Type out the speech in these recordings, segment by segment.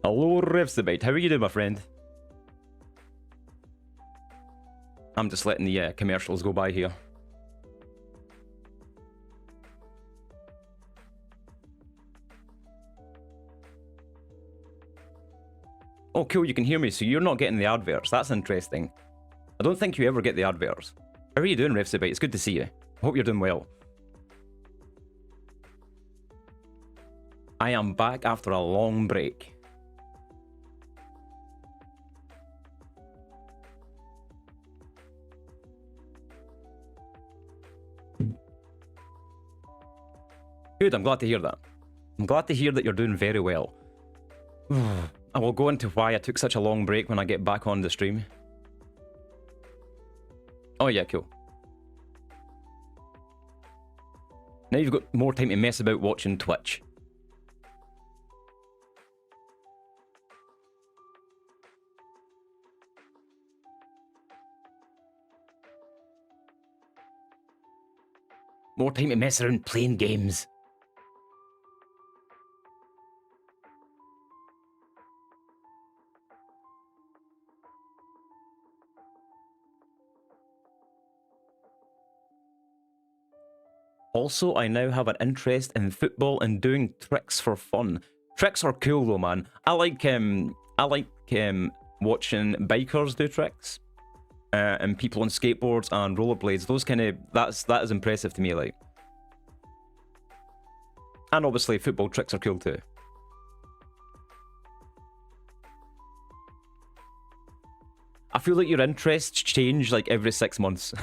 Hello, Revsabite. How are you doing, my friend? I'm just letting the commercials go by here. Oh, cool, you can hear me, so you're not getting the adverts. That's interesting. I don't think you ever get the adverts. How are you doing, Revsabite? It's good to see you. I hope you're doing well. I am back after a long break. Good, I'm glad to hear that. I'm glad to hear that you're doing very well. I will go into why I took such a long break when I get back on the stream. Oh yeah, cool. Now you've got more time to mess about watching Twitch. More time to mess around playing games. Also, I now have an interest in football and doing tricks for fun. Tricks are cool though, man. I like watching bikers do tricks, and people on skateboards and rollerblades. Those kind of that is impressive to me, like. And obviously, football tricks are cool too. I feel like your interests change like every 6 months.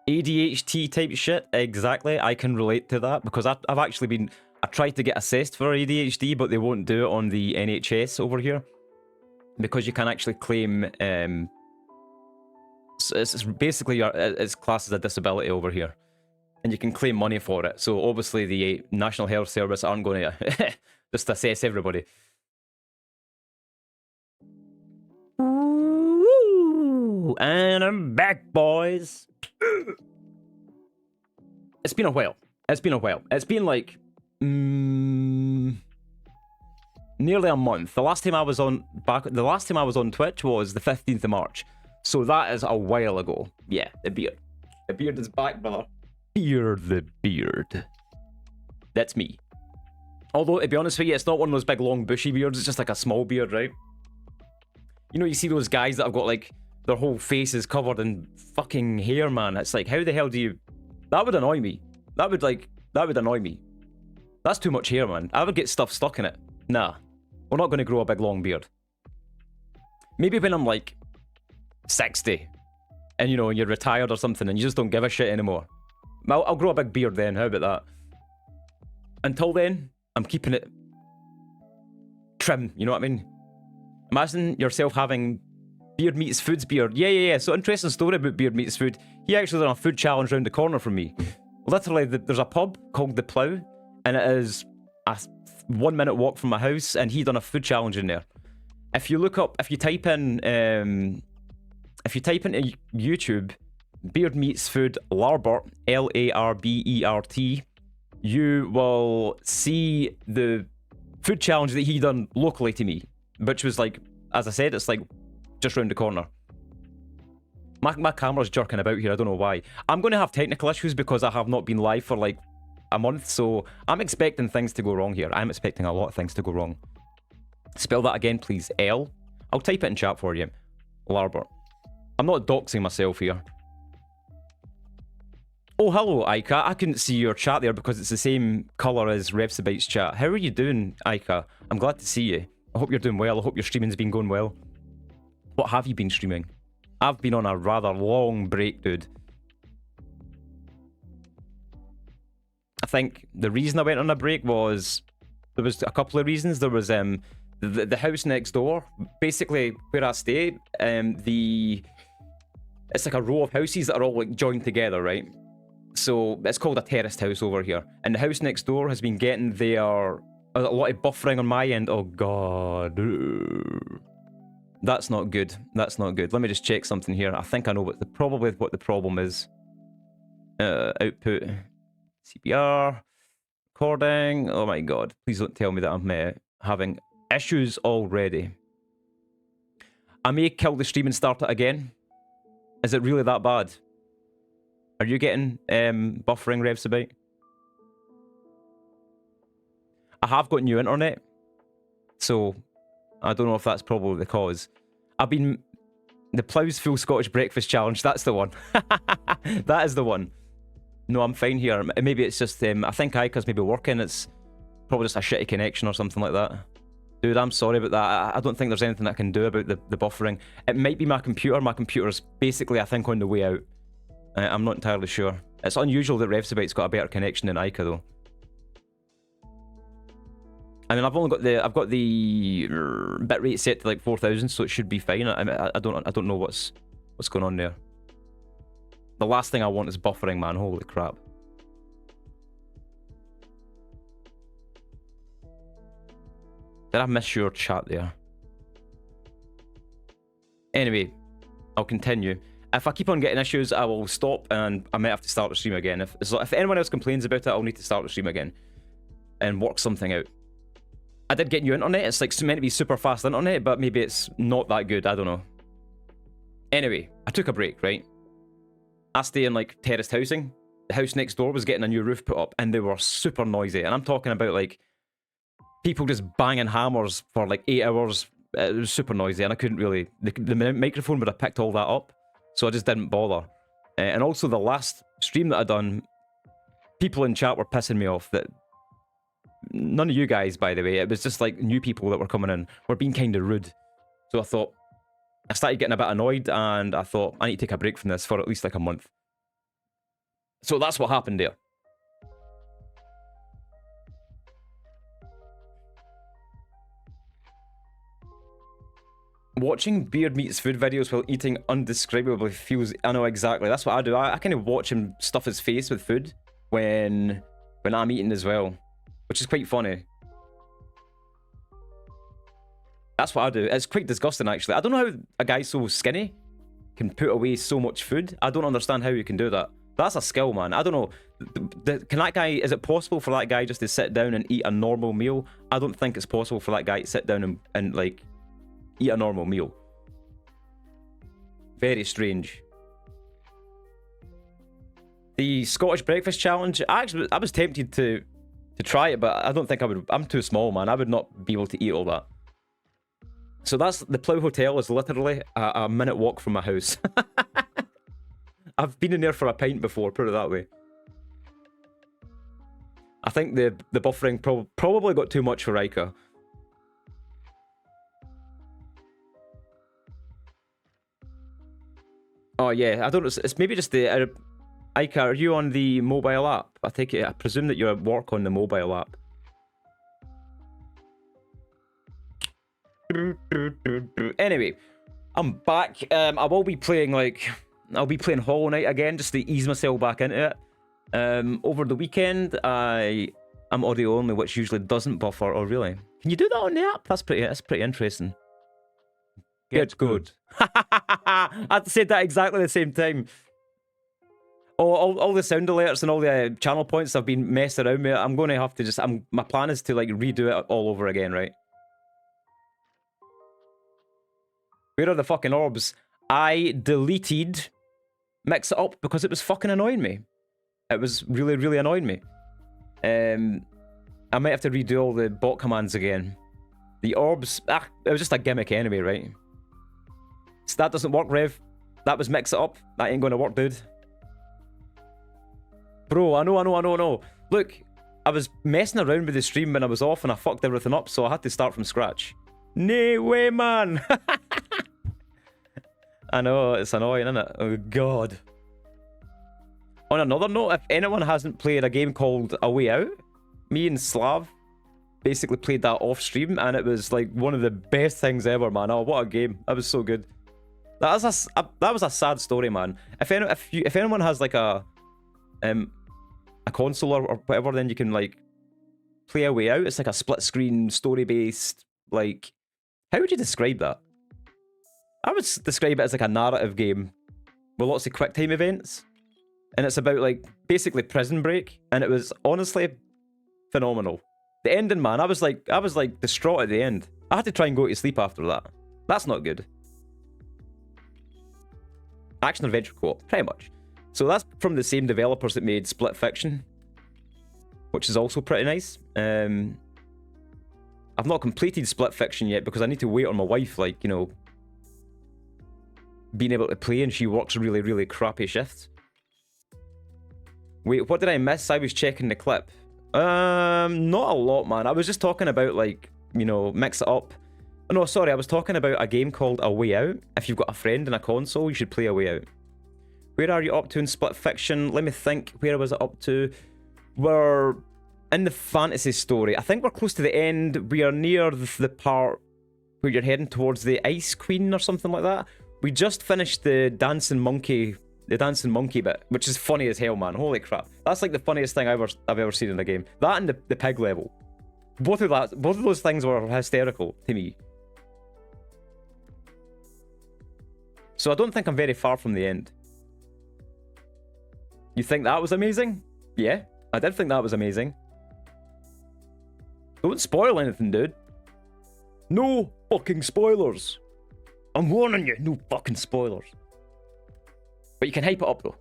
ADHD type shit, exactly. I can relate to that because I've actually been. I tried to get assessed for ADHD, but they won't do it on the NHS over here because you can actually claim. It's basically it's classed as a disability over here, and you can claim money for it. So obviously the National Health Service aren't going to just assess everybody. Ooh, and I'm back, boys. It's been a while. It's been a while. It's been like nearly a month. The last time I was on Twitch was the 15th of March. So that is a while ago. Yeah, the beard. The beard is back, brother. The beard. That's me. Although, to be honest with you, it's not one of those big, long, bushy beards. It's just like a small beard, right? You know, you see those guys that have got, like, their whole face is covered in fucking hair, man. It's like, how the hell do you... That would annoy me. That would annoy me. That's too much hair, man. I would get stuff stuck in it. Nah. We're not going to grow a big, long beard. Maybe when I'm, like, 60. And, you know, you're retired or something and you just don't give a shit anymore. I'll grow a big beard then. How about that? Until then, I'm keeping it trim. You know what I mean? Imagine yourself having beard meets food's beard. Yeah. So interesting story about beard meets food. He actually done a food challenge round the corner from me. Literally, there's a pub called The Plough, and it is a 1 minute walk from my house, and he done a food challenge in there. If you type into YouTube, beard meets food Larbert, Larbert, you will see the food challenge that he done locally to me, which was like, as I said, it's like just round the corner. My camera's jerking about here, I don't know why. I'm going to have technical issues because I have not been live for like a month, so I'm expecting things to go wrong here. I'm expecting a lot of things to go wrong. Spell that again, please. L. I'll type it in chat for you. Larbert. I'm not doxing myself here. Oh, hello, Aika. I couldn't see your chat there because it's the same colour as Revsabite's chat. How are you doing, Aika? I'm glad to see you. I hope you're doing well. I hope your streaming's been going well. What have you been streaming? I've been on a rather long break, dude. I think the reason I went on a break was... There was a couple of reasons. There was the house next door. Basically, where I stay, it's like a row of houses that are all like joined together, right? So it's called a terraced house over here. And the house next door has been getting a lot of buffering on my end. Oh god. That's not good. That's not good. Let me just check something here. I think I know what the problem is. Output. CPR. Recording. Oh my god. Please don't tell me that I'm having issues already. I may kill the stream and start it again. Is it really that bad? Are you getting buffering, Revsabite? I have got new internet, so I don't know if that's probably the cause. I've been... The Plough's Full Scottish Breakfast Challenge, that's the one. That is the one. No, I'm fine here. Maybe it's just... I think Ica's maybe working. It's probably just a shitty connection or something like that. Dude, I'm sorry about that. I don't think there's anything I can do about the buffering. It might be my computer. My computer's basically, I think, on the way out. I'm not entirely sure. It's unusual that Revsabite's got a better connection than Ica, though. I mean, I've got the bitrate set to like 4,000, so it should be fine. I don't know what's going on there. The last thing I want is buffering, man. Holy crap. Did I miss your chat there? Anyway, I'll continue. If I keep on getting issues, I will stop and I might have to start the stream again. If anyone else complains about it, I'll need to start the stream again and work something out. I did get new internet. It's like meant to be super fast internet, but maybe it's not that good. I don't know. Anyway, I took a break, right? I stay in like terraced housing. The house next door was getting a new roof put up and they were super noisy. And I'm talking about like people just banging hammers for like 8 hours. It was super noisy and I couldn't really... The microphone would have picked all that up. So I just didn't bother. And also the last stream that I done, people in chat were pissing me off that... None of you guys, by the way. It was just like new people that were coming in. Were being kind of rude. So I thought... I started getting a bit annoyed and I thought I need to take a break from this for at least like a month. So that's what happened there. Watching Beard Meats food videos while eating undescribably feels... I know exactly. That's what I do. I kind of watch him stuff his face with food when I'm eating as well. Which is quite funny. That's what I do. It's quite disgusting, actually. I don't know how a guy so skinny can put away so much food. I don't understand how you can do that. That's a skill, man. I don't know. Can that guy... Is it possible for that guy just to sit down and eat a normal meal? I don't think it's possible for that guy to sit down and like... eat a normal meal. Very strange. The Scottish Breakfast Challenge, I was tempted to try it, but I don't think I would. I'm too small, man. I would not be able to eat all that. So that's... The Plough Hotel is literally a minute walk from my house. I've been in there for a pint before, put it that way. I think the buffering probably got too much for Ica. Oh yeah, I don't know. It's maybe just the... Ica, are you on the mobile app? I presume that you're at work on the mobile app. Anyway, I'm back. I will be playing like... I'll be playing Hollow Knight again, just to ease myself back into it. Over the weekend, I'm audio only, which usually doesn't buffer. Oh really? Can you do that on the app? That's pretty interesting. Get good. I said that exactly at the same time. Oh, all the sound alerts and all the channel points have been messed around me. I'm going to have to just... my plan is to like redo it all over again, right? Where are the fucking orbs? I deleted Mix It Up because it was fucking annoying me. It was really, really annoying me. I might have to redo all the bot commands again. The orbs... it was just a gimmick anyway, right? So that doesn't work, Rev. That was Mix It Up. That ain't going to work, dude. Bro, I know. Look, I was messing around with the stream when I was off and I fucked everything up, so I had to start from scratch. No way, man! I know, it's annoying, isn't it? Oh, God. On another note, if anyone hasn't played a game called A Way Out, me and Slav basically played that off stream and it was like one of the best things ever, man. Oh, what a game. That was so good. That was a sad story, man. If anyone has like a a console or whatever, then you can like play A Way Out. It's like a split screen, story based. Like, how would you describe that? I would describe it as like a narrative game with lots of quick time events, and it's about like basically Prison Break, and it was honestly phenomenal. The ending, man, I was like distraught at the end. I had to try and go to sleep after that. That's not good. Action adventure co-op, pretty much. So that's from the same developers that made Split Fiction, which is also pretty nice. I've not completed Split Fiction yet because I need to wait on my wife, like, you know, being able to play, and she works really, really crappy shifts. Wait, what did I miss? I was checking the clip. Not a lot, man. I was just talking about, like, you know, mix it up. Oh, no, sorry, I was talking about a game called A Way Out. If you've got a friend and a console, you should play A Way Out. Where are you up to in Split Fiction? Let me think. Where was it up to? We're in the fantasy story. I think we're close to the end. We are near the part where you're heading towards the Ice Queen or something like that. We just finished the dancing monkey bit, which is funny as hell, man. Holy crap. That's like the funniest thing I've ever seen in a game. That and the pig level. Both of those things were hysterical to me. So I don't think I'm very far from the end. You think that was amazing? Yeah, I did think that was amazing. Don't spoil anything, dude. No fucking spoilers. I'm warning you, no fucking spoilers. But you can hype it up though.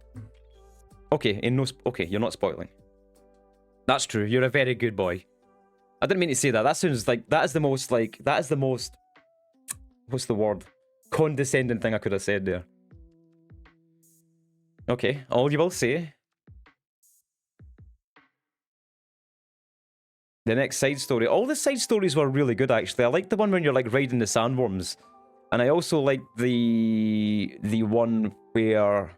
Okay, okay, you're not spoiling. That's true. You're a very good boy. I didn't mean to say that. That sounds like that is the most what's the word? Condescending thing I could have said there. Okay, all you will say. The next side story. All the side stories were really good, actually. I like the one when you're like riding the sandworms. And I also like the one where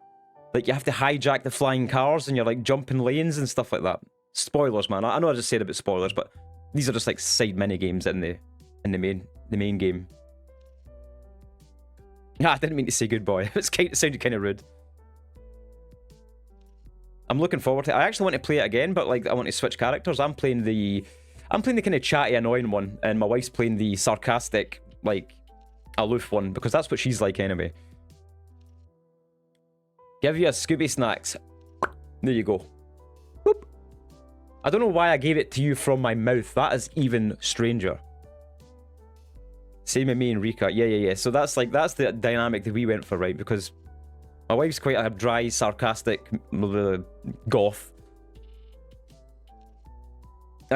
like you have to hijack the flying cars and you're like jumping lanes and stuff like that. Spoilers, man. I know I just said about spoilers, but these are just like side mini games in the main game. Nah, I didn't mean to say good boy. It sounded kind of rude. I'm looking forward to it. I actually want to play it again, but like I want to switch characters. I'm playing the kind of chatty, annoying one, and my wife's playing the sarcastic, like aloof one, because that's what she's like anyway. Give you a Scooby Snacks. There you go. Boop. I don't know why I gave it to you from my mouth. That is even stranger. Same with me and Rika. Yeah. So that's the dynamic that we went for, right? Because my wife's quite a dry, sarcastic goth.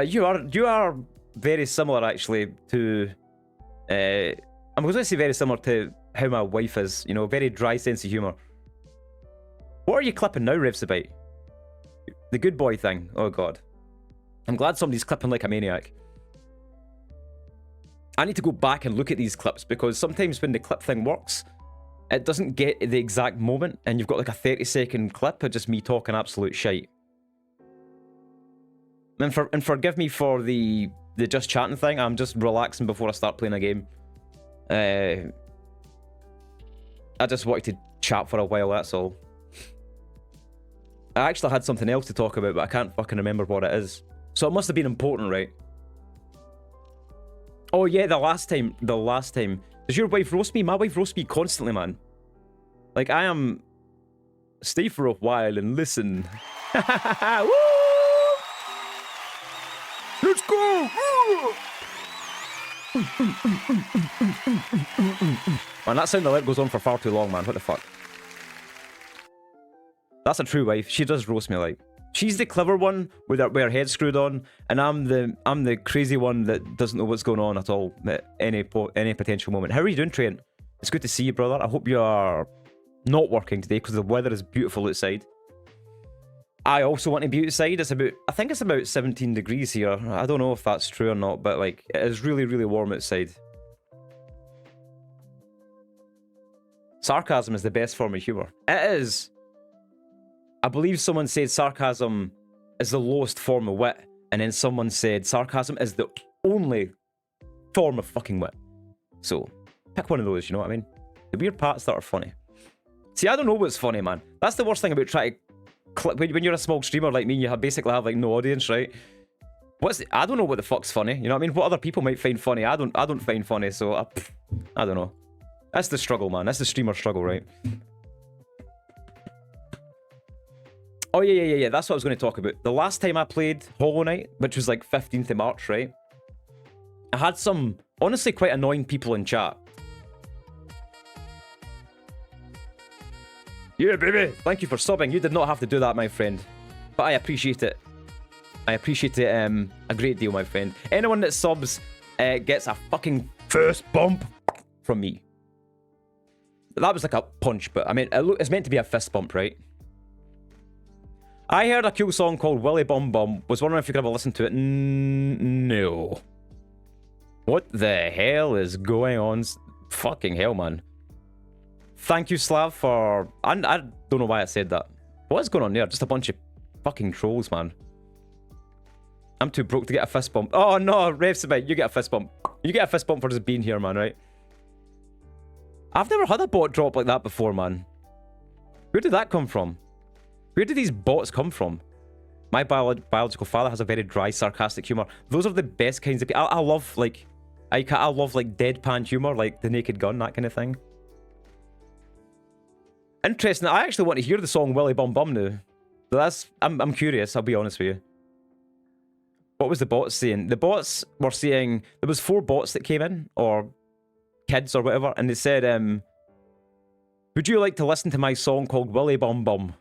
You are very similar, actually, to... I'm going to say very similar to how my wife is. You know, very dry sense of humour. What are you clipping now, Revs, about? The good boy thing. Oh, God. I'm glad somebody's clipping like a maniac. I need to go back and look at these clips, because sometimes when the clip thing works, it doesn't get the exact moment, and you've got like a 30-second clip of just me talking absolute shite. And forgive me for the just chatting thing. I'm just relaxing before I start playing a game. I just wanted to chat for a while, that's all. I actually had something else to talk about, but I can't fucking remember what it is. So it must have been important, right? Oh yeah, the last time. Does your wife roast me? My wife roasts me constantly, man. Like, I am... Stay for a while and listen. Woo! Let's go! Man, that sound alert goes on for far too long, man. What the fuck? That's a true wife. She does roast me, like. She's the clever one with her head screwed on, and I'm the crazy one that doesn't know what's going on at all at any potential moment. How are you doing, Trent? It's good to see you, brother. I hope you are not working today because the weather is beautiful outside. I also want to be outside. I think it's about 17 degrees here. I don't know if that's true or not, but like it is really, really warm outside. Sarcasm is the best form of humor. It is. I believe someone said sarcasm is the lowest form of wit, and then someone said sarcasm is the only form of fucking wit. So, pick one of those, you know what I mean? The weird parts that are funny. See, I don't know what's funny, man. That's the worst thing about trying to when you're a small streamer like me, you basically have like no audience, right? I don't know what the fuck's funny. You know what I mean? What other people might find funny, I don't find funny. So I don't know. That's the struggle, man. That's the streamer struggle, right? Oh yeah. That's what I was going to talk about. The last time I played Hollow Knight, which was like 15th of March, right? I had some honestly quite annoying people in chat. Yeah, baby. Thank you for subbing. You did not have to do that, my friend. But I appreciate it. I appreciate it a great deal, my friend. Anyone that subs gets a fucking fist bump from me. That was like a punch, but I mean, it's meant to be a fist bump, right? I heard a cool song called Willy Bum Bum. Was wondering if you could have a listen to it. No. What the hell is going on? Fucking hell, man. Thank you, Slav, for... I don't know why I said that. What's going on there? Just a bunch of fucking trolls, man. I'm too broke to get a fist bump. Oh, no, Revsabite, you get a fist bump. You get a fist bump for just being here, man, right? I've never had a bot drop like that before, man. Where did that come from? Where did these bots come from? My biological father has a very dry, sarcastic humor. Those are the best kinds of people. I love, like... I love, like, deadpan humor, like The Naked Gun, that kind of thing. Interesting. I actually want to hear the song Willy Bum Bum now. But I'm curious, I'll be honest with you. What was the bots saying? The bots were saying... There was 4 bots that came in, or kids or whatever, and they said, would you like to listen to my song called Willy Bum Bum?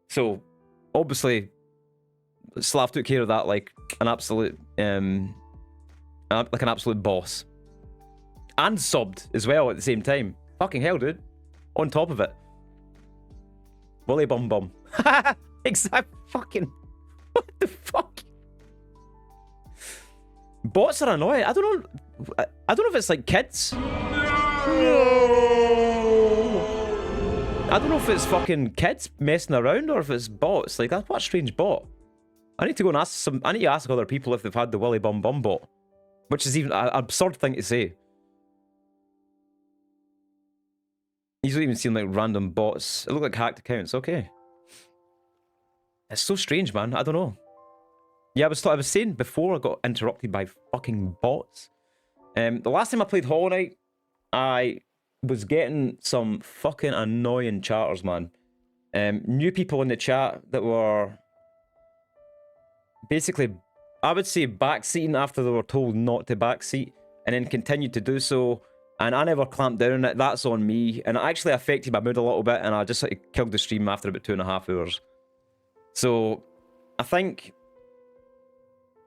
So, obviously, Slav took care of that like an absolute... like an absolute boss. And subbed as well at the same time. Fucking hell, dude. On top of it. Willy Bum Bum. Exact fucking... What the fuck? Bots are annoying. I don't know if it's like kids. No. I don't know if it's fucking kids messing around or if it's bots. Like, what a strange bot. I need to go and I need to ask other people if they've had the Willy Bum Bum bot. Which is even an absurd thing to say. These don't even seem like random bots. It look like hacked accounts. Okay. It's so strange, man. I don't know. Yeah, I was saying before I got interrupted by fucking bots. The last time I played Hollow Knight, I was getting some fucking annoying chatters, man. New people in the chat that were basically, I would say, backseating after they were told not to backseat, and then continued to do so. And I never clamped down on it. That's on me. And it actually affected my mood a little bit, and I just like killed the stream after about 2.5 hours. So, I think...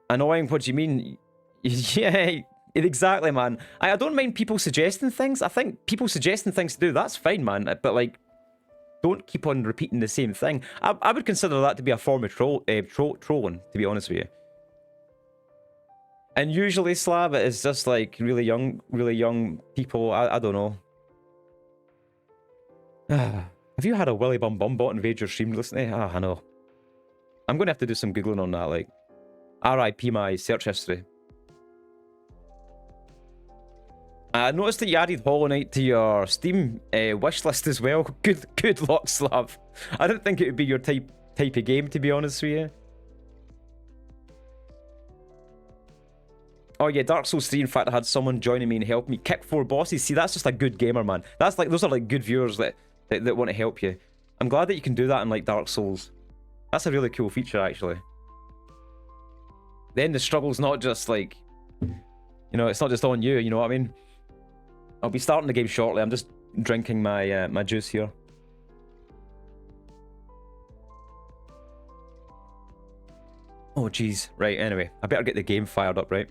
Annoying, what do you mean? Yeah, exactly, man. I don't mind people suggesting things. I think people suggesting things to do, that's fine, man. But, like, don't keep on repeating the same thing. I would consider that to be a form of trolling, to be honest with you. And usually, Slav, it is just, like, really young people. I don't know. Have you had a Willy Bum Bum bot invade your stream recently? I know. I'm going to have to do some Googling on that, like. RIP my search history. I noticed that you added Hollow Knight to your Steam wishlist as well. Good luck, Slav. I didn't think it would be your type of game, to be honest with you. Oh yeah, Dark Souls 3, in fact, I had someone joining me and help me kick 4 bosses. See, that's just a good gamer, man. That's like, those are like good viewers that want to help you. I'm glad that you can do that in like Dark Souls. That's a really cool feature, actually. Then the struggle's not just like, you know, it's not just on you, you know what I mean? I'll be starting the game shortly. I'm just drinking my my juice here. Oh, jeez. Right, anyway. I better get the game fired up, right?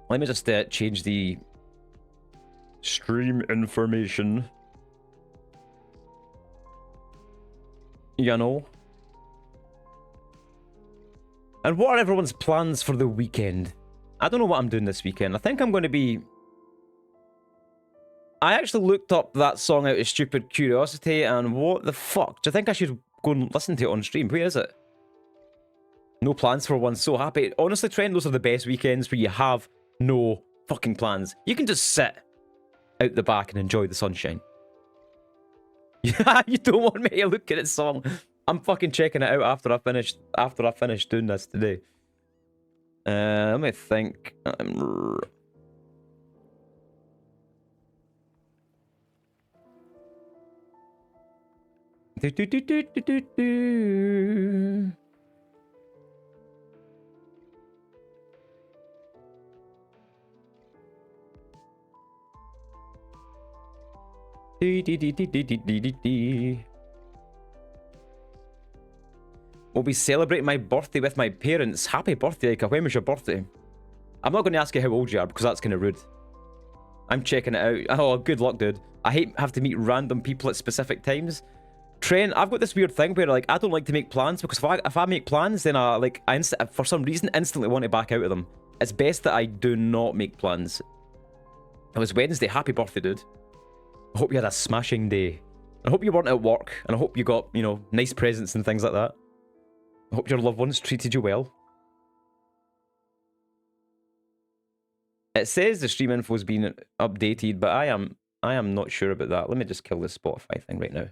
Let me just change the stream information. You know? And what are everyone's plans for the weekend? I don't know what I'm doing this weekend. I think I'm going to be... I actually looked up that song out of stupid curiosity, and what the fuck? Do you think I should go and listen to it on stream? Where is it? No plans for one. So happy. Honestly, Trent, those are the best weekends where you have no fucking plans. You can just sit out the back and enjoy the sunshine. You don't want me to look at this song. I'm fucking checking it out after I finish doing this today. Let me think. We'll be celebrating my birthday with my parents. Happy birthday, Ika. When was your birthday? I'm not going to ask you how old you are because that's kind of rude. I'm checking it out. Oh, good luck, dude. I hate have to meet random people at specific times. Trent, I've got this weird thing where like I don't like to make plans because if I make plans, then I for some reason instantly want to back out of them. It's best that I do not make plans. It was Wednesday. Happy birthday, dude. I hope you had a smashing day. I hope you weren't at work, and I hope you got, you know, nice presents and things like that. I hope your loved ones treated you well. It says the stream info's been updated, but I am not sure about that. Let me just kill this Spotify thing right now.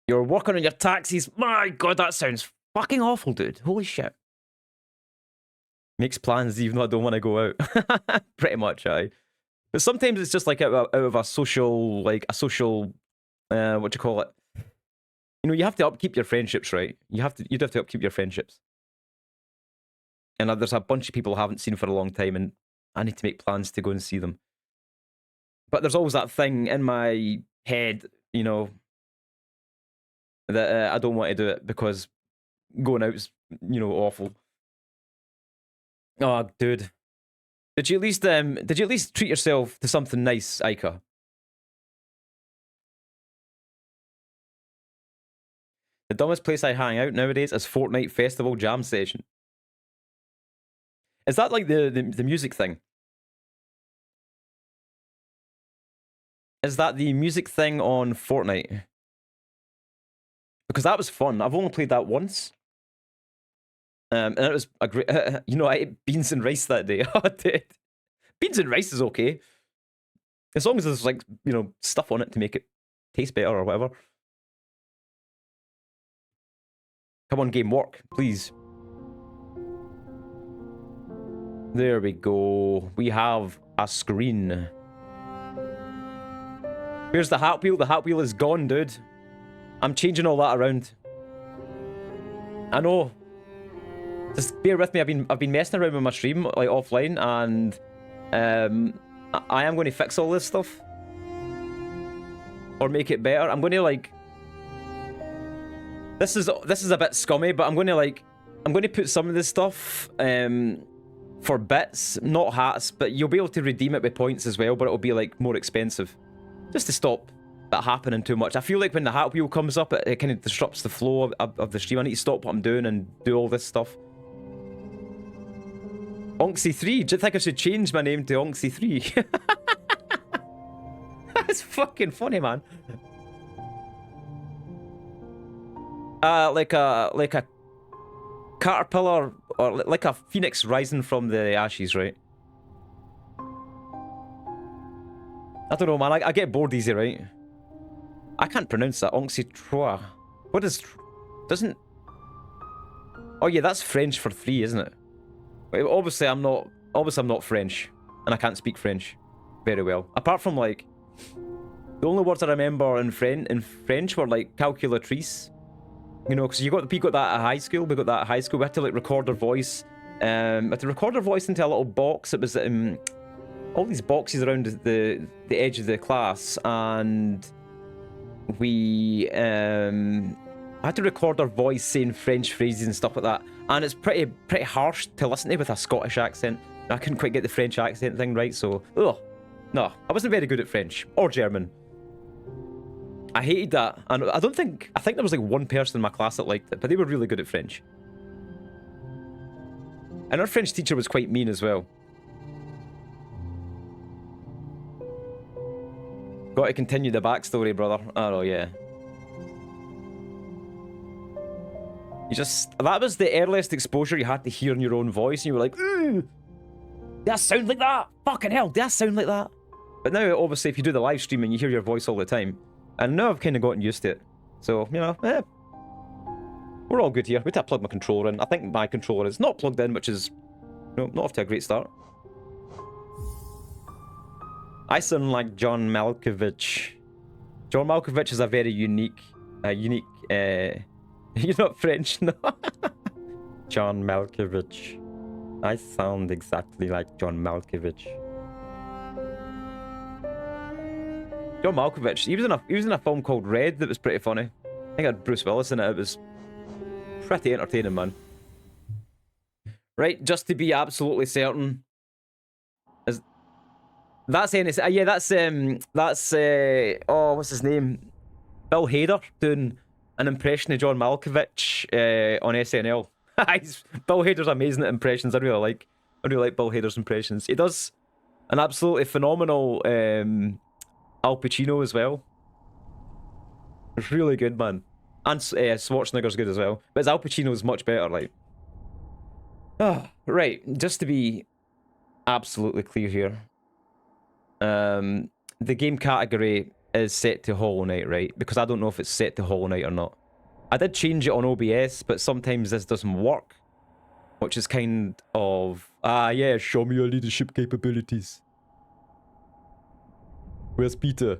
You're working on your taxes. My God, that sounds fucking awful, dude. Holy shit. Makes plans even though I don't want to go out. Pretty much, aye. But sometimes it's just like out of a social, what do you call it? You know, you have to upkeep your friendships, right? You'd have to upkeep your friendships. And there's a bunch of people I haven't seen for a long time, and I need to make plans to go and see them. But there's always that thing in my head, you know, that I don't want to do it because going out's, you know, awful. Oh, dude. Did you at least treat yourself to something nice, Ica? The dumbest place I hang out nowadays is Fortnite Festival Jam Session. Is that like the music thing? Is that the music thing on Fortnite? Because that was fun. I've only played that once. And it was a great... you know, I ate beans and rice that day. Oh, dude. Beans and rice is okay. As long as there's, like, you know, stuff on it to make it taste better or whatever. Come on, game, work, please. There we go. We have a screen. Where's the Hat Wheel? The Hat Wheel is gone, dude. I'm changing all that around. I know. Just bear with me. I've been messing around with my stream, like, offline, and I am going to fix all this stuff. Or make it better. I'm going to, like... This is a bit scummy, but I'm going to put some of this stuff for bits, not hats, but you'll be able to redeem it with points as well, but it'll be like more expensive. Just to stop that happening too much. I feel like when the Hat Wheel comes up, it kind of disrupts the flow of the stream. I need to stop what I'm doing and do all this stuff. Onxy3, do you think I should change my name to Onxy3? That's fucking funny, man. Like a caterpillar, or like a phoenix rising from the ashes, right? I don't know, man. I get bored easy, right? I can't pronounce that. Onxy3. What is... Doesn't... Oh yeah, that's French for 3, isn't it? Obviously, I'm not French, and I can't speak French very well. Apart from, like, the only words I remember in French were like calculatrice. You know, because we got that at high school. We got that at high school. We had to like record our voice. We had to record our voice into a little box. It was all these boxes around the edge of the class, and we had to record our voice saying French phrases and stuff like that. And it's pretty harsh to listen to with a Scottish accent. I couldn't quite get the French accent thing right, so no, I wasn't very good at French or German. I hated that, and I think there was like one person in my class that liked it, but they were really good at French. And our French teacher was quite mean as well. Got to continue the backstory, brother. Oh yeah. That was the earliest exposure you had to hearing your own voice, and you were like, ooh, did I sound like that? Fucking hell, did I sound like that? But now, obviously, if you do the live stream and you hear your voice all the time, and now I've kind of gotten used to it. So, you know, we're all good here. Wait till I plug my controller in. I think my controller is not plugged in, which is, you know, not off to a great start. I sound like John Malkovich. John Malkovich is a very unique, you're not French, no? John Malkovich. I sound exactly like John Malkovich. John Malkovich, he was in a film called Red that was pretty funny. I think it had Bruce Willis in it. It was pretty entertaining, man. Right, just to be absolutely certain. That's yeah, that's oh, what's his name? Bill Hader doing an impression of John Malkovich on SNL. Bill Hader's amazing at impressions. I really like Bill Hader's impressions. He does an absolutely phenomenal Al Pacino as well. It's really good, man. And Schwarzenegger's good as well. But his Al Pacino's much better, like. Oh, right, just to be absolutely clear here. The game category is set to Hollow Knight, right? Because I don't know if it's set to Hollow Knight or not. I did change it on OBS, but sometimes this doesn't work. Which is kind of... yeah, show me your leadership capabilities. Where's Peter?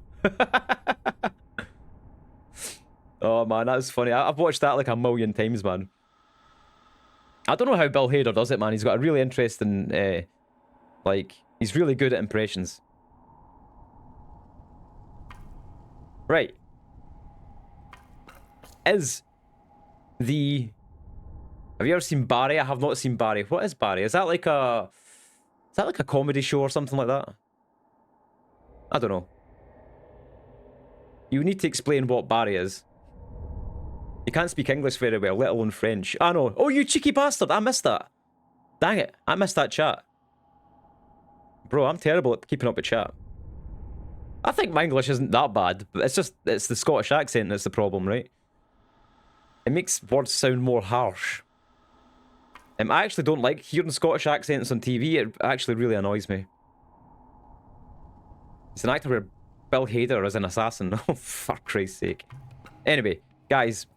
Oh, man, that was funny. I've watched that like a million times, man. I don't know how Bill Hader does it, man. He's got a really interesting... like, he's really good at impressions. Right. Have you ever seen Barry? I have not seen Barry. What is Barry? Is that like a comedy show or something like that? I don't know. You need to explain what Barry is. You can't speak English very well, let alone French. I know. Oh, you cheeky bastard! I missed that. Dang it! I missed that chat. Bro, I'm terrible at keeping up with chat. I think my English isn't that bad, but it's the Scottish accent that's the problem, right? It makes words sound more harsh. I actually don't like hearing Scottish accents on TV. It actually really annoys me. It's an actor where Bill Hader is an assassin. Oh, for Christ's sake. Anyway, guys,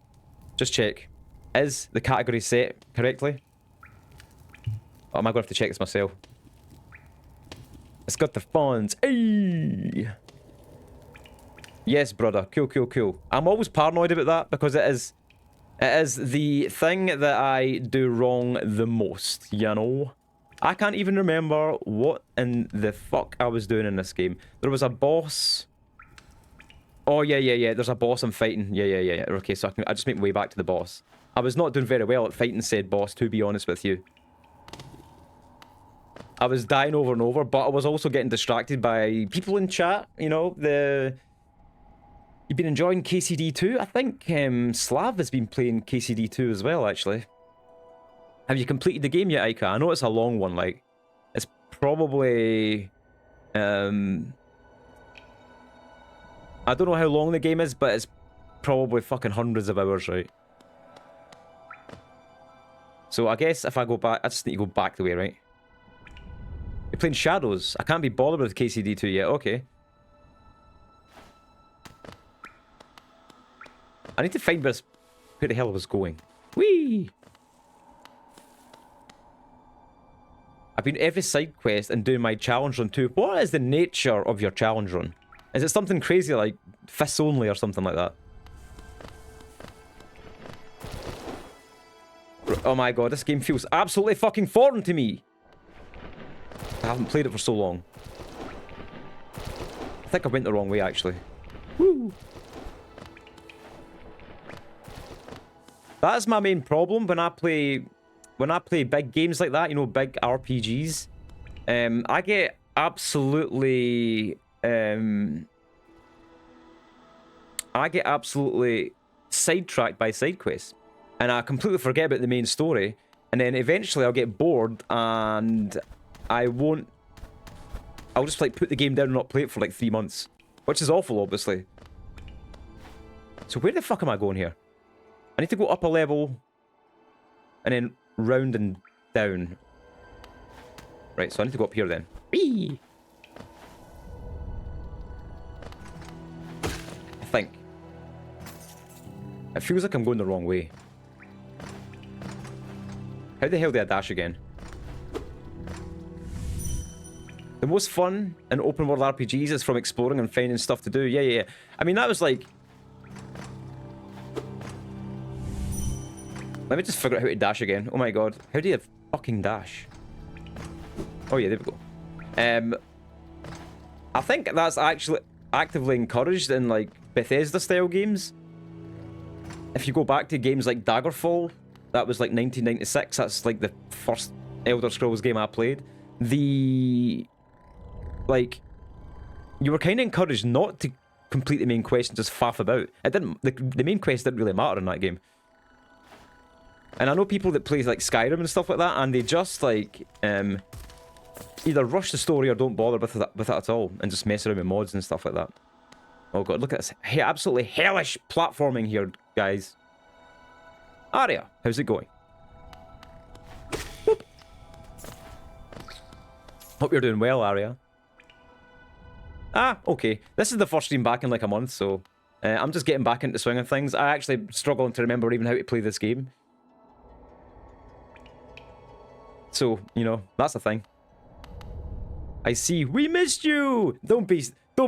just check. Is the category set correctly? Oh, am I going to have to check this myself? It's got the fonts. Hey! Yes, brother. Cool, cool, cool. I'm always paranoid about that because it is the thing that I do wrong the most, you know? I can't even remember what in the fuck I was doing in this game. There was a boss. Oh, yeah. There's a boss I'm fighting. Yeah. Okay, so I just make my way back to the boss. I was not doing very well at fighting said boss, to be honest with you. I was dying over and over, but I was also getting distracted by people in chat, you know, You've been enjoying KCD2? I think Slav has been playing KCD2 as well, actually. Have you completed the game yet, Aika? I know it's a long one, like. It's probably... I don't know how long the game is, but it's probably fucking hundreds of hours, right? So I guess if I go back... I just need to go back the way, right? You're playing Shadows. I can't be bothered with KCD2 yet. Okay. I need to find where the hell I was going. Whee! I've been every side quest and doing my challenge run too. What is the nature of your challenge run? Is it something crazy like fists only or something like that? Oh my god, this game feels absolutely fucking foreign to me. I haven't played it for so long. I think I went the wrong way actually. Woo! That's my main problem when I play big games like that, you know, big RPGs. I get absolutely sidetracked by side quests. And I completely forget about the main story. And then eventually I'll get bored and I'll just like put the game down and not play it for like 3 months. Which is awful, obviously. So where the fuck am I going here? I need to go up a level and then round and down. Right, so I need to go up here then. Whee! I think. It feels like I'm going the wrong way. How the hell did I dash again? The most fun in open world RPGs is from exploring and finding stuff to do. Yeah. I mean, that was like... Let me just figure out how to dash again. Oh my god. How do you fucking dash? Oh yeah, there we go. I think that's actually actively encouraged in like Bethesda style games. If you go back to games like Daggerfall, that was like 1996, that's like the first Elder Scrolls game I played. Like, you were kind of encouraged not to complete the main quest and just faff about. It didn't, the main quest didn't really matter in that game. And I know people that play like Skyrim and stuff like that, and they just like, either rush the story or don't bother with it at all, and just mess around with mods and stuff like that. Oh god, look at this. Hey, absolutely hellish platforming here, guys. Aria, how's it going? Whoop. Hope you're doing well, Aria. Ah, okay. This is the first stream back in like a month, so I'm just getting back into the swing of things. I actually struggling to remember even how to play this game. So, you know, that's the thing. I see. We missed you. Don't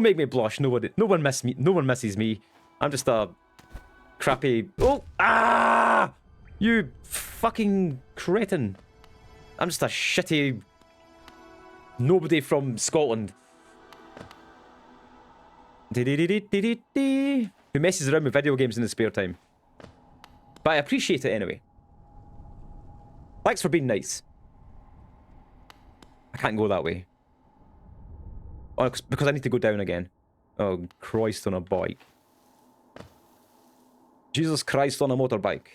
make me blush. No one missed me. No one misses me. I'm just a crappy. Oh, you fucking cretin. I'm just a shitty nobody from Scotland. Who messes around with video games in his spare time. But I appreciate it anyway. Thanks for being nice. I can't go that way. Oh, because I need to go down again. Oh, Christ on a bike. Jesus Christ on a motorbike.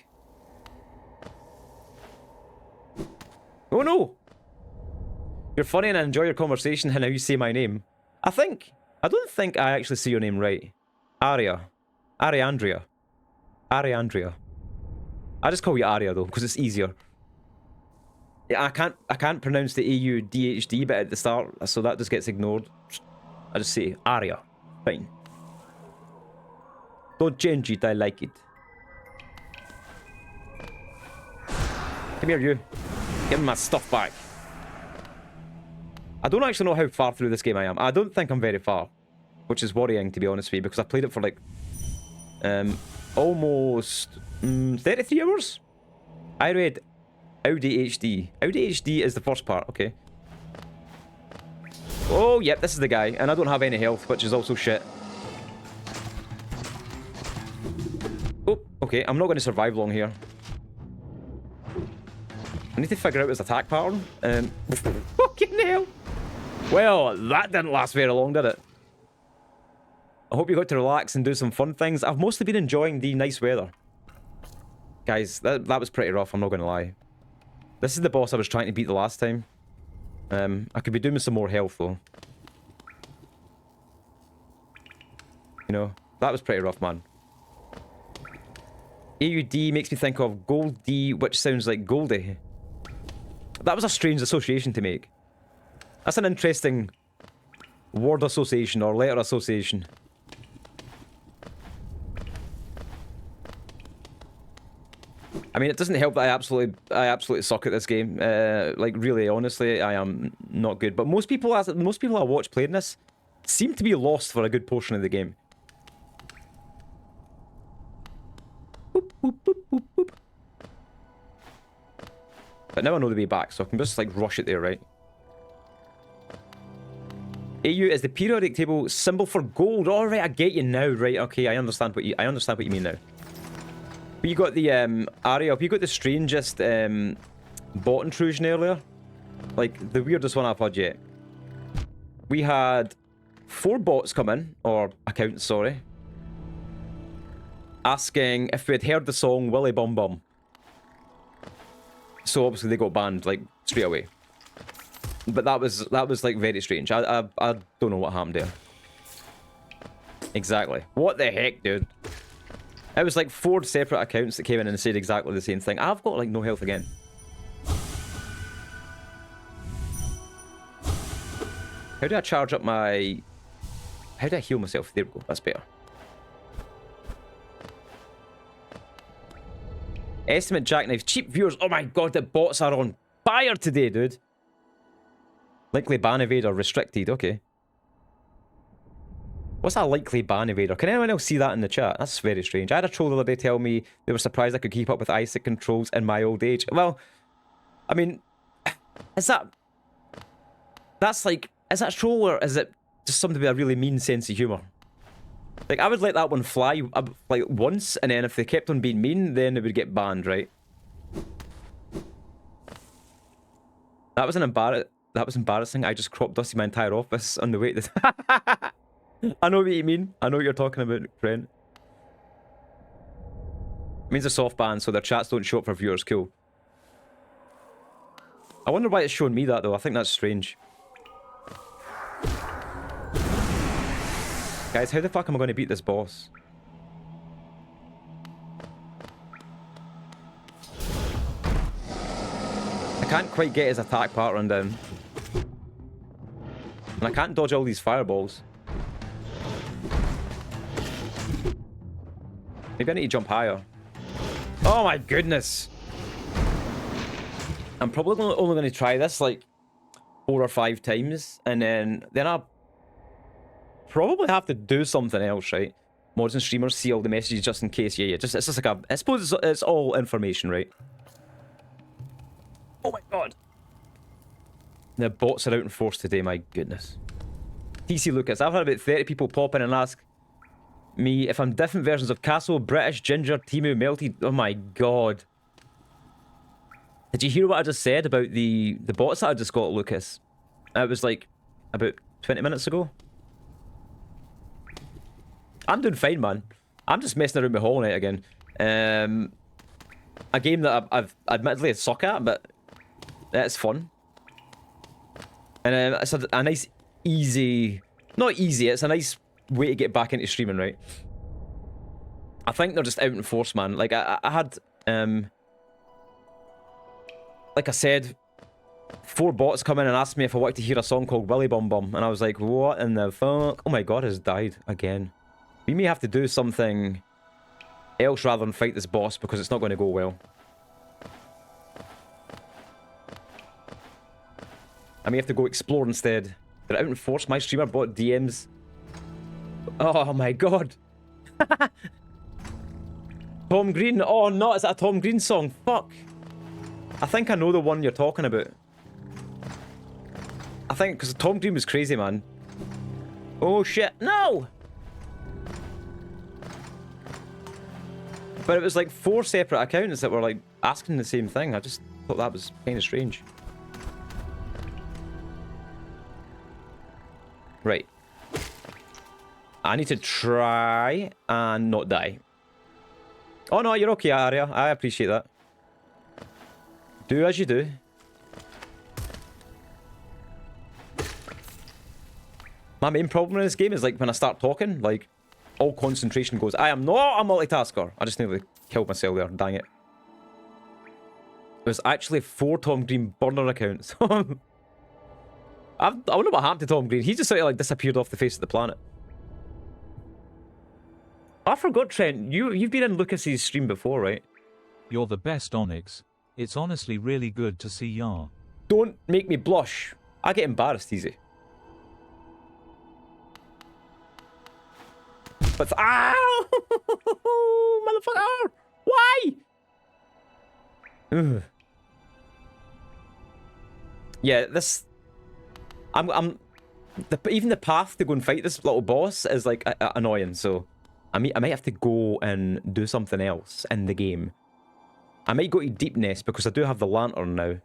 Oh no! You're funny and I enjoy your conversation and how you say my name. I don't think I actually say your name right. Aria. Ariandria. Ariandria. I just call you Aria though, because it's easier. Yeah, I can't pronounce the AUDHD bit at the start, so that just gets ignored. I just say Aria. Fine. Don't change it, I like it. Come here, you. Give me my stuff back. I don't actually know how far through this game I am. I don't think I'm very far, which is worrying, to be honest with you, because I played it for like almost 33 hours. I read Audi HD. Audi HD is the first part, okay. Oh, yep, this is the guy, and I don't have any health, which is also shit. Oh, okay, I'm not going to survive long here. I need to figure out his attack pattern. Fucking hell. Well, that didn't last very long, did it? I hope you got to relax and do some fun things. I've mostly been enjoying the nice weather. Guys, that was pretty rough, I'm not going to lie. This is the boss I was trying to beat the last time. I could be doing with some more health, though. You know, that was pretty rough, man. AUD makes me think of Gold D, which sounds like Goldie. That was a strange association to make. That's an interesting word association or letter association. I mean, it doesn't help that I absolutely suck at this game. Like, really, honestly, I am not good. But most people I watch playing this seem to be lost for a good portion of the game. Boop, boop, boop, boop, boop. But now I know the way back, so I can just like rush it there, right? AU is the periodic table symbol for gold. All right, I get you now, right? Okay, I understand what you mean now. But you got the Aria. You got the strangest bot intrusion earlier, like the weirdest one I've had yet. We had 4 bots come in, or accounts, sorry, asking if we had heard the song Willy Bum Bum. So obviously they got banned like straight away. But that was like very strange. I don't know what happened there. Exactly. What the heck, dude? It was like 4 separate accounts that came in and said exactly the same thing. I've got like no health again. How do I charge up my... How do I heal myself? There we go. That's better. Estimate Jackknife. Cheap viewers. Oh my god, the bots are on fire today, dude. Likely ban evader restricted. Okay. What's a likely ban evader? Can anyone else see that in the chat? That's very strange. I had a troll the other day tell me they were surprised I could keep up with ISIC controls in my old age. Well, I mean, is that... That's like... Is that a troll or is it just something with a really mean sense of humour? Like, I would let that one fly, like, once, and then if they kept on being mean, then it would get banned, right? That was embarrassing. I just crop dusted my entire office on the way to... I know what you mean. I know what you're talking about, Brent. It means a soft ban, so their chats don't show up for viewers. Cool. I wonder why it's showing me that, though. I think that's strange. Guys, how the fuck am I going to beat this boss? I can't quite get his attack pattern down. And I can't dodge all these fireballs. Maybe I need to jump higher. Oh my goodness! I'm probably only going to try this like 4 or 5 times, and then I'll probably have to do something else, right? Mods and streamers see all the messages just in case. Yeah. It's just like a... I suppose it's all information, right? Oh my god! The bots are out in force today, my goodness. TC Lucas, I've had about 30 people pop in and ask me if I'm different versions of Castle, British, Ginger, Timu, Melty. Oh my god. Did you hear what I just said about the bots that I just got, Lucas? It was like about 20 minutes ago. I'm doing fine, man. I'm just messing around with Hollow Knight again. A game that I've admittedly suck at, but it's fun. And it's a nice, easy... Not easy, it's a nice way to get back into streaming, right? I think they're just out in force, man. Like, I had... like I said, 4 bots come in and asked me if I wanted to hear a song called Willy Bum Bum. And I was like, what in the fuck? Oh my god, has died again. We may have to do something else rather than fight this boss because it's not going to go well. I may have to go explore instead. They're out in force. My streamer bought DMs. Oh my god. Tom Green. Oh no, is that a Tom Green song? Fuck. I think I know the one you're talking about. I think, because Tom Green was crazy, man. Oh shit, no! But it was like 4 separate accounts that were like asking the same thing. I just thought that was kind of strange. Right. I need to try and not die. Oh no, you're okay, Arya. I appreciate that. Do as you do. My main problem in this game is like when I start talking, like all concentration goes. I am not a multitasker. I just nearly killed myself there. Dang it. There's actually 4 Tom Green burner accounts. I wonder what happened to Tom Green. He just sort of like disappeared off the face of the planet. I forgot, Trent. You've been in Lucas's stream before, right? You're the best, Onyx. It's honestly really good to see ya. Don't make me blush. I get embarrassed easy. But ow! Motherfucker! Why? Ugh. Yeah, this. Even the path to go and fight this little boss is like annoying. So, I might have to go and do something else in the game. I might go to Deep Nest because I do have the lantern now.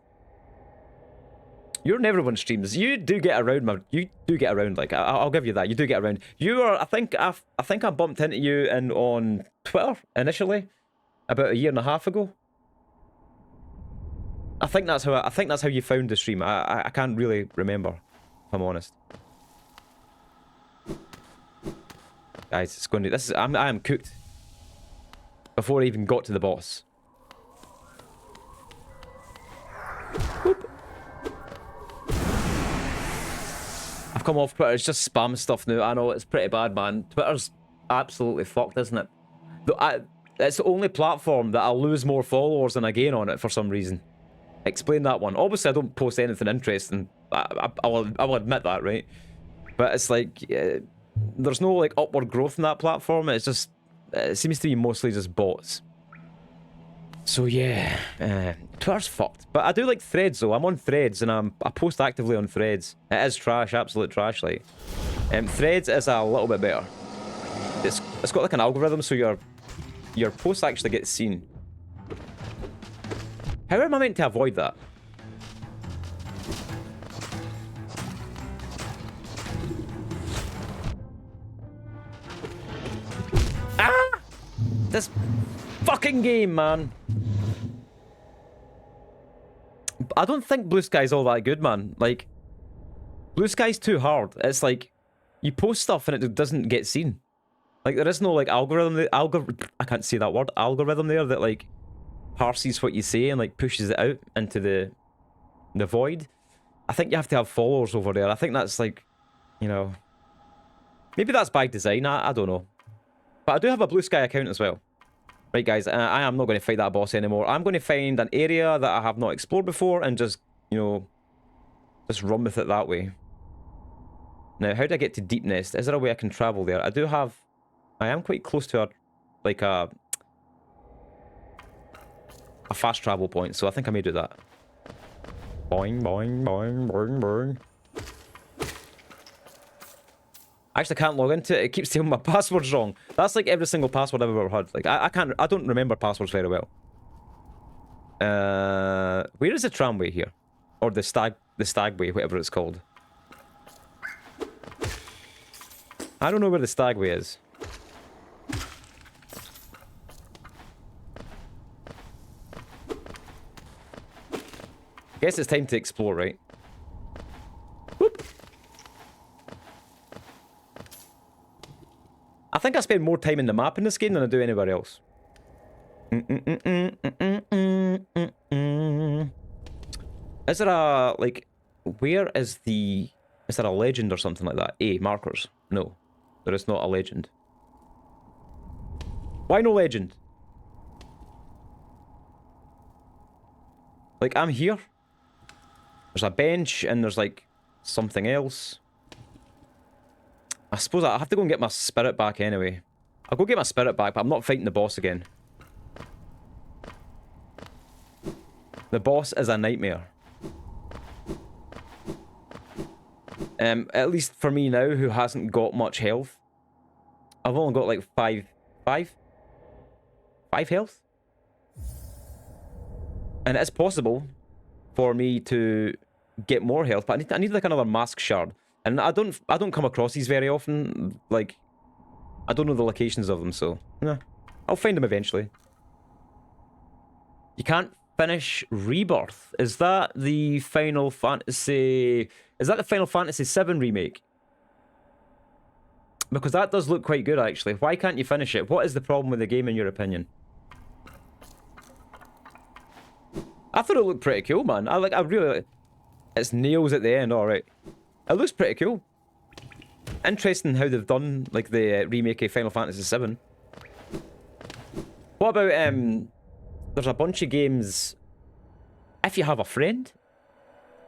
You're on everyone's streams. You do get around, man. You do get around. Like I'll give you that. You do get around. You are. I think I bumped into you on Twitter initially, about 1.5 years ago. I think that's how you found the stream. I can't really remember, if I'm honest. Guys, it's going to. I am cooked. Before I even got to the boss. Whoop. I've come off Twitter. It's just spam stuff now. I know it's pretty bad, man. Twitter's absolutely fucked, isn't it? It's the only platform that I lose more followers than I gain on it for some reason. Explain that one. Obviously, I don't post anything interesting. I will admit that, right? But it's like, there's no like upward growth in that platform. It's just, it seems to be mostly just bots. So yeah, Twitter's fucked. But I do like Threads though. I'm on Threads and I post actively on Threads. It is trash, absolute trash. Like, Threads is a little bit better. It's got like an algorithm, so your posts actually get seen. How am I meant to avoid that? Ah! This fucking game, man. I don't think Blue Sky's all that good, man. Like, Blue Sky's too hard. It's like, you post stuff and it doesn't get seen. Like, there is no, like, algorithm... I can't say that word. Algorithm there that, like, parses what you say and, like, pushes it out into the void. I think you have to have followers over there. I think that's, like, you know... Maybe that's by design. I don't know. But I do have a Blue Sky account as well. Right, guys, I am not going to fight that boss anymore. I'm going to find an area that I have not explored before and just, you know, just run with it that way. Now, how do I get to Deep Nest? Is there a way I can travel there? I am quite close to a fast travel point, so I think I may do that. Boing, boing, boing, boing, boing. I actually can't log into it. It keeps telling my password's wrong. That's like every single password I've ever had. Like, I don't remember passwords very well. Where is the tramway here? Or the stagway, whatever it's called. I don't know where the stagway is. Guess it's time to explore, right? Whoop. I think I spend more time in the map in this game than I do anywhere else. Is there a, like, where is the... Is there a legend or something like that? Markers. No, there is not a legend. Why no legend? Like, I'm here. There's a bench and there's, like, something else. I suppose I have to go and get my spirit back anyway. I'll go get my spirit back, but I'm not fighting the boss again. The boss is a nightmare. At least for me now, who hasn't got much health. I've only got like five health. And it's possible for me to get more health, but I need like another mask shard. And I don't come across these very often. Like, I don't know the locations of them, so yeah, I'll find them eventually. You can't finish Rebirth. Is that the Final Fantasy? Is that the Final Fantasy VII remake? Because that does look quite good, actually. Why can't you finish it? What is the problem with the game, in your opinion? I thought it looked pretty cool, man. I really. It's nails at the end, alright. It looks pretty cool. Interesting how they've done, like, the remake of Final Fantasy VII. What about, there's a bunch of games... If you have a friend,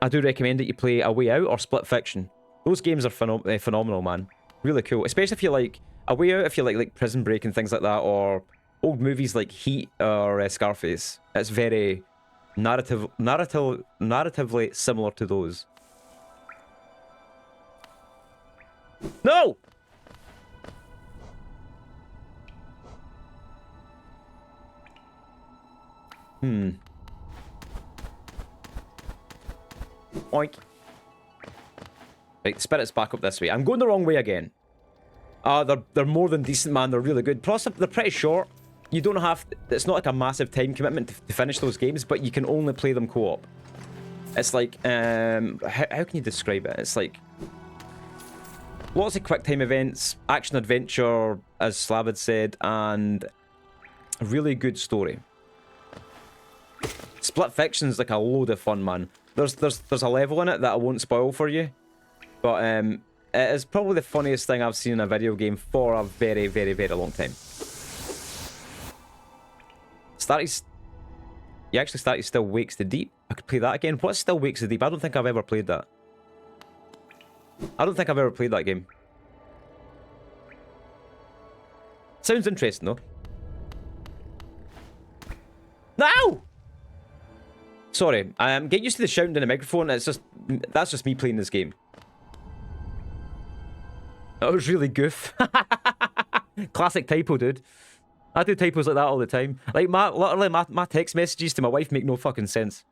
I do recommend that you play A Way Out or Split Fiction. Those games are phenomenal, man. Really cool. Especially if you like A Way Out, if you like Prison Break and things like that, or old movies like Heat or Scarface. It's very narratively similar to those. No! Oink. Right, spirit's back up this way. I'm going the wrong way again. They're more than decent, man. They're really good. Plus, they're pretty short. You don't have... It's not like a massive time commitment to finish those games, but you can only play them co-op. It's like... How can you describe it? It's like... Lots of quick time events, action adventure, as Slav had said, and a really good story. Split Fiction's like a load of fun, man. There's a level in it that I won't spoil for you, but it is probably the funniest thing I've seen in a video game for a very, very, very long time. Started... You actually started Still Wakes the Deep. I could play that again. What's Still Wakes the Deep? I don't think I've ever played that. I don't think I've ever played that game. Sounds interesting, though. No! Sorry, get used to the shouting in the microphone. It's just... That's just me playing this game. That was really goof. Classic typo, dude. I do typos like that all the time. Like, literally, my text messages to my wife make no fucking sense.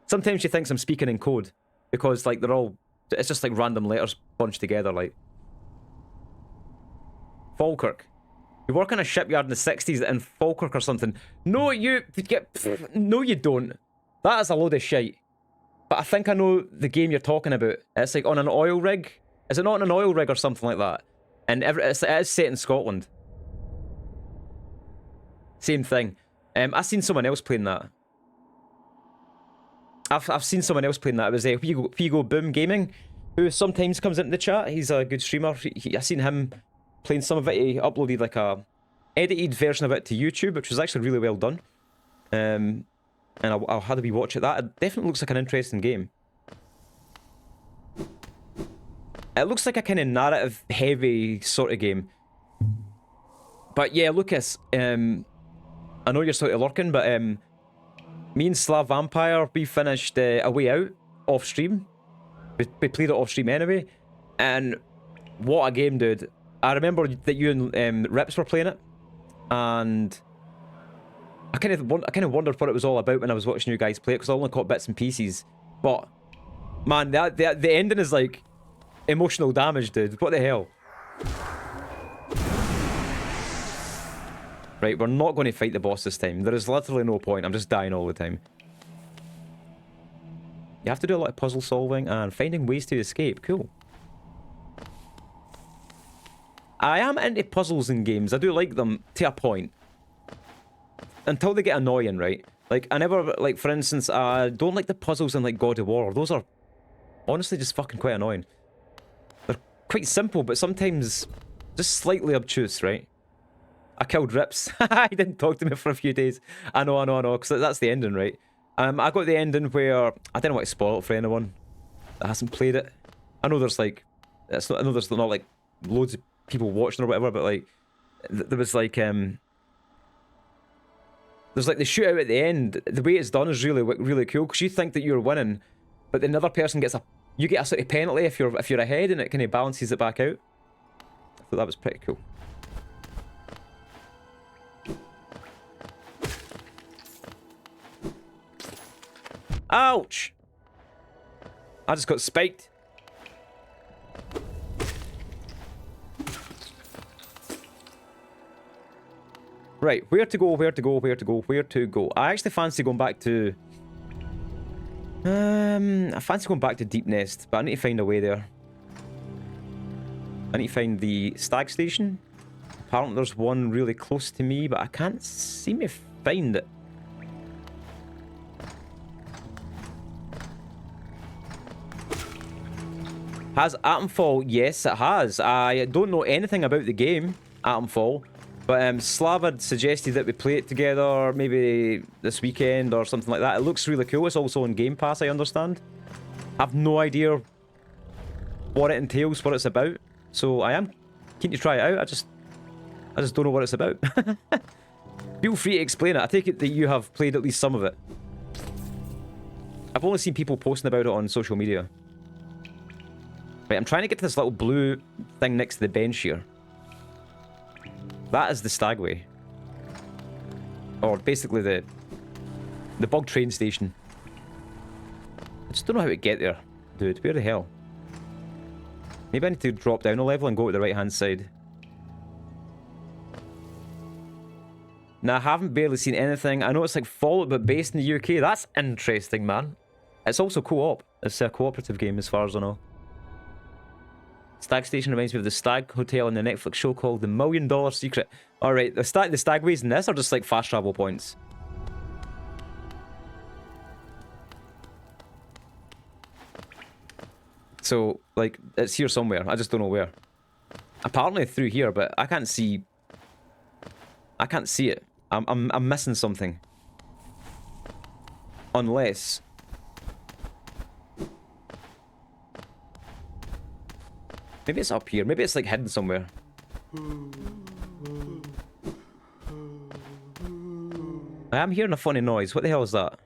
Sometimes she thinks I'm speaking in code. Because, like, they're all... It's just, like, random letters bunched together, like... Falkirk. You work in a shipyard in the 60s in Falkirk or something. No, no, you don't. That is a load of shite. But I think I know the game you're talking about. It's, like, on an oil rig. Is it not on an oil rig or something like that? And it is set in Scotland. Same thing. I've seen someone else playing that. I've seen someone else playing that. It was Figo Boom Gaming, who sometimes comes into the chat. He's a good streamer. I've seen him playing some of it. He uploaded like a edited version of it to YouTube, which was actually really well done. And I'll have a wee watch at that. It definitely looks like an interesting game. It looks like a kind of narrative heavy sort of game. But yeah, Lucas, I know you're sort of lurking, but me and Slav Vampire, we finished A Way Out off stream. We played it off stream anyway. And what a game, dude. I remember that you and Rips were playing it. And I kind of wondered what it was all about when I was watching you guys play it, because I only caught bits and pieces. But man, the ending is like emotional damage, dude. What the hell? Right, we're not going to fight the boss this time. There is literally no point. I'm just dying all the time. You have to do a lot of puzzle solving and finding ways to escape. Cool. I am into puzzles in games. I do like them to a point. Until they get annoying, right? Like, I never, like, for instance, I don't like the puzzles in, like, God of War. Those are honestly just fucking quite annoying. They're quite simple, but sometimes just slightly obtuse, right? I killed Rips. He didn't talk to me for a few days. I know, because that's the ending, right? I got the ending where... I didn't want to spoil it for anyone that hasn't played it. I know there's, like... I know there's not, like, loads of people watching or whatever, but, like... There was, like, There's, like, the shootout at the end. The way it's done is really cool, because you think that you're winning, but the other person gets a... You get a sort of penalty if you're ahead, and it kind of balances it back out. I thought that was pretty cool. Ouch! I just got spiked. Right, where to go? I actually fancy going back to... I fancy going back to Deep Nest, but I need to find a way there. I need to find the Stag Station. Apparently there's one really close to me, but I can't seem to find it. Has Atomfall? Yes, it has. I don't know anything about the game, Atomfall. But Slav had suggested that we play it together, maybe this weekend or something like that. It looks really cool. It's also on Game Pass, I understand. I have no idea what it entails, what it's about. So I am keen to try it out. I just don't know what it's about. Feel free to explain it. I take it that you have played at least some of it. I've only seen people posting about it on social media. Right, I'm trying to get to this little blue thing next to the bench here. That is the Stagway. Or basically the bug train station. I just don't know how to get there, dude. Where the hell? Maybe I need to drop down a level and go to the right hand side. Now, I haven't barely seen anything. I know it's like Fallout, but based in the UK. That's interesting, man. It's also co-op. It's a cooperative game as far as I know. Stag Station reminds me of the Stag Hotel in the Netflix show called The $1 Million Secret. Alright, the Stagways in this are just like fast travel points. So, like, it's here somewhere. I just don't know where. Apparently through here, but I can't see... I can't see it. I'm missing something. Unless... Maybe it's up here. Maybe it's like hidden somewhere. I am hearing a funny noise. What the hell is that?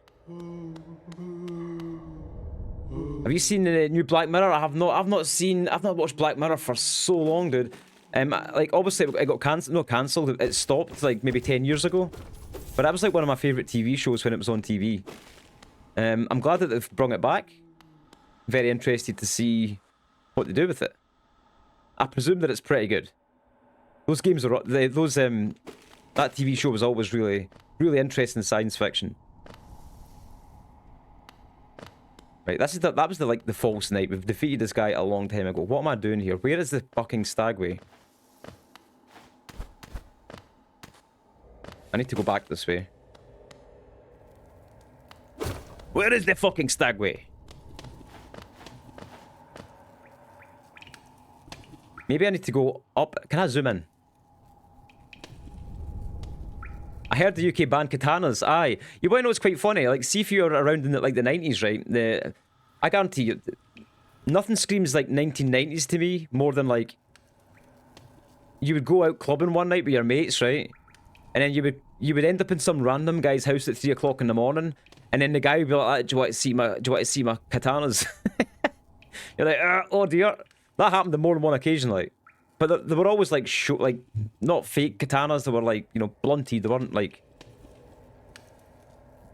Have you seen the new Black Mirror? I've not watched Black Mirror for so long, dude. Like obviously it got cancelled. It stopped like maybe 10 years ago. But that was like one of my favourite TV shows when it was on TV. I'm glad that they've brought it back. Very interested to see what they do with it. I presume that it's pretty good. Those games are that TV show was always really interesting science fiction. Right, that was the false night. We've defeated this guy a long time ago. What am I doing here? Where is the fucking stagway? I need to go back this way. Where is the fucking stagway? Maybe I need to go up. Can I zoom in? I heard the UK banned katanas. Aye. You want to know what's quite funny? Like, see if you're around in the 90s, right? I guarantee you, nothing screams like 1990s to me more than like... You would go out clubbing one night with your mates, right? And then you would end up in some random guy's house at 3 o'clock in the morning, and then the guy would be like, "Do you want to see my katanas?" You're like, "Oh dear." That happened on more than one occasion, like. But they were always like not fake katanas. They were like, you know, blunted. They weren't like.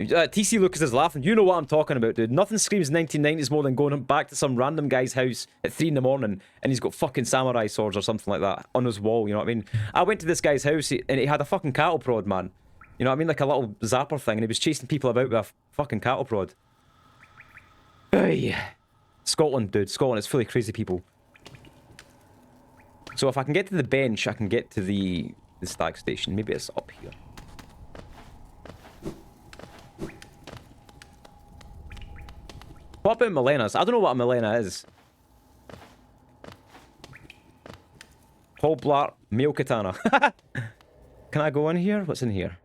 TC Lucas is laughing. You know what I'm talking about, dude. Nothing screams 1990s more than going back to some random guy's house at 3 in the morning and he's got fucking samurai swords or something like that on his wall, you know what I mean? I went to this guy's house and he had a fucking cattle prod, man. You know what I mean? Like a little zapper thing, and he was chasing people about with a fucking cattle prod. Hey. Scotland, dude. Scotland is full of crazy people. So if I can get to the bench, I can get to the stag station. Maybe it's up here. What about Milena's? I don't know what a Milena is. Hoblar male katana. Can I go in here? What's in here?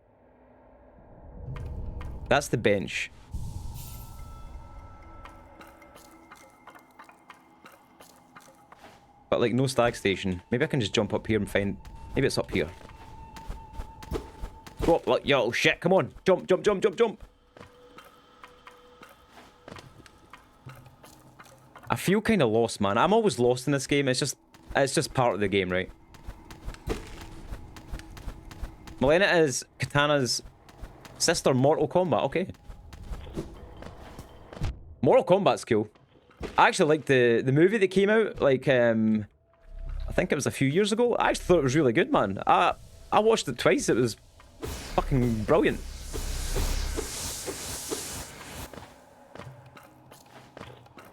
That's the bench. But like no stag station. Maybe I can just jump up here and find... Maybe it's up here. Go up, like, yo, shit, come on. Jump, jump, jump, jump, jump. I feel kind of lost, man. I'm always lost in this game. It's just part of the game, right? Milena is Katana's sister, Mortal Kombat. Okay. Mortal Kombat's cool. I actually liked the movie that came out, like, I think it was a few years ago. I actually thought it was really good, man. I watched it twice. It was fucking brilliant.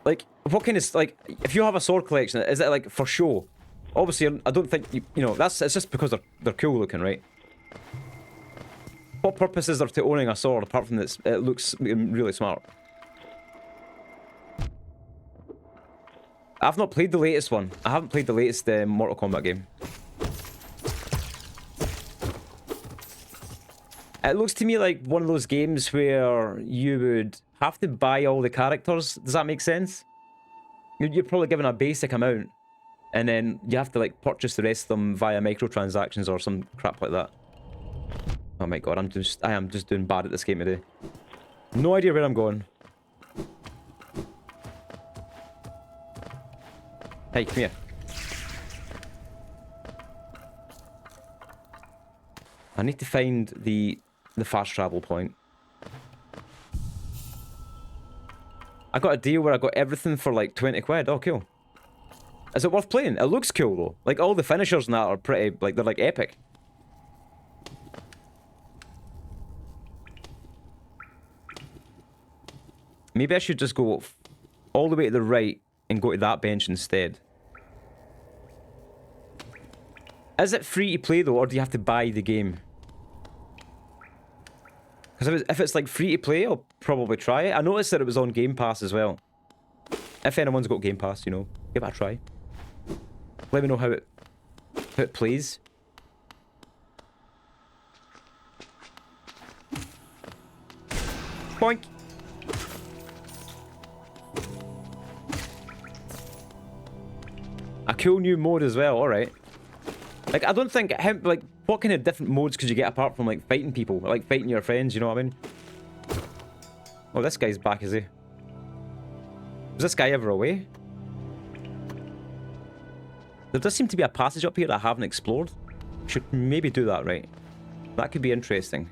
Like, what kind of, like, if you have a sword collection, is it like for show? Obviously, I don't think, you know, it's just because they're cool looking, right? What purpose is there to owning a sword apart from this? It looks really smart. I've not played the latest one. I haven't played the latest Mortal Kombat game. It looks to me like one of those games where you would have to buy all the characters. Does that make sense? You're probably given a basic amount, and then you have to like purchase the rest of them via microtransactions or some crap like that. Oh my god, I am just doing bad at this game today. No idea where I'm going. Hey, come here. I need to find the fast travel point. I got a deal where I got everything for like 20 quid. Oh, cool. Is it worth playing? It looks cool though. Like all the finishers and that are pretty, like they're like epic. Maybe I should just go all the way to the right and go to that bench instead. Is it free to play though, or do you have to buy the game? Because if it's like free to play, I'll probably try it. I noticed that it was on Game Pass as well. If anyone's got Game Pass, you know, give it a try. Let me know how it plays. Boink. A cool new mode as well, alright. Like, I don't think, like, what kind of different modes could you get apart from, like, fighting people? Like, fighting your friends, you know what I mean? Oh, this guy's back, is he? Was this guy ever away? There does seem to be a passage up here that I haven't explored. Should maybe do that, right? That could be interesting.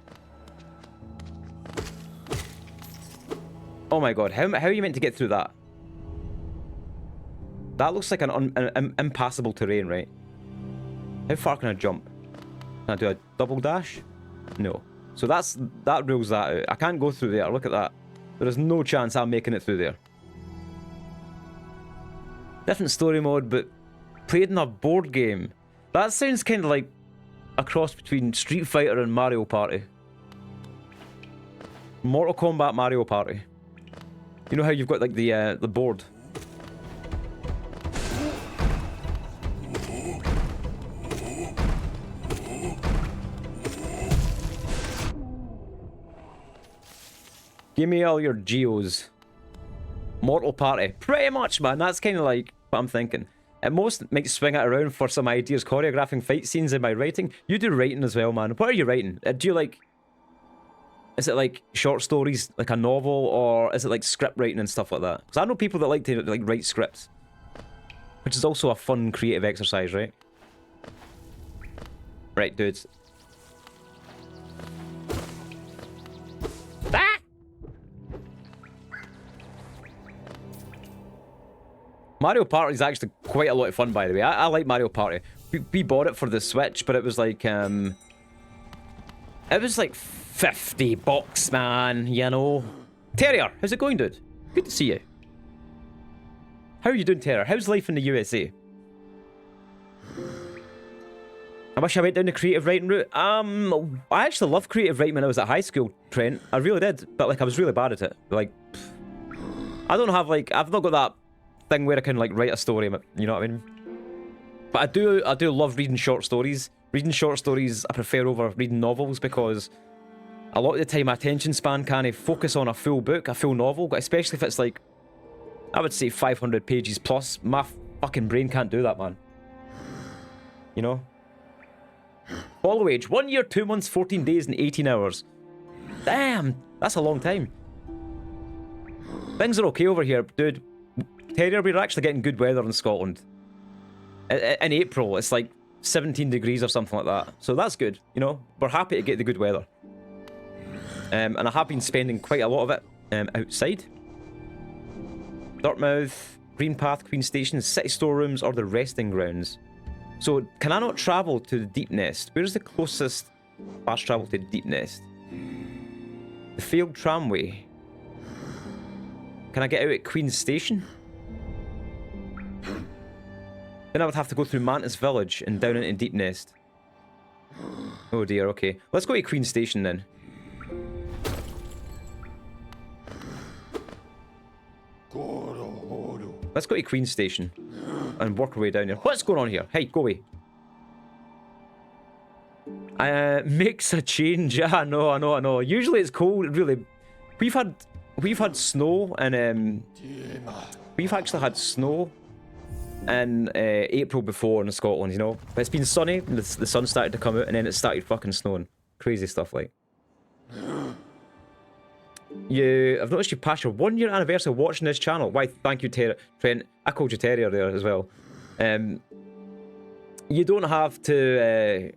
Oh my god, how are you meant to get through that? That looks like an impassable terrain, right? How far can I jump? Can I do a double dash? No. So that rules that out. I can't go through there. Look at that. There is no chance I'm making it through there. Different story mode, but played in a board game. That sounds kind of like a cross between Street Fighter and Mario Party. Mortal Kombat Mario Party. You know how you've got like the board? Give me all your geos. Mortal Party. Pretty much, man. That's kind of like what I'm thinking. At most, might swing it around for some ideas choreographing fight scenes in my writing. You do writing as well, man. What are you writing? Do you like... Is it like short stories, like a novel, or is it like script writing and stuff like that? Because I know people that like to like write scripts. Which is also a fun creative exercise, right? Right, dudes. Ah! Mario Party is actually quite a lot of fun, by the way. I like Mario Party. We bought it for the Switch, but it was like, it was like $50, man, you know. Terrier, how's it going, dude? Good to see you. How are you doing, Terrier? How's life in the USA? I wish I went down the creative writing route. I actually loved creative writing when I was at high school, Trent. I really did, but like I was really bad at it. Like, I don't have like, I've not got that thing where I can like write a story, you know what I mean? But I do love reading short stories. Reading short stories I prefer over reading novels because a lot of the time my attention span can't focus on a full book, a full novel, but especially if it's like, I would say 500 pages plus. My fucking brain can't do that, man. You know? Follow age, 1 year, 2 months, 14 days and 18 hours. Damn, that's a long time. Things are okay over here, dude. Terrier, we're actually getting good weather in Scotland. In April, it's like 17 degrees or something like that. So that's good, you know? We're happy to get the good weather. And I have been spending quite a lot of it outside. Dartmouth, Green Path, Queen Station, city storerooms, or the resting grounds. So, can I not travel to the Deep Nest? Where's the closest fast travel to Deep Nest? The failed tramway. Can I get out at Queen Station? Then I would have to go through Mantis Village and down into Deep Nest. Oh dear, okay. Let's go to Queen Station then. Let's go to Queen Station and work our way down here. What's going on here? Hey, go away. Makes a change. I know. Usually it's cold, really. We've had snow and we've actually had snow in April before in Scotland, you know. But it's been sunny, and the sun started to come out, and then it started fucking snowing. Crazy stuff, like. I've noticed you passed your 1 year anniversary watching this channel. Why, thank you, Trent. I called you Terrier there as well. You don't have to...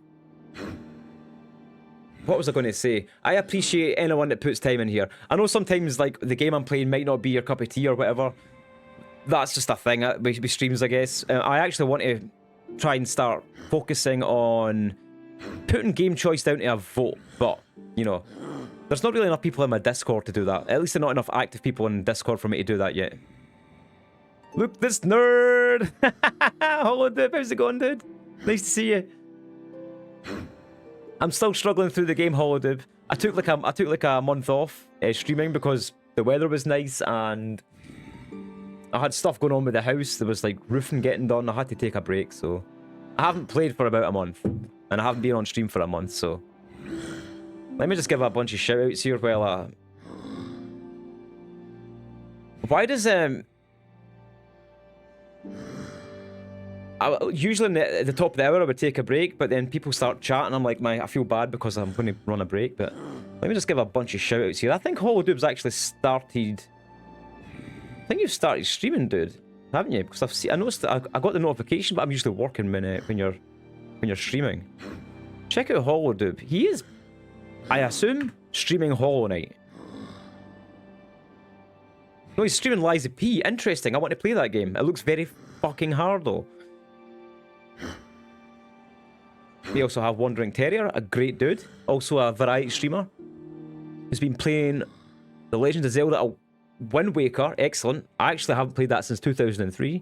What was I going to say? I appreciate anyone that puts time in here. I know sometimes, like, the game I'm playing might not be your cup of tea or whatever. That's just a thing with streams, I guess. I actually want to try and start focusing on putting game choice down to a vote, but, you know, there's not really enough people in my Discord to do that. At least there's not enough active people in Discord for me to do that yet. Look, this nerd! Hello, dude. How's it going, dude? Nice to see you. I'm still struggling through the game, Holodub. I took like a month off streaming because the weather was nice and I had stuff going on with the house. There was like roofing getting done. I had to take a break, so I haven't played for about a month and I haven't been on stream for a month. So let me just give a bunch of shout outs here. Well, why does Usually at the top of the hour I would take a break, but then people start chatting. I'm like, I feel bad because I'm going to run a break. But let me just give a bunch of shout outs here. I think HoloDub's actually started. I think you've started streaming, dude, haven't you? Because I noticed that I got the notification, but I'm usually working when you're streaming. Check out HoloDub. He is, I assume, streaming Hollow Knight. No, he's streaming Liza P. Interesting. I want to play that game. It looks very fucking hard though. We also have Wandering Terrier, a great dude, also a variety streamer, who's been playing The Legend of Zelda Wind Waker. Excellent. I actually haven't played that since 2003.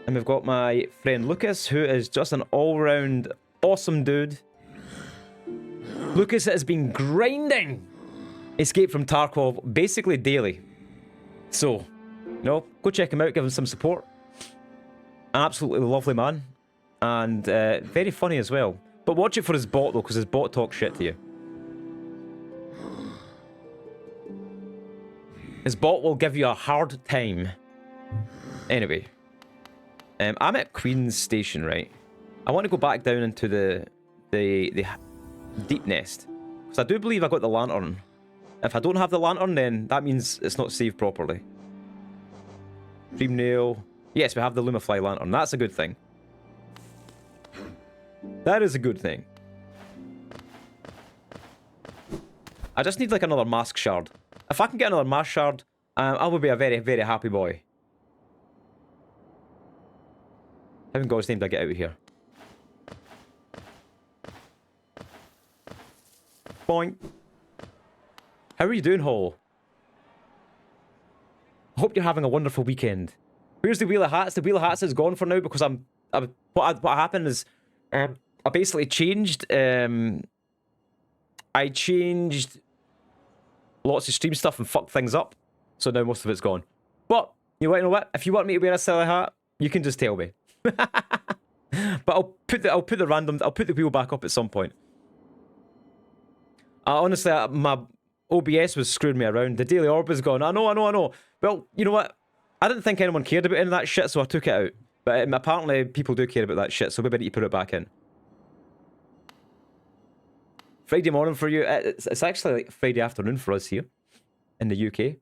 And we've got my friend Lucas, who is just an all-round awesome dude. Lucas has been grinding Escape from Tarkov basically daily. So, go check him out, give him some support. An absolutely lovely man. And very funny as well. But watch it for his bot though, because his bot talks shit to you. His bot will give you a hard time. Anyway. I'm at Queen's Station, right? I want to go back down into the deep nest. Because I do believe I got the lantern. If I don't have the lantern, then that means it's not saved properly. Dream Nail. Yes, we have the Lumafly lantern. That's a good thing. That is a good thing. I just need like another mask shard. If I can get another mask shard, I will be a very, very happy boy. How in God's name did I get out of here? Boing. How are you doing, Hall? I hope you're having a wonderful weekend. Where's the Wheel of Hats? The Wheel of Hats is gone for now because what happened is I basically changed. I changed lots of stream stuff and fucked things up, so now most of it's gone. But you know what? If you want me to wear a silly hat, you can just tell me. But I'll put the wheel back up at some point. Honestly, my OBS was screwing me around. The Daily Orb was gone. I know. Well, you know what? I didn't think anyone cared about any of that shit, so I took it out. But apparently people do care about that shit, so maybe I need to put it back in. Friday morning for you. It's actually like Friday afternoon for us here in the UK.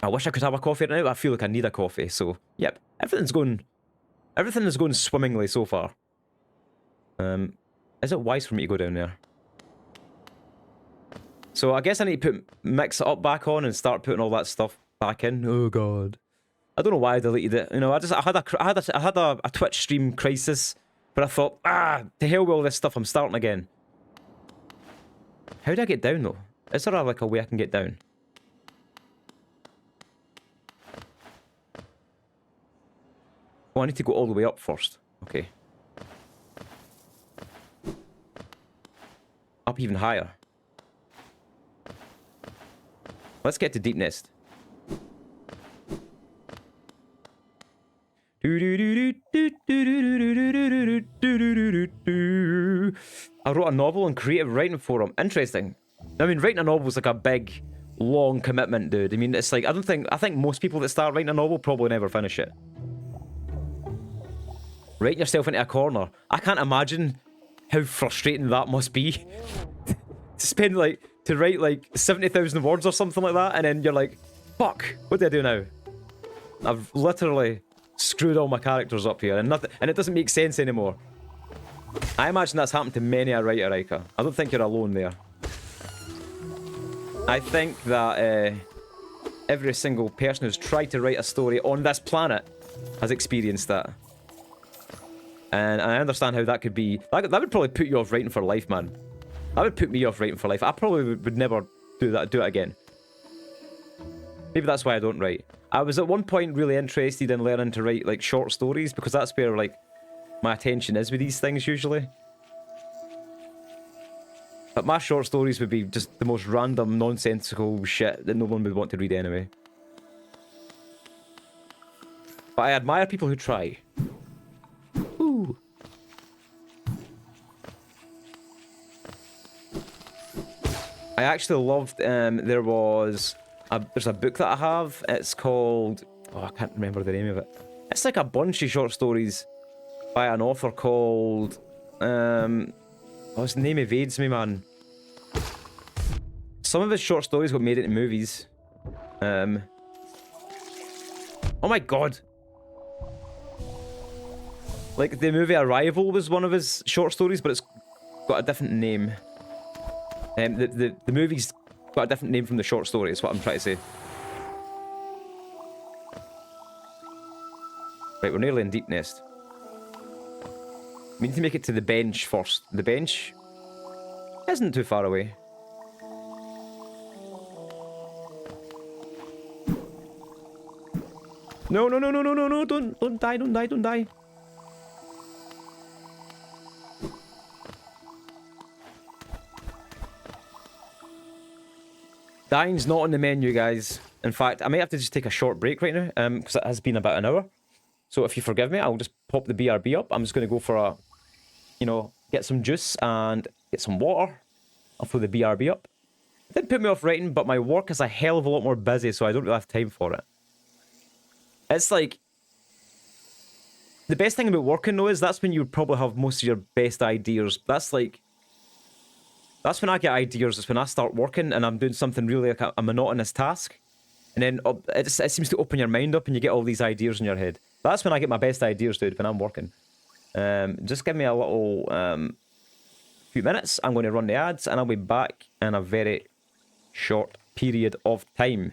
I wish I could have a coffee right now, but I feel like I need a coffee. So, yep, everything is going swimmingly so far. Is it wise for me to go down there? So I guess I need to mix it up back on and start putting all that stuff back in. Oh god, I don't know why I deleted it. You know, I had a Twitch stream crisis, but I thought, to hell with all this stuff. I'm starting again. How do I get down though? Is there like a way I can get down? Oh, I need to go all the way up first. Okay. Up even higher. Let's get to Deep Nest. I wrote a novel on Creative Writing Forum. Interesting. I mean, writing a novel is like a big, long commitment, dude. I mean, it's like, I think most people that start writing a novel probably never finish it. Writing yourself into a corner. I can't imagine how frustrating that must be. To write like 70,000 words or something like that, and then you're like, fuck, what do I do now? I've literally screwed all my characters up here, and it doesn't make sense anymore. I imagine that's happened to many a writer, Ica. I don't think you're alone there. I think that every single person who's tried to write a story on this planet has experienced that. And I understand how that could be. That would probably put you off writing for life, man. That would put me off writing for life. I probably would never do it again. Maybe that's why I don't write. I was at one point really interested in learning to write like short stories, because that's where like my attention is with these things usually. But my short stories would be just the most random, nonsensical shit that no one would want to read anyway. But I admire people who try. Ooh. I actually loved, there's a book that I have, it's called, oh, I can't remember the name of it. It's like a bunch of short stories by an author called... Oh, his name evades me, man. Some of his short stories got made into movies. Oh my god. Like, the movie Arrival was one of his short stories, but it's got a different name. The movie's got a different name from the short story, is what I'm trying to say. Right, we're nearly in Deep Nest. We need to make it to the bench first. The bench isn't too far away. No, no, no, no, no, no, no, don't die, don't die, don't die. Dying's not on the menu, guys. In fact, I might have to just take a short break right now, because it has been about an hour. So if you forgive me, I'll just pop the BRB up. I'm just going to go for a, you know, get some juice and get some water. I'll throw the BRB up. It didn't put me off writing, but my work is a hell of a lot more busy, so I don't really have time for it. It's like... The best thing about working, though, is that's when you probably have most of your best ideas. That's like... That's when I get ideas. It's when I start working and I'm doing something really like a monotonous task. And then it seems to open your mind up and you get all these ideas in your head. That's when I get my best ideas, dude, when I'm working. Just give me a little few minutes. I'm going to run the ads and I'll be back in a very short period of time.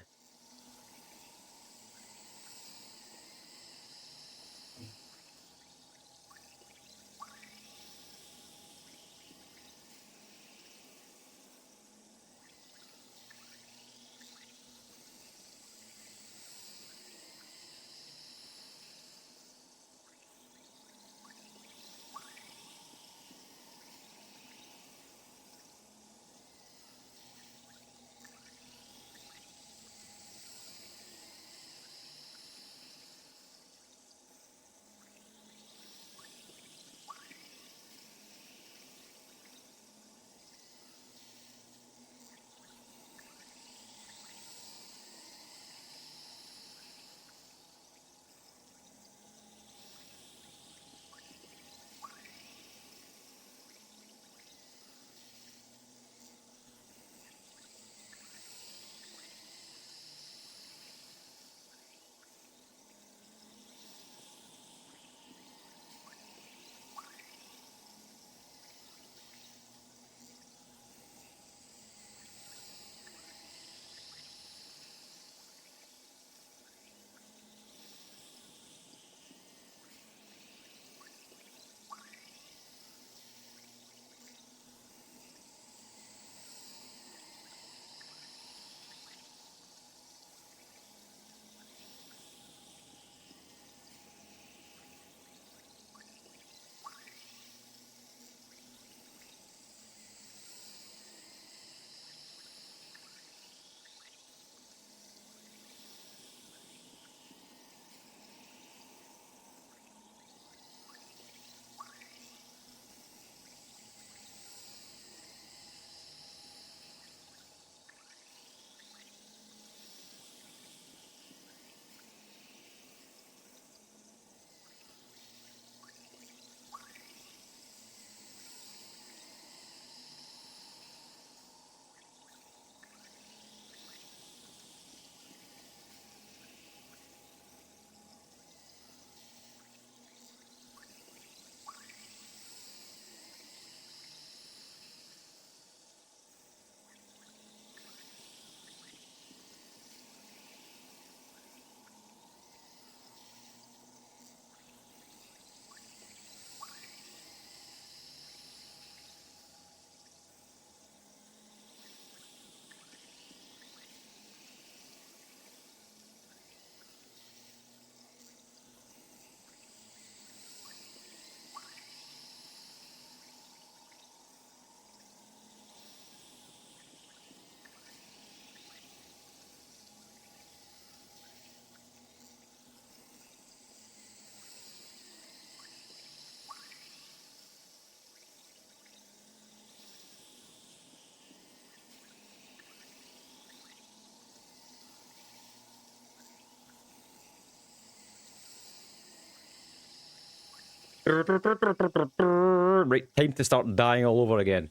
Right, time to start dying all over again.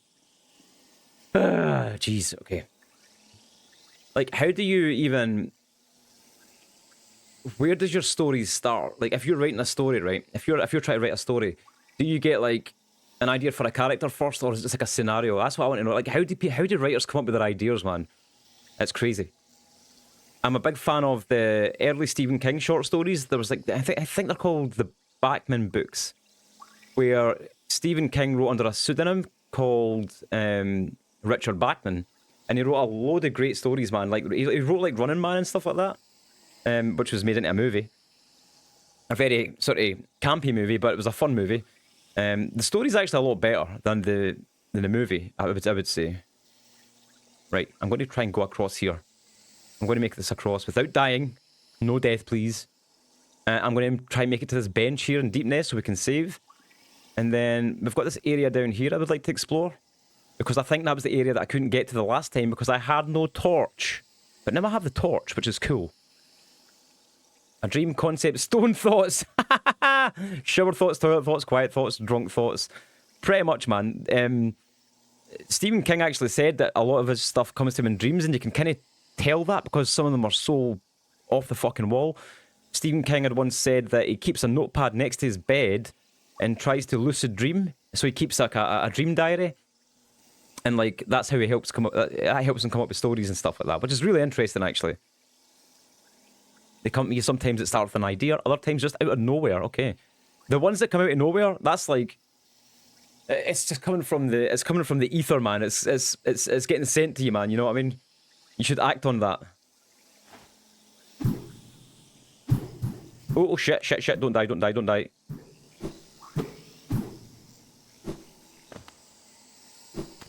Jeez, okay. Like, how do you even... Where does your stories start? Like, if you're writing a story, right? If you're trying to write a story, do you get, like, an idea for a character first, or is it just like a scenario? That's what I want to know. Like, how do writers come up with their ideas, man? It's crazy. I'm a big fan of the early Stephen King short stories. There was, like, I think they're called the Bachman books, where Stephen King wrote under a pseudonym called Richard Bachman, and he wrote a load of great stories, man. Like he wrote like Running Man and stuff like that, which was made into a movie, a very sort of campy movie, but it was a fun movie. The story's actually a lot better than the movie. I would say. Right, I'm going to try and go across here. I'm going to make this across without dying. No death, please. I'm going to try and make it to this bench here in Deepness so we can save. And then we've got this area down here I would like to explore, because I think that was the area that I couldn't get to the last time because I had no torch. But now I have the torch, which is cool. A dream concept, stone thoughts. Shower thoughts, toilet thoughts, quiet thoughts, drunk thoughts. Pretty much, man. Stephen King actually said that a lot of his stuff comes to him in dreams, and you can kind of tell that because some of them are so off the fucking wall. Stephen King had once said that he keeps a notepad next to his bed and tries to lucid dream. So he keeps like a dream diary, and like that's how he helps come up. That helps him come up with stories and stuff like that, which is really interesting actually. They come to you sometimes it starts with an idea, other times just out of nowhere. Okay, the ones that come out of nowhere, that's like it's just coming from the ether, man. It's getting sent to you, man. You know what I mean? You should act on that. Oh shit! Don't die!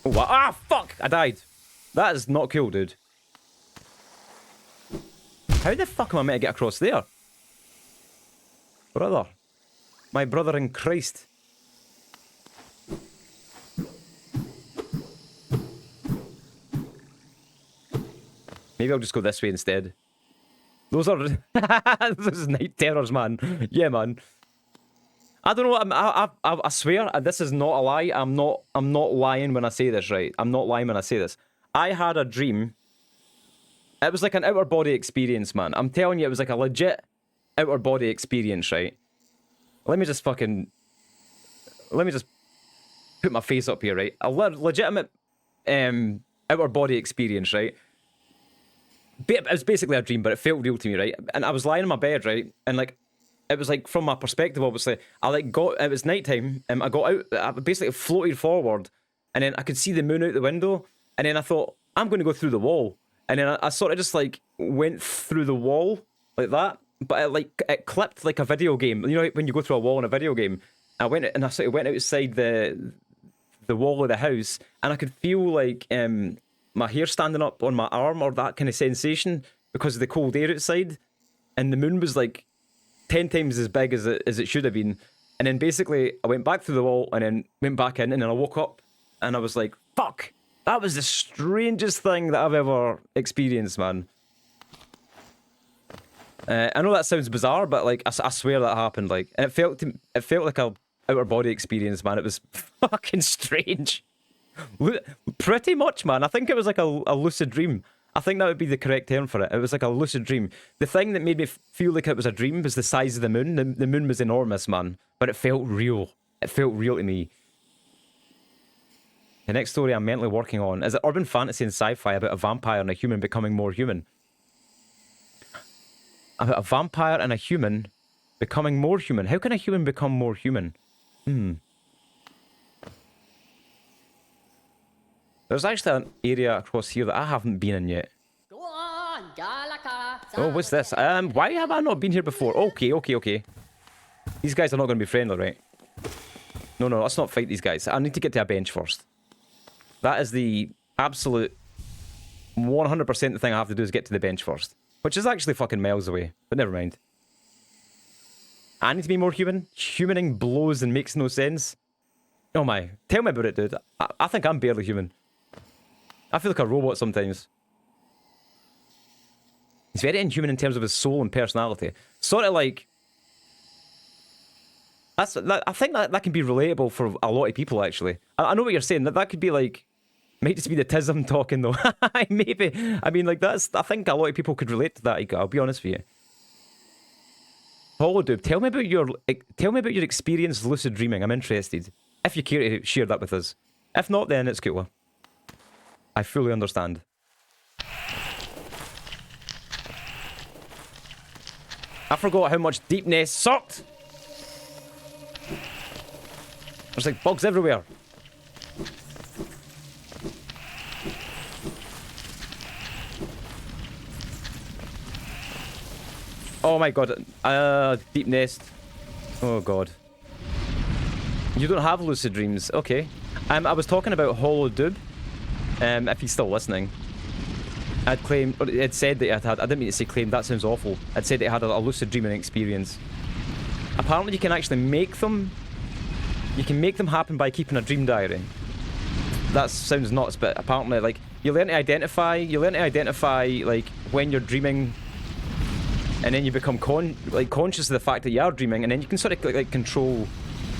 Oh, what? Ah, fuck! I died. That is not cool, dude. How the fuck am I meant to get across there? Brother. My brother in Christ. Maybe I'll just go this way instead. Those are... Those are night terrors, man. Yeah, man. I don't know. I swear this is not a lie. I'm not lying when I say this, right? I'm not lying when I say this. I had a dream. It was like an outer body experience, man. I'm telling you, it was like a legit outer body experience, right? Let me just put my face up here, right? A legitimate outer body experience, right? It was basically a dream, but it felt real to me, right? And I was lying in my bed, right? And like, it was like, from my perspective, obviously, it was nighttime, I got out, I basically floated forward, and then I could see the moon out the window, and then I thought, I'm going to go through the wall. And then I sort of just like went through the wall like that, but it clipped like a video game. You know, when you go through a wall in a video game, I went outside the wall of the house, and I could feel like my hair standing up on my arm, or that kind of sensation because of the cold air outside, and the moon was like 10 times as big as it should have been. And then basically I went back through the wall and then went back in, and then I woke up and I was like, fuck, that was the strangest thing that I've ever experienced, man. I know that sounds bizarre, but like I swear that happened. Like, and it felt like a outer body experience, man. It was fucking strange. Pretty much, man. I think it was like a lucid dream. I think that would be the correct term for it. It was like a lucid dream. The thing that made me feel like it was a dream was the size of the moon. The moon was enormous, man. But it felt real. It felt real to me. The next story I'm mentally working on is an urban fantasy and sci-fi about a vampire and a human becoming more human. About a vampire and a human becoming more human. How can a human become more human? There's actually an area across here that I haven't been in yet. Oh, what's this? Why have I not been here before? Okay. These guys are not going to be friendly, right? No, let's not fight these guys. I need to get to a bench first. That is the absolute 100% the thing I have to do is get to the bench first. Which is actually fucking miles away. But never mind. I need to be more human. Humaning blows and makes no sense. Oh my. Tell me about it, dude. I think I'm barely human. I feel like a robot sometimes. He's very inhuman in terms of his soul and personality. Sort of like... I think that can be relatable for a lot of people, actually. I know what you're saying. That could be like, might just be the tism talking, though. Maybe. I mean, like, I think a lot of people could relate to that, I'll be honest with you. Holodoob, tell me about your experience lucid dreaming. I'm interested. If you care to share that with us. If not, then it's cool. I fully understand. I forgot how much Deep Nest sucked. There's like bugs everywhere. Oh my god. Deep Nest. Oh god. You don't have lucid dreams. Okay. I was talking about Holodoob. If he's still listening. I'd claimed, or it said that I didn't mean to say claimed, that sounds awful. I'd said it had a lucid dreaming experience. Apparently you can actually make them. You can make them happen by keeping a dream diary. That sounds nuts, but apparently, like, you learn to identify, like, when you're dreaming, and then you become conscious of the fact that you are dreaming, and then you can sort of, like control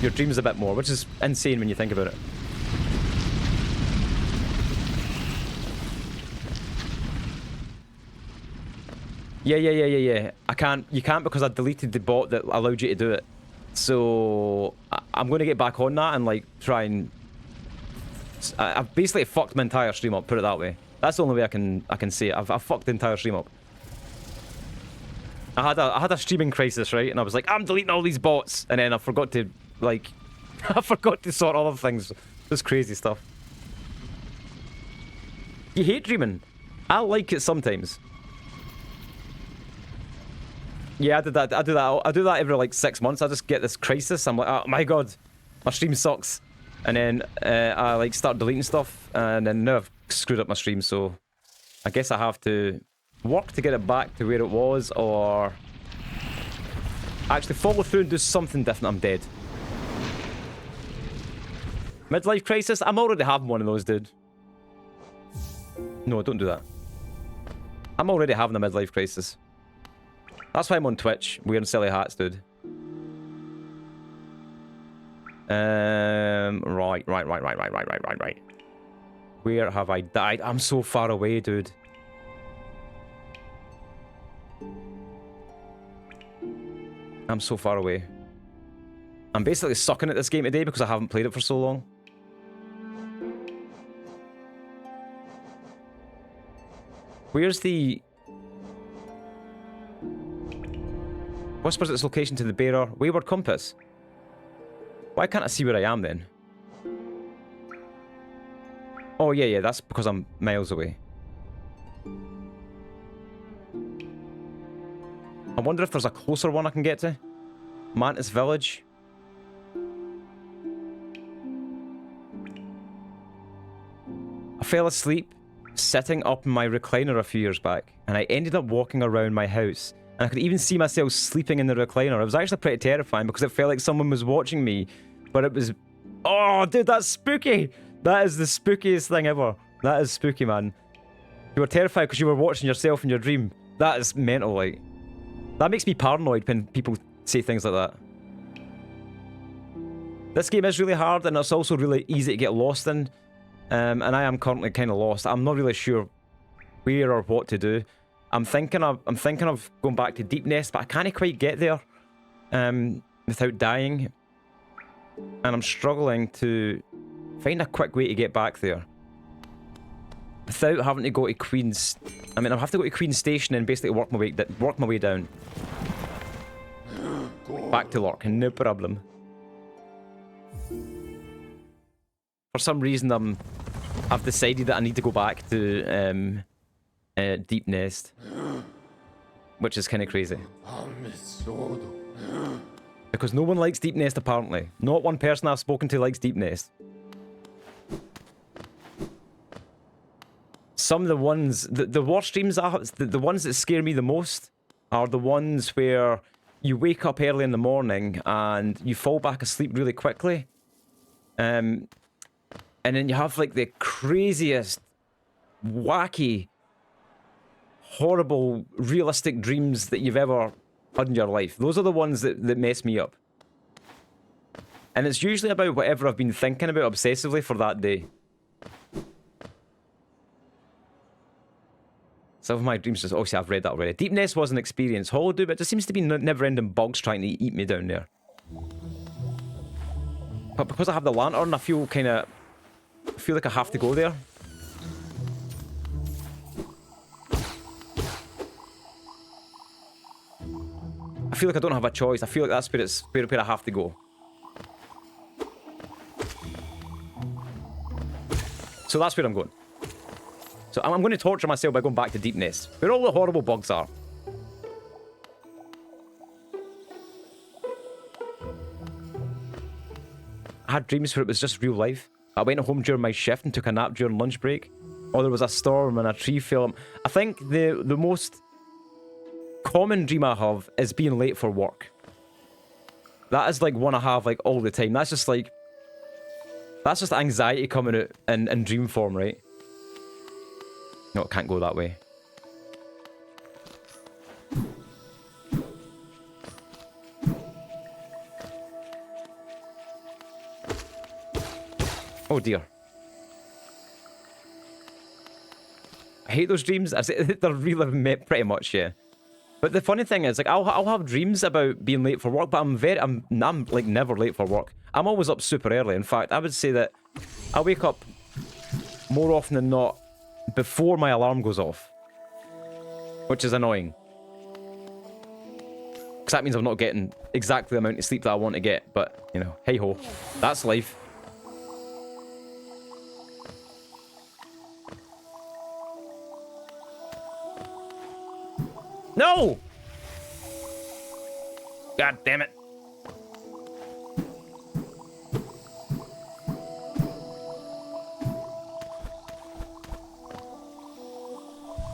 your dreams a bit more, which is insane when you think about it. Yeah. You can't because I deleted the bot that allowed you to do it. So I'm going to get back on that and like try and. I've basically fucked my entire stream up. Put it that way. That's the only way I can say it. I've fucked the entire stream up. I had a streaming crisis, right? And I was like, I'm deleting all these bots, and then I forgot to like, I forgot to sort other things. Just crazy stuff. You hate dreaming. I like it sometimes. Yeah, I do that every like 6 months. I just get this crisis. I'm like, oh my god, my stream sucks. And then I like start deleting stuff, and then now I've screwed up my stream, so I guess I have to work to get it back to where it was, or actually follow through and do something different. I'm dead. Midlife crisis? I'm already having one of those, dude. No, don't do that. I'm already having a midlife crisis. That's why I'm on Twitch, wearing silly hats, dude. Right. Where have I died? I'm so far away, dude. I'm so far away. I'm basically sucking at this game today because I haven't played it for so long. Where's the... Whispers its location to the bearer. Wayward compass. Why can't I see where I am then? Oh yeah, that's because I'm miles away. I wonder if there's a closer one I can get to. Mantis Village. I fell asleep sitting up in my recliner a few years back, and I ended up walking around my house. And I could even see myself sleeping in the recliner. It was actually pretty terrifying because it felt like someone was watching me. But it was... Oh, dude, that's spooky! That is the spookiest thing ever. That is spooky, man. You were terrified because you were watching yourself in your dream. That is mental, like. That makes me paranoid when people say things like that. This game is really hard, and it's also really easy to get lost in. And I am currently kind of lost. I'm not really sure where or what to do. I'm thinking of going back to Deep Nest, but I can't quite get there without dying. And I'm struggling to find a quick way to get back there without having to go to Queen's... I mean, I'll have to go to Queen's Station and basically work my way down. Back to Lurk, no problem. For some reason, I've decided that I need to go back to Deep Nest, which is kind of crazy. Because no one likes Deep Nest, apparently. Not one person I've spoken to likes Deep Nest. Some of the ones... The worst streams, the ones that scare me the most are the ones where you wake up early in the morning and you fall back asleep really quickly. And then you have, like, the craziest, wacky, horrible, realistic dreams that you've ever had in your life. Those are the ones that mess me up. And it's usually about whatever I've been thinking about obsessively for that day. Some of my dreams just... Obviously, I've read that already. Deep Nest was an experience. Hollow, but there seems to be never-ending bugs trying to eat me down there. But because I have the lantern, I feel kind of... I feel like I have to go there. I feel like I don't have a choice. I feel like that's where I have to go. So that's where I'm going. So I'm going to torture myself by going back to Deep Nest, where all the horrible bugs are. I had dreams where it was just real life. I went home during my shift and took a nap during lunch break. Or there was a storm and a tree fell. I think the most common dream I have is being late for work. That is like one I have like all the time. That's just like... That's just anxiety coming out in dream form, right? No, it can't go that way. Oh dear. I hate those dreams. They're really pretty much, yeah. But the funny thing is, like, I'll have dreams about being late for work, but I'm like never late for work. I'm always up super early. In fact, I would say that I wake up more often than not before my alarm goes off, which is annoying. Because that means I'm not getting exactly the amount of sleep that I want to get. But, you know, hey ho, that's life. No! God damn it.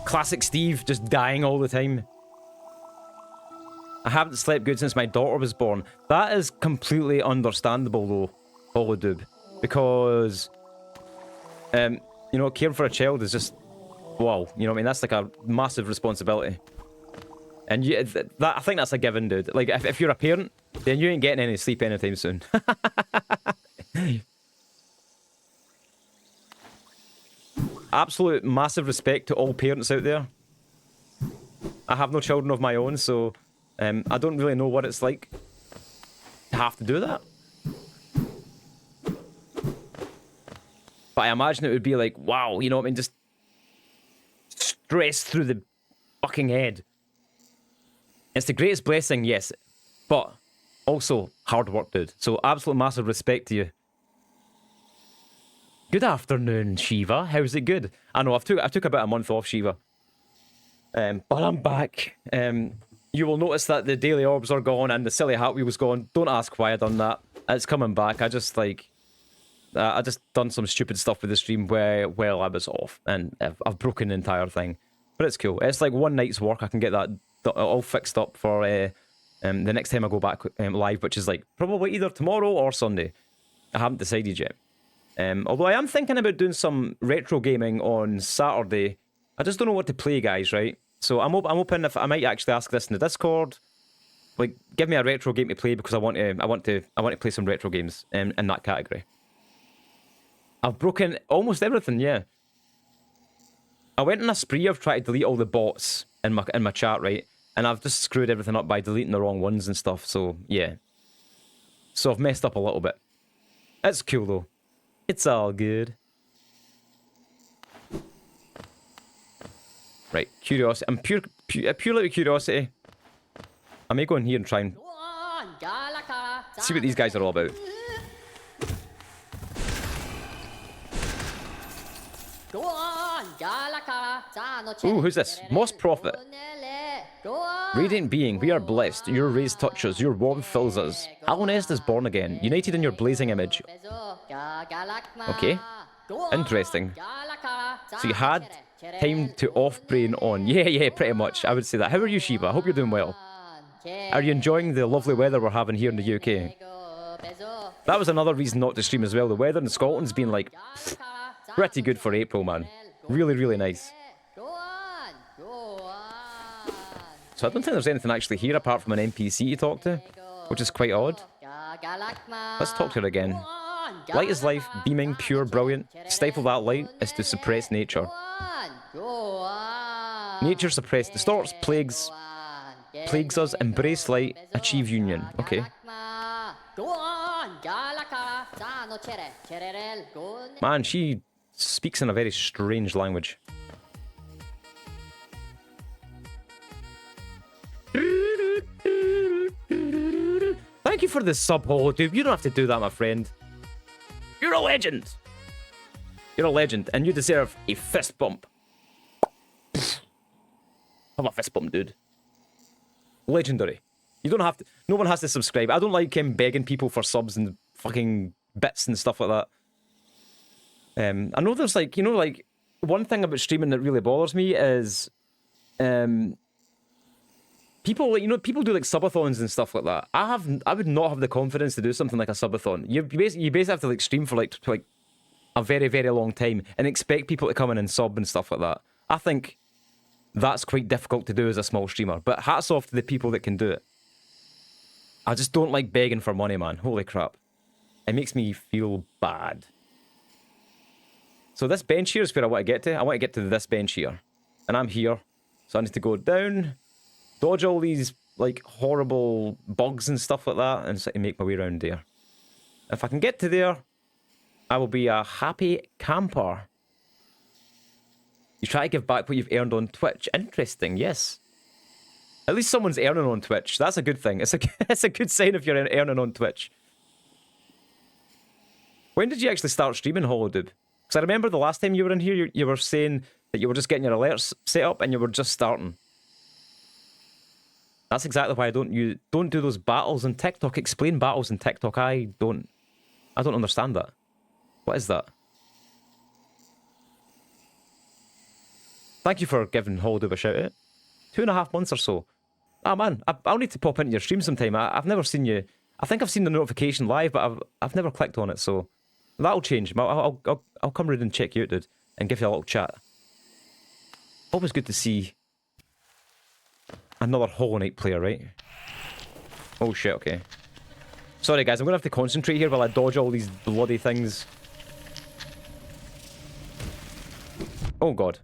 Classic Steve, just dying all the time. I haven't slept good since my daughter was born. That is completely understandable though, Holodoob. Because, you know, caring for a child is just, wow. You know what I mean? That's like a massive responsibility. And you, I think that's a given, dude. Like, if you're a parent, then you ain't getting any sleep anytime soon. Absolute massive respect to all parents out there. I have no children of my own, so I don't really know what it's like to have to do that. But I imagine it would be like, wow, you know what I mean? Just stress through the fucking head. It's the greatest blessing, yes, but also hard work, dude. So absolute massive respect to you. Good afternoon, Shiva. How's it good? I know I took about a month off, Shiva, but I'm back. You will notice that the daily orbs are gone and the silly hat wheel was gone. Don't ask why I done that. It's coming back. I just done some stupid stuff with the stream while I was off, and I've broken the entire thing. But it's cool. It's like one night's work. I can get that all fixed up for the next time I go back live, which is like probably either tomorrow or Sunday. I haven't decided yet. Although I am thinking about doing some retro gaming on Saturday. I just don't know what to play, guys, right? So I'm open if I might actually ask this in the Discord. Like, give me a retro game to play because I want to play some retro games in that category. I've broken almost everything, yeah. I went on a spree of trying to delete all the bots in my chat, right? And I've just screwed everything up by deleting the wrong ones and stuff, so yeah. So I've messed up a little bit. It's cool though. It's all good. Right, curiosity. I'm purely out of curiosity. I may go in here and try and see what these guys are all about. Ooh, who's this? Moss Prophet. Radiant being, we are blessed. Your rays touch us. Your warmth fills us. Alnest is born again, united in your blazing image. Okay. Interesting. So you had time to off-brain on. Yeah, pretty much. I would say that. How are you, Shiva? I hope you're doing well. Are you enjoying the lovely weather we're having here in the UK? That was another reason not to stream as well. The weather in Scotland's been like pretty good for April, man. Really, really nice. So I don't think there's anything actually here apart from an NPC to talk to, which is quite odd. Let's talk to her again. Light is life, beaming, pure, brilliant. Stifle that light is to suppress nature. Nature suppressed distorts, plagues us, embrace light, achieve union. Okay. Man, she speaks in a very strange language. Thank you for the sub, HoloTube. You don't have to do that, my friend. You're a legend. You're a legend, and you deserve a fist bump. Have a fist bump, dude. Legendary. You don't have to. No one has to subscribe. I don't like him begging people for subs and fucking bits and stuff like that. I know there's like, you know, like one thing about streaming that really bothers me is, people, like, you know, people do like subathons and stuff like that. I would not have the confidence to do something like a subathon. You basically have to like stream for like a very, very long time and expect people to come in and sub and stuff like that. I think that's quite difficult to do as a small streamer, but hats off to the people that can do it. I just don't like begging for money, man. Holy crap. It makes me feel bad. So this bench here is where I want to get to. I want to get to this bench here. And I'm here. So I need to go down, dodge all these like horrible bugs and stuff like that, and make my way around there. If I can get to there, I will be a happy camper. You try to give back what you've earned on Twitch. Interesting, yes. At least someone's earning on Twitch. That's a good thing. It's a good sign if you're earning on Twitch. When did you actually start streaming, HoloDube? Because I remember the last time you were in here, you were saying that you were just getting your alerts set up and you were just starting. That's exactly why I don't do those battles on TikTok. Explain battles on TikTok. I don't understand that. What is that? Thank you for giving HoloDube a shout out. 2.5 months or so. Ah man, I'll need to pop into your stream sometime. I've never seen you. I think I've seen the notification live, but I've never clicked on it, so that'll change. I'll come round and check you out, dude, and give you a little chat. Always good to see another Hollow Knight player, right? Oh shit, okay. Sorry guys, I'm gonna have to concentrate here while I dodge all these bloody things. Oh god.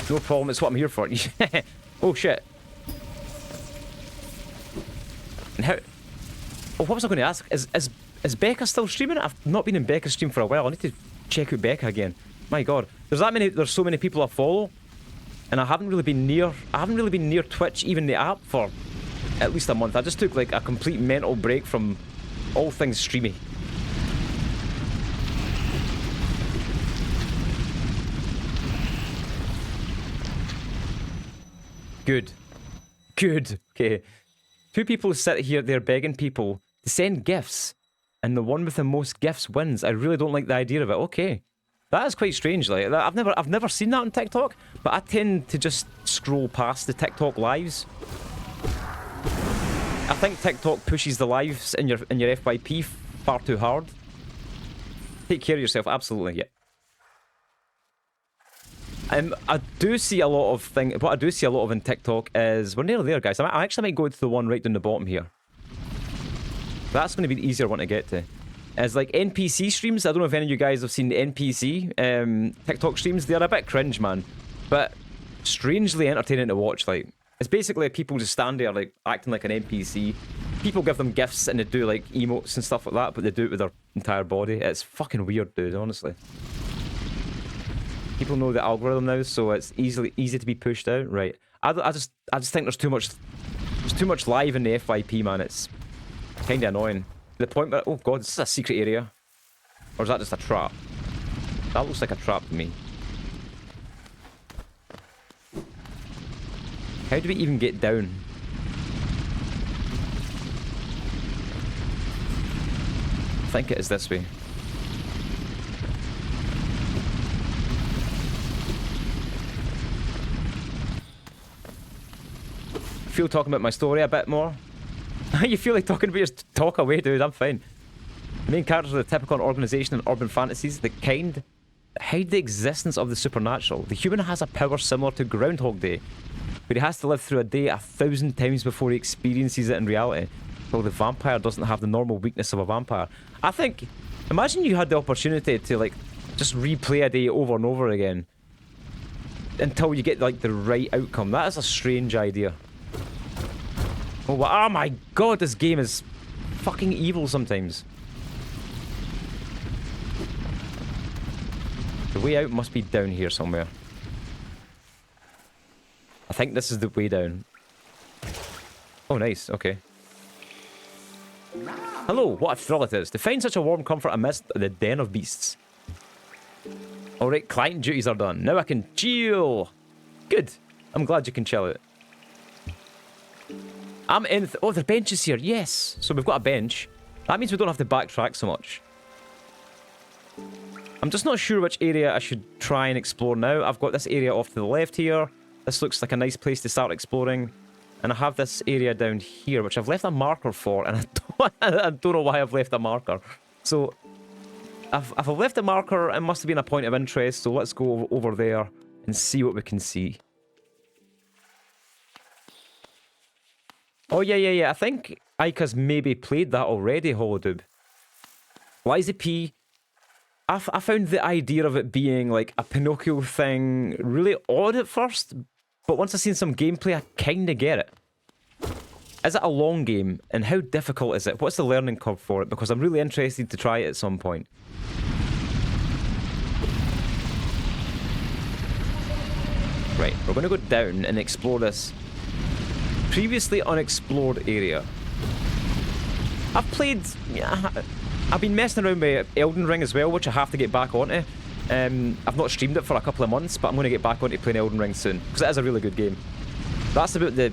No problem, it's what I'm here for. Oh shit. And how... Oh, what was I going to ask? Is Becca still streaming? I've not been in Becca's stream for a while. I need to check out Becca again. My god. There's so many people I follow. And I haven't really been near Twitch, even the app, for at least a month. I just took like a complete mental break from all things streamy. Good. Good. Okay. 2 people sit here, they're begging people to send gifts. And the one with the most gifts wins. I really don't like the idea of it. Okay. That is quite strange. Like I've never seen that on TikTok, but I tend to just scroll past the TikTok lives. I think TikTok pushes the lives in your FYP far too hard. Take care of yourself, absolutely, yeah. I do see a lot of what I do see a lot of in TikTok is, we're nearly there, guys. I actually might go to the one right down the bottom here. That's going to be the easier one to get to. As like NPC streams, I don't know if any of you guys have seen the NPC TikTok streams. They're a bit cringe, man, but strangely entertaining to watch. Like, it's basically people just stand there like acting like an NPC. People give them gifts and they do like emotes and stuff like that, but they do it with their entire body. It's fucking weird, dude, honestly. People know the algorithm now, so it's easy to be pushed out. Right. I just think there's too much live in the FYP, man. It's kind of annoying. To the point where, oh god, this is a secret area. Or is that just a trap? That looks like a trap to me. How do we even get down? I think it is this way. Feel talking about my story a bit more? You feel like talking about your talk away, dude. I'm fine. The main characters are the typical organization in urban fantasies, the kind that hide the existence of the supernatural. The human has a power similar to Groundhog Day, but he has to live through a day 1,000 times before he experiences it in reality. Well, the vampire doesn't have the normal weakness of a vampire. I think, imagine you had the opportunity to, like, just replay a day over and over again until you get, like, the right outcome. That is a strange idea. Oh my god, this game is fucking evil sometimes. The way out must be down here somewhere. I think this is the way down. Oh, nice. Okay. Hello, what a thrill it is to find such a warm comfort amidst the den of beasts. Alright, client duties are done. Now I can chill. Good. I'm glad you can chill out. I'm in... oh, there are benches here. Yes. So we've got a bench. That means we don't have to backtrack so much. I'm just not sure which area I should try and explore now. I've got this area off to the left here. This looks like a nice place to start exploring. And I have this area down here, which I've left a marker for, and I don't know why I've left a marker. So, if I've left a marker, it must have been a point of interest, so let's go over there and see what we can see. Oh, yeah. I think Ika's maybe played that already, Holodoob. Liza P. I found the idea of it being like a Pinocchio thing really odd at first, but once I've seen some gameplay, I kinda get it. Is it a long game, and how difficult is it? What's the learning curve for it? Because I'm really interested to try it at some point. Right, we're gonna go down and explore this previously unexplored area. I've been messing around with Elden Ring as well, which I have to get back onto. I've not streamed it for a couple of months, but I'm going to get back onto playing Elden Ring soon, because it is a really good game. That's about the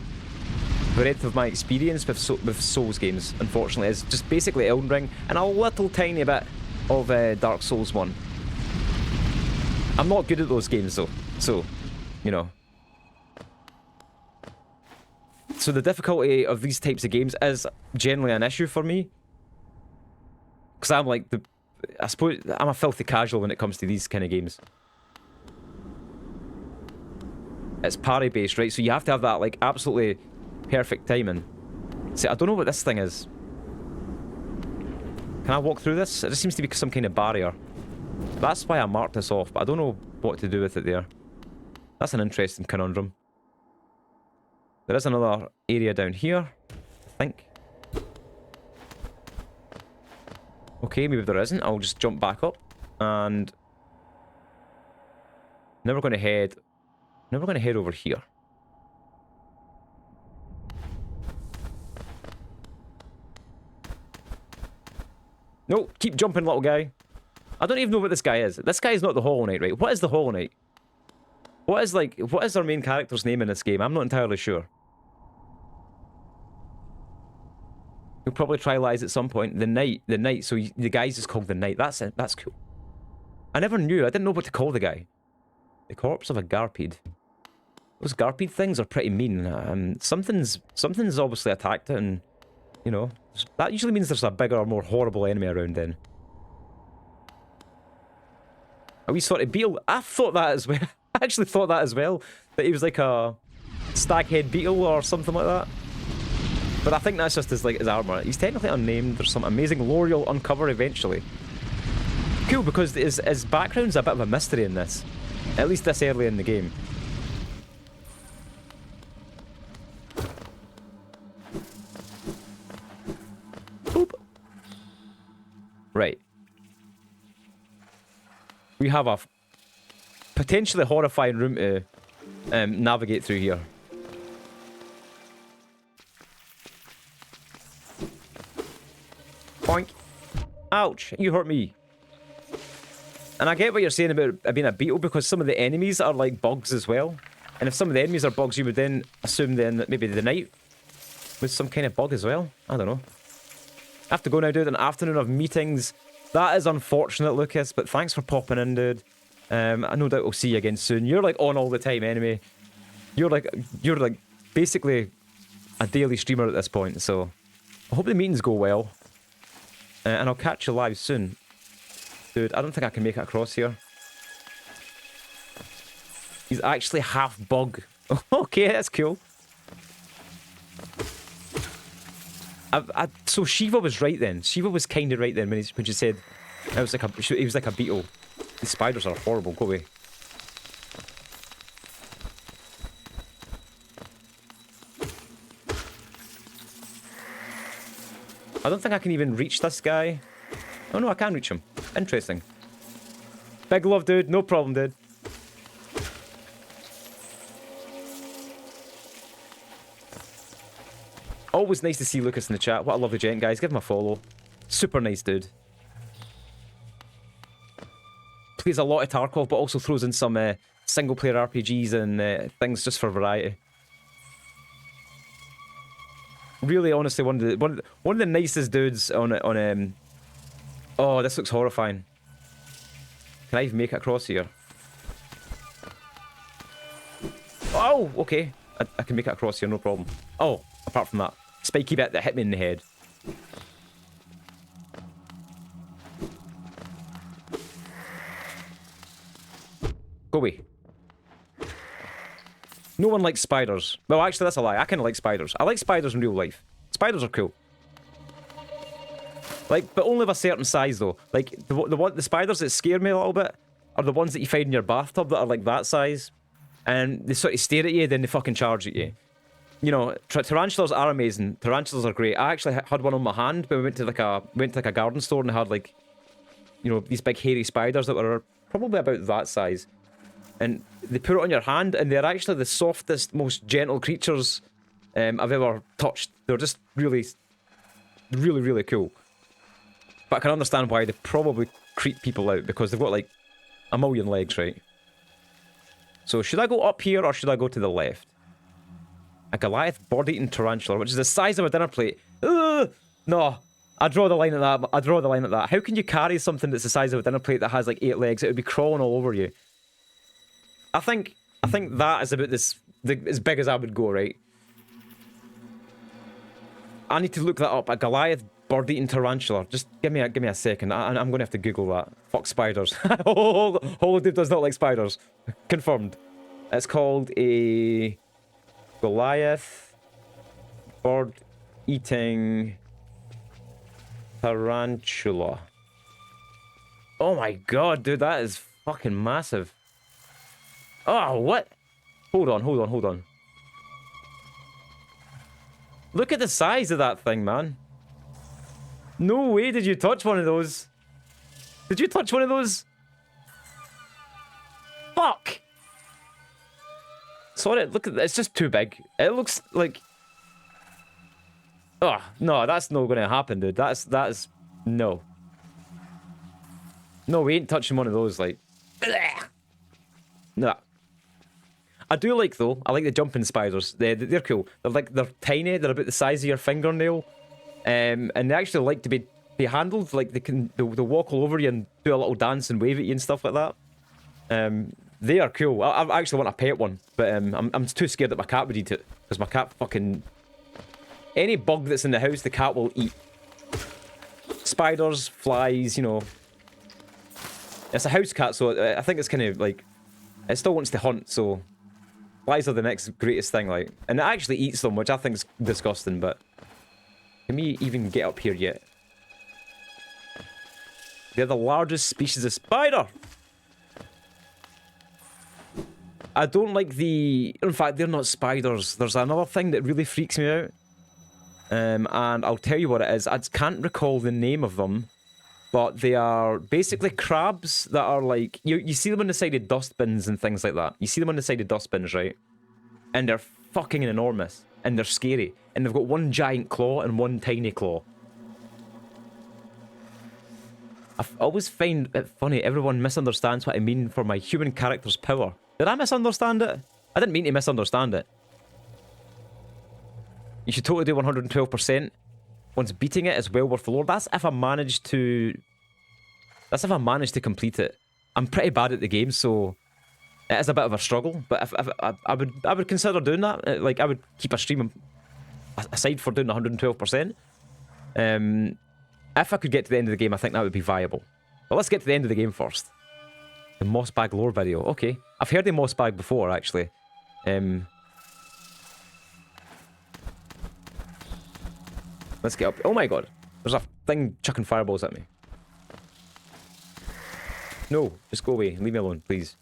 breadth of my experience with Souls games, unfortunately. It's just basically Elden Ring, and a little tiny bit of Dark Souls 1. I'm not good at those games, though, so, you know. So the difficulty of these types of games is generally an issue for me. Because I'm like I suppose I'm a filthy casual when it comes to these kind of games. It's parry based, right? So you have to have that like absolutely perfect timing. See, I don't know what this thing is. Can I walk through this? It just seems to be some kind of barrier. That's why I marked this off, but I don't know what to do with it there. That's an interesting conundrum. There is another area down here, I think. Okay, maybe there isn't. I'll just jump back up. And now we're going to head over here. No, keep jumping, little guy. I don't even know what this guy is. This guy is not the Hollow Knight, right? What is the Hollow Knight? What is our main character's name in this game? I'm not entirely sure. He'll probably try lies at some point. The Knight. So the guy's just called the Knight. That's it. That's cool. I never knew. I didn't know what to call the guy. The corpse of a Garpede. Those Garpede things are pretty mean. Something's obviously attacked it, and you know that usually means there's a bigger, more horrible enemy around. Then. A wee sort of beetle. I thought that as well. I actually thought that as well. That he was like a staghead beetle or something like that. But I think that's just his armor. He's technically unnamed. There's some amazing lore you'll uncover eventually. Cool, because his background's a bit of a mystery in this. At least this early in the game. Boop. Right. We have a potentially horrifying room to navigate through here. Boink. Ouch, you hurt me. And I get what you're saying about being a beetle, because some of the enemies are like bugs as well. And if some of the enemies are bugs, you would then assume then that maybe the Knight was some kind of bug as well. I don't know. I have to go now, dude. An afternoon of meetings. That is unfortunate, Lucas, but thanks for popping in, dude. I no doubt we'll see you again soon. You're like on all the time anyway. You're like basically a daily streamer at this point, so I hope the meetings go well. And I'll catch you live soon. Dude, I don't think I can make it across here. He's actually half bug. Okay, that's cool. So Shiva was right then. Shiva was kind of right then when she said it was like he was like a beetle. These spiders are horrible. Go away. I don't think I can even reach this guy. Oh no, I can reach him. Interesting. Big love, dude. No problem, dude. Always nice to see Lucas in the chat. What a lovely gent, guys. Give him a follow. Super nice dude. Plays a lot of Tarkov, but also throws in some single-player RPGs and things just for variety. Really, honestly, one of the nicest dudes on. Oh, this looks horrifying. Can I even make it across here? Oh, okay. I can make it across here, no problem. Oh, apart from that spiky bit that hit me in the head. Go away. No one likes spiders. Well, actually, that's a lie. I kind of like spiders. I like spiders in real life. Spiders are cool. Like, but only of a certain size, though. Like, the spiders that scare me a little bit are the ones that you find in your bathtub that are like that size. And they sort of stare at you, then they fucking charge at you. You know, tarantulas are amazing. Tarantulas are great. I actually had one on my hand, but we went to like a garden store and they had like, you know, these big hairy spiders that were probably about that size. And they put it on your hand, and they're actually the softest, most gentle creatures I've ever touched. They're just really, really, really cool. But I can understand why they probably creep people out, because they've got like a million legs, right? So should I go up here, or should I go to the left? A Goliath bird-eating tarantula, which is the size of a dinner plate. Ugh! No, I draw the line at that. I draw the line at that. How can you carry something that's the size of a dinner plate that has like 8 legs? It would be crawling all over you. I think that is about as big as I would go, right? I need to look that up. A Goliath bird-eating tarantula. Just give me a second. I'm going to have to Google that. Fuck spiders. Dude does not like spiders. Confirmed. It's called a Goliath bird-eating tarantula. Oh my god, dude, that is fucking massive. Oh, what? Hold on. Look at the size of that thing, man. No way did you touch one of those. Did you touch one of those? Fuck! Sorry, look at that. It's just too big. It looks like... Oh, no, that's not gonna happen, dude. That's... No. No, we ain't touching one of those, like... No. I do like, though, I like the jumping spiders. They're cool. They're tiny. They're about the size of your fingernail. And they actually like to be handled. Like, they'll walk all over you and do a little dance and wave at you and stuff like that. They are cool. I actually want a pet one. But I'm too scared that my cat would eat it. Because my cat fucking... Any bug that's in the house, the cat will eat. Spiders, flies, you know. It's a house cat, so I think it's kind of like... It still wants to hunt, so... Flies are the next greatest thing, like. And it actually eats them, which I think is disgusting, but... Can we even get up here yet? They're the largest species of spider! I don't like the... In fact, they're not spiders. There's another thing that really freaks me out. And I'll tell you what it is. I can't recall the name of them. But they are basically crabs that are like... You see them on the side of dustbins and things like that. You see them on the side of dustbins, right? And they're fucking enormous. And they're scary. And they've got one giant claw and one tiny claw. I always find it funny. Everyone misunderstands what I mean for my human character's power. Did I misunderstand it? I didn't mean to misunderstand it. You should totally do 112%. Once beating it is well worth the lore. That's if I manage to... That's if I manage to complete it. I'm pretty bad at the game, so... It is a bit of a struggle, but if I would consider doing that. Like, I would keep a stream aside for doing 112%. If I could get to the end of the game, I think that would be viable. But let's get to the end of the game first. The Mossbag lore video. Okay. I've heard the Mossbag before, actually. Let's get up. Oh my god. There's a thing chucking fireballs at me. No, just go away. Leave me alone, please.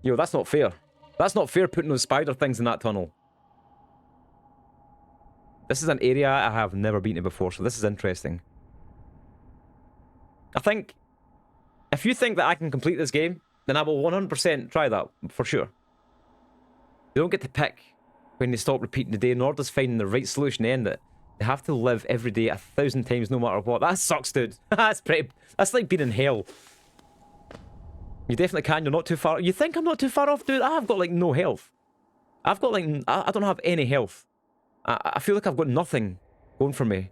Yo, that's not fair. That's not fair putting those spider things in that tunnel. This is an area I have never been to before, so this is interesting. I think if you think that I can complete this game, then I will 100% try that, for sure. You don't get to pick when they stop repeating the day, nor does finding the right solution to end it. They have to live every day 1,000 times no matter what. That sucks, dude. That's like being in hell. You definitely can, you're not too far. You think I'm not too far off, dude? I've got like no health. I've got like, I don't have any health. I feel like I've got nothing going for me.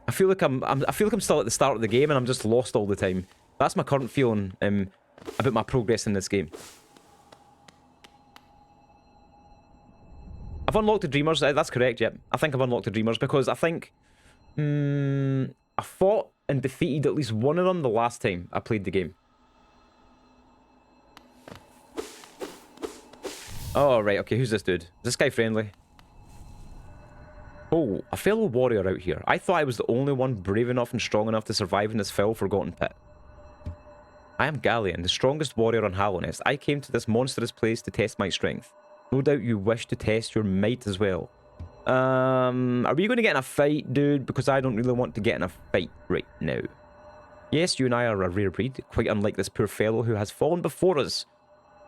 I feel like I'm still at the start of the game and I'm just lost all the time. That's my current feeling about my progress in this game. I've unlocked the Dreamers. That's correct, yep. I think I've unlocked the Dreamers because I think I fought and defeated at least one of them the last time I played the game. Oh, right, okay, who's this dude? Is this guy friendly? Oh, a fellow warrior out here. I thought I was the only one brave enough and strong enough to survive in this foul forgotten pit. I am Galleon, the strongest warrior on Hallownest. I came to this monstrous place to test my strength. No doubt you wish to test your might as well. Are we going to get in a fight, dude? Because I don't really want to get in a fight right now. Yes, you and I are a rare breed, quite unlike this poor fellow who has fallen before us.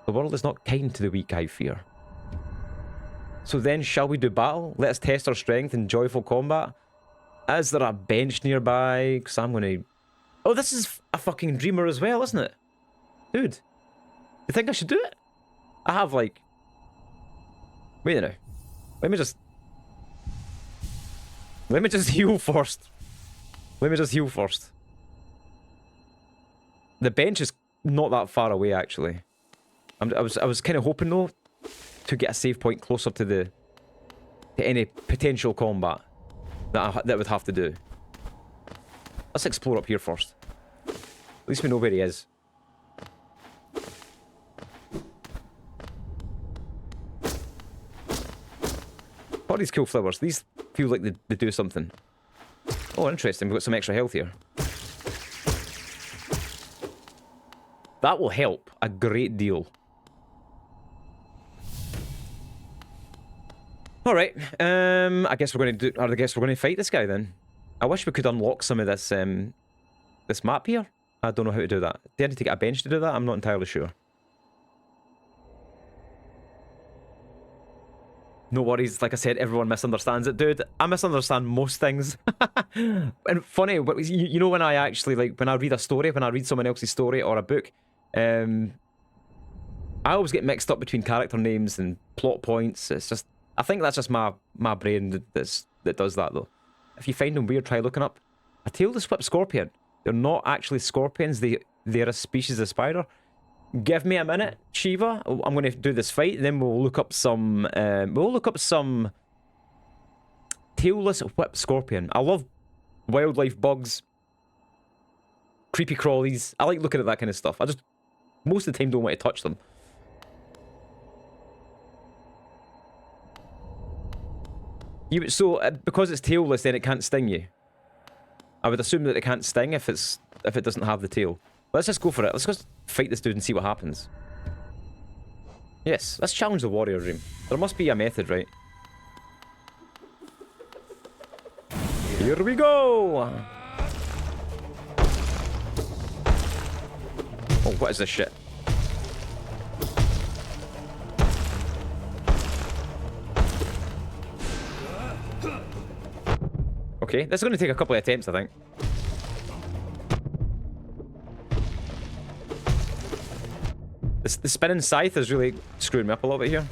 The world is not kind to the weak, I fear. So then, shall we do battle? Let us test our strength in joyful combat. Is there a bench nearby? Because I'm going to... Oh, this is a fucking dreamer as well, isn't it? Dude, you think I should do it? I have, like... Wait a minute. Let me just heal first. Let me just heal first. The bench is not that far away, actually. I was kind of hoping, though, to get a save point closer to any potential combat that I would have to do. Let's explore up here first. At least we know where he is. All these cool flowers. These feel like they do something. Oh, interesting. We've got some extra health here. That will help a great deal. Alright, I guess we're going to fight this guy then. I wish we could unlock some of this this map here. I don't know how to do that. Do I need to get a bench to do that? I'm not entirely sure. No worries, like I said, everyone misunderstands it, dude. I misunderstand most things. And funny, you know when I actually, like, when I read a story, when I read someone else's story or a book, I always get mixed up between character names and plot points. It's just, I think that's just my brain that does that, though. If you find them weird, try looking up a tailless whip scorpion. They're not actually scorpions, they're a species of spider. Give me a minute, Shiva. I'm going to do this fight, then we'll look up some tailless whip scorpion. I love wildlife bugs, creepy crawlies. I like looking at that kind of stuff. I just most of the time don't want to touch them. Because it's tailless, then it can't sting you. I would assume that it can't sting if it doesn't have the tail. Let's just go for it. Let's just fight this dude and see what happens. Yes, let's challenge the warrior dream. There must be a method, right? Here we go! Oh, what is this shit? Okay, this is going to take a couple of attempts, I think. The spinning scythe is really screwing me up a little bit here.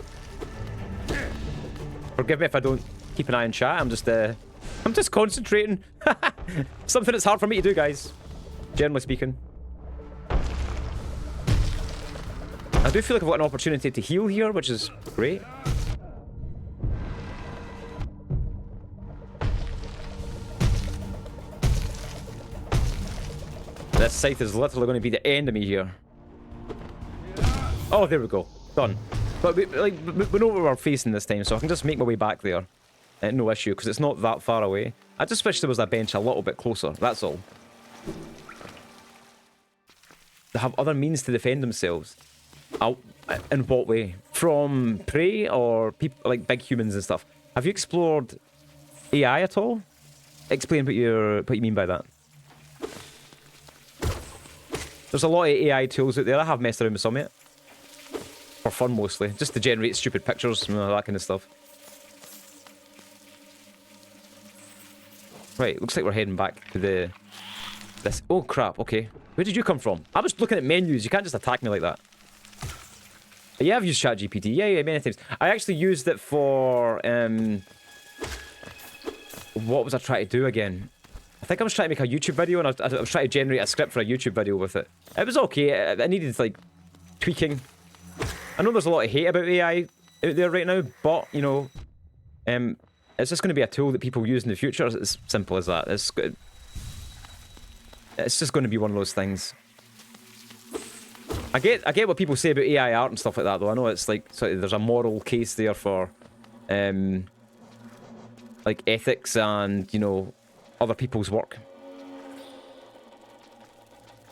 Forgive me if I don't keep an eye on chat. I'm just concentrating. Something that's hard for me to do, guys. Generally speaking. I do feel like I've got an opportunity to heal here, which is great. This scythe is literally going to be the end of me here. Oh, there we go. Done. But we know what we're facing this time, so I can just make my way back there. No issue, because it's not that far away. I just wish there was a bench a little bit closer, that's all. They have other means to defend themselves. In what way? From prey or people like big humans and stuff? Have you explored AI at all? Explain what you mean by that. There's a lot of AI tools out there. I have messed around with some yet. For fun mostly. Just to generate stupid pictures and that kind of stuff. Right, looks like we're heading back to this. Oh crap, okay. Where did you come from? I was looking at menus, you can't just attack me like that. But yeah, I've used ChatGPT. Yeah, many times. I actually used it for what was I trying to do again? I think I was trying to make a YouTube video and I was trying to generate a script for a YouTube video with it. It was okay, it needed like tweaking. I know there's a lot of hate about AI out there right now, but you know, it's just going to be a tool that people use in the future. It's as simple as that. It's just going to be one of those things. I get what people say about AI art and stuff like that, though. I know it's like there's a moral case there for, like ethics and you know, other people's work.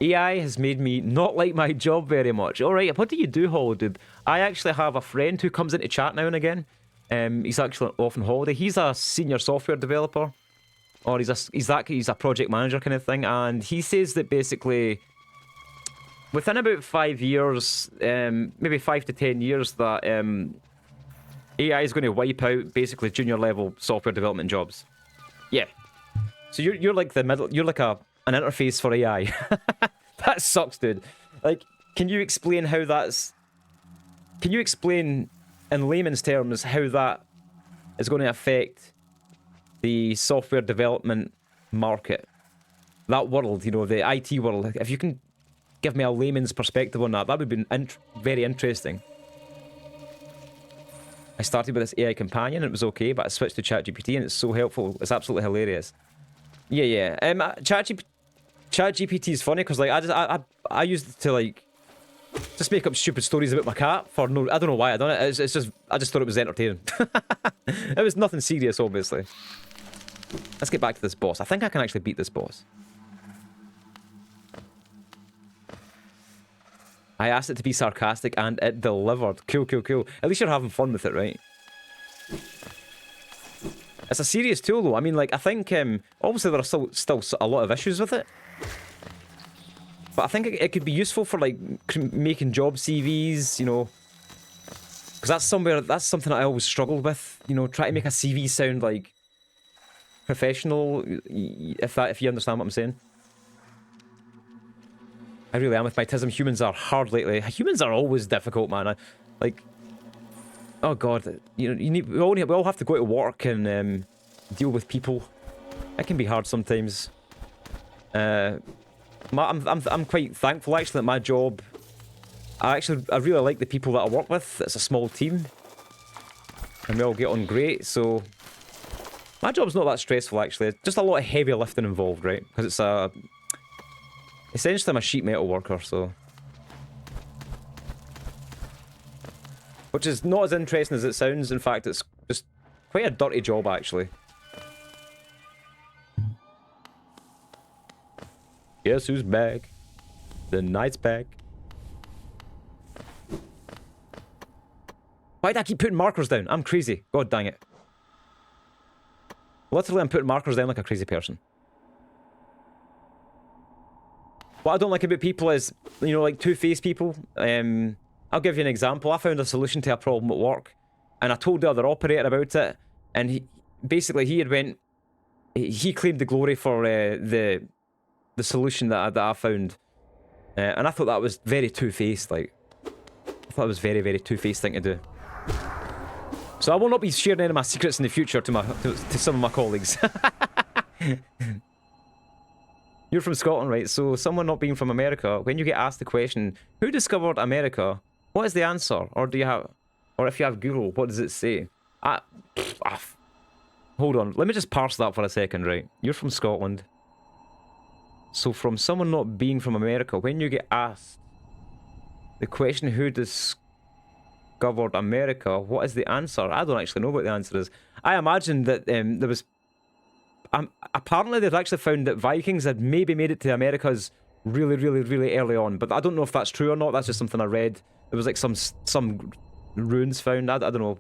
AI has made me not like my job very much. All right, what do you do, Holodoob? I actually have a friend who comes into chat now and again. He's actually off on holiday. He's a senior software developer, or he's a project manager kind of thing, and he says that basically within about 5 years, maybe 5 to 10 years, that AI is going to wipe out basically junior level software development jobs. Yeah. So you're like the middle. You're like an interface for AI. That sucks, dude. Like, can you explain how that's? Can you explain in layman's terms how that is going to affect the software development market? That world, you know, the IT world. If you can give me a layman's perspective on that, that would be very interesting. I started with this AI companion and it was okay, but I switched to ChatGPT and it's so helpful. It's absolutely hilarious. Yeah. ChatGPT is funny because like I used it to like just make up stupid stories about my cat for no. I don't know why I done it. It's just I just thought it was entertaining. It was nothing serious, obviously. Let's get back to this boss. I think I can actually beat this boss. I asked it to be sarcastic and it delivered. Cool. At least you're having fun with it, right? It's a serious tool though. I mean, like, I think, obviously there are still a lot of issues with it. But I think it could be useful for, like, making job CVs, you know. Because that's something that I always struggled with. You know, try to make a CV sound, like, professional, if you understand what I'm saying. I really am with my TISM. Humans are hard lately. Humans are always difficult, man. Oh god, you know, we all have to go to work and deal with people. It can be hard sometimes. I'm quite thankful actually that my job. I really like the people that I work with. It's a small team, and we all get on great. So my job's not that stressful actually. Just a lot of heavy lifting involved, right? Because it's essentially I'm a sheet metal worker, so. Which is not as interesting as it sounds. In fact, it's just quite a dirty job, actually. Guess who's back? The night's back. Why do I keep putting markers down? I'm crazy. God dang it. Literally, I'm putting markers down like a crazy person. What I don't like about people is, you know, like two-faced people. I'll give you an example. I found a solution to a problem at work, and I told the other operator about it, and he claimed the glory for the solution that I found, and I thought that was very two-faced. Like, I thought it was very, very two-faced thing to do. So I will not be sharing any of my secrets in the future to some of my colleagues. You're from Scotland, right? So someone not being from America, when you get asked the question, "Who discovered America?" What is the answer? Or if you have Google, what does it say? Hold on, let me just parse that for a second, right? You're from Scotland. So from someone not being from America, when you get asked the question, who discovered discovered America? What is the answer? I don't actually know what the answer is. I imagine that there was... apparently they've actually found that Vikings had maybe made it to Americas really, really, really early on. But I don't know if that's true or not. That's just something I read. There was like some ruins found. I don't know.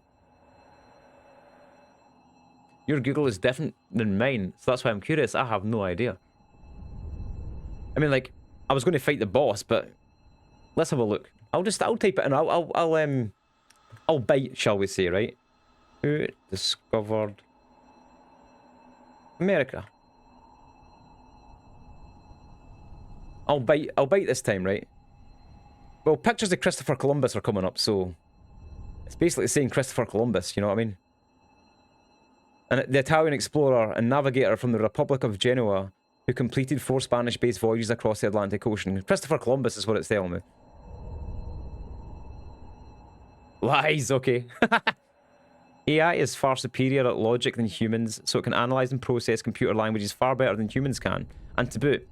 Your Google is different than mine, so that's why I'm curious. I have no idea. I mean, like, I was going to fight the boss, but let's have a look. I'll type it in. I'll bite, shall we say, right? Who discovered America? I'll bite this time, right? Well, pictures of Christopher Columbus are coming up, so it's basically saying Christopher Columbus, you know what I mean? And the Italian explorer and navigator from the Republic of Genoa who completed 4 Spanish-based voyages across the Atlantic Ocean. Christopher Columbus is what it's telling me. Lies, okay. AI is far superior at logic than humans, so it can analyze and process computer languages far better than humans can. And to boot,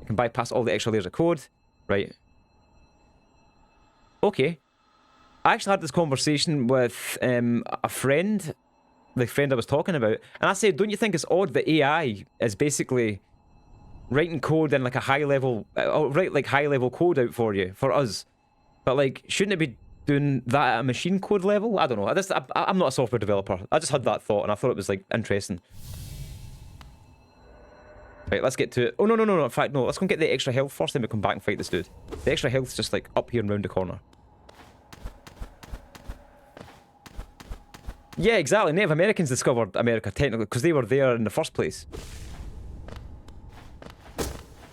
it can bypass all the extra layers of code. Right. Okay. I actually had this conversation with a friend, the friend I was talking about, and I said, don't you think it's odd that AI is basically writing code in like a high level, write like high level code out for you, for us, but like, shouldn't it be doing that at a machine code level? I don't know. I'm not a software developer. I just had that thought and I thought it was like interesting. Right, let's get to it. Oh, no. In fact, no. Let's go and get the extra health first, then we come back and fight this dude. The extra health's just like up here and round the corner. Yeah, exactly. Native Americans discovered America, technically, because they were there in the first place.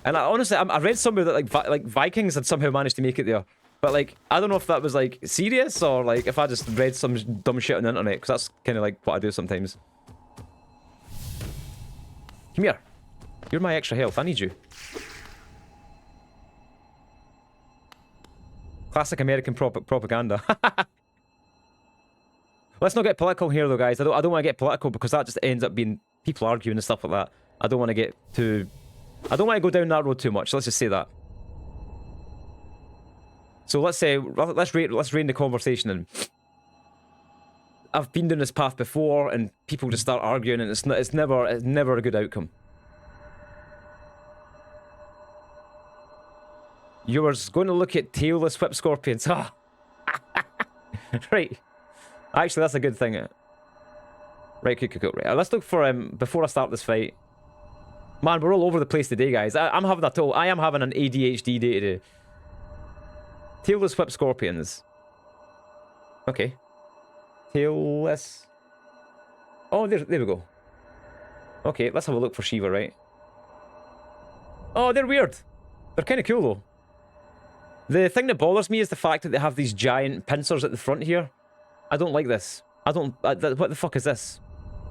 And honestly, I read somewhere that like Vikings had somehow managed to make it there. But like, I don't know if that was like serious or like if I just read some dumb shit on the internet, because that's kind of like what I do sometimes. Come here. You're my extra health. I need you. Classic American propaganda. Let's not get political here, though, guys. I don't want to get political because that just ends up being people arguing and stuff like that. I don't want to get too... I don't want to go down that road too much. Let's just say that. So let's say let's rein the conversation in. I've been down this path before, and people just start arguing, and it's never a good outcome. You were going to look at tailless whip scorpions. Ah. Right. Actually, that's a good thing. Right, cool. Right, let's look for before I start this fight. Man, we're all over the place today, guys. I am having an ADHD day today. Tailless whip scorpions. Okay. Tailless. Oh, there we go. Okay, let's have a look for Shiva, right? Oh, they're weird. They're kind of cool, though. The thing that bothers me is the fact that they have these giant pincers at the front here. I don't like this. What the fuck is this?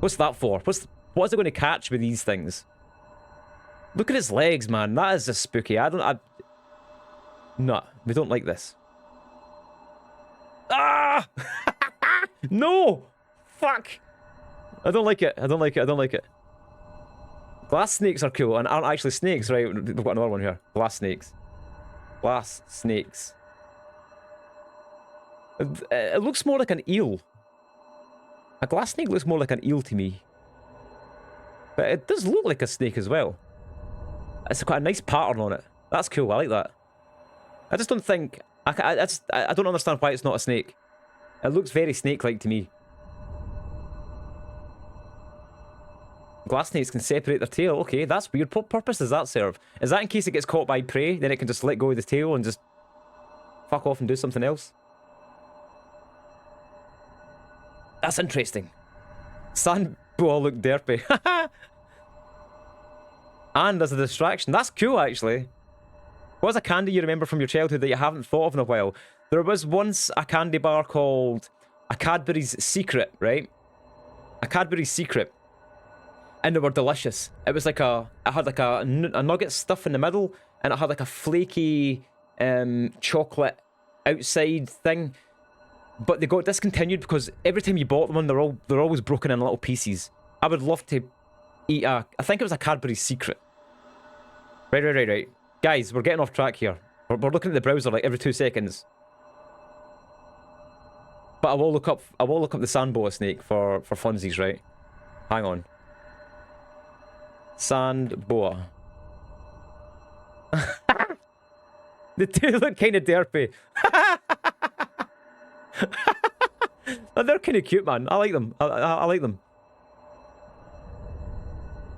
What's that for? What is it going to catch with these things? Look at his legs, man. That is just spooky. No, we don't like this. Ah! No! Fuck! I don't like it. Glass snakes are cool and aren't actually snakes, right? We've got another one here. Glass snakes. Glass snakes. It looks more like an eel. A glass snake looks more like an eel to me. But it does look like a snake as well. It's quite a nice pattern on it. That's cool, I like that. I just don't think... I don't understand why it's not a snake. It looks very snake-like to me. Glass snakes can separate their tail. Okay, that's weird. What purpose does that serve? Is that in case it gets caught by prey? Then it can just let go of the tail and just fuck off and do something else? That's interesting. Sand boa look derpy. And as a distraction. That's cool, actually. What's a candy you remember from your childhood that you haven't thought of in a while? There was once a candy bar called a Cadbury's Secret, right? A Cadbury's Secret. And they were delicious. It was like it had like a nugget stuff in the middle, and it had like a flaky chocolate outside thing. But they got discontinued because every time you bought them, they're always broken in little pieces. I would love to eat I think it was a Cadbury's Secret. Right. Guys, we're getting off track here. We're looking at the browser like every 2 seconds. But I will look up the sand boa snake for funsies, right? Hang on. Sand boa. The two look kind of derpy. Oh, they're kind of cute, man. I like them. I like them.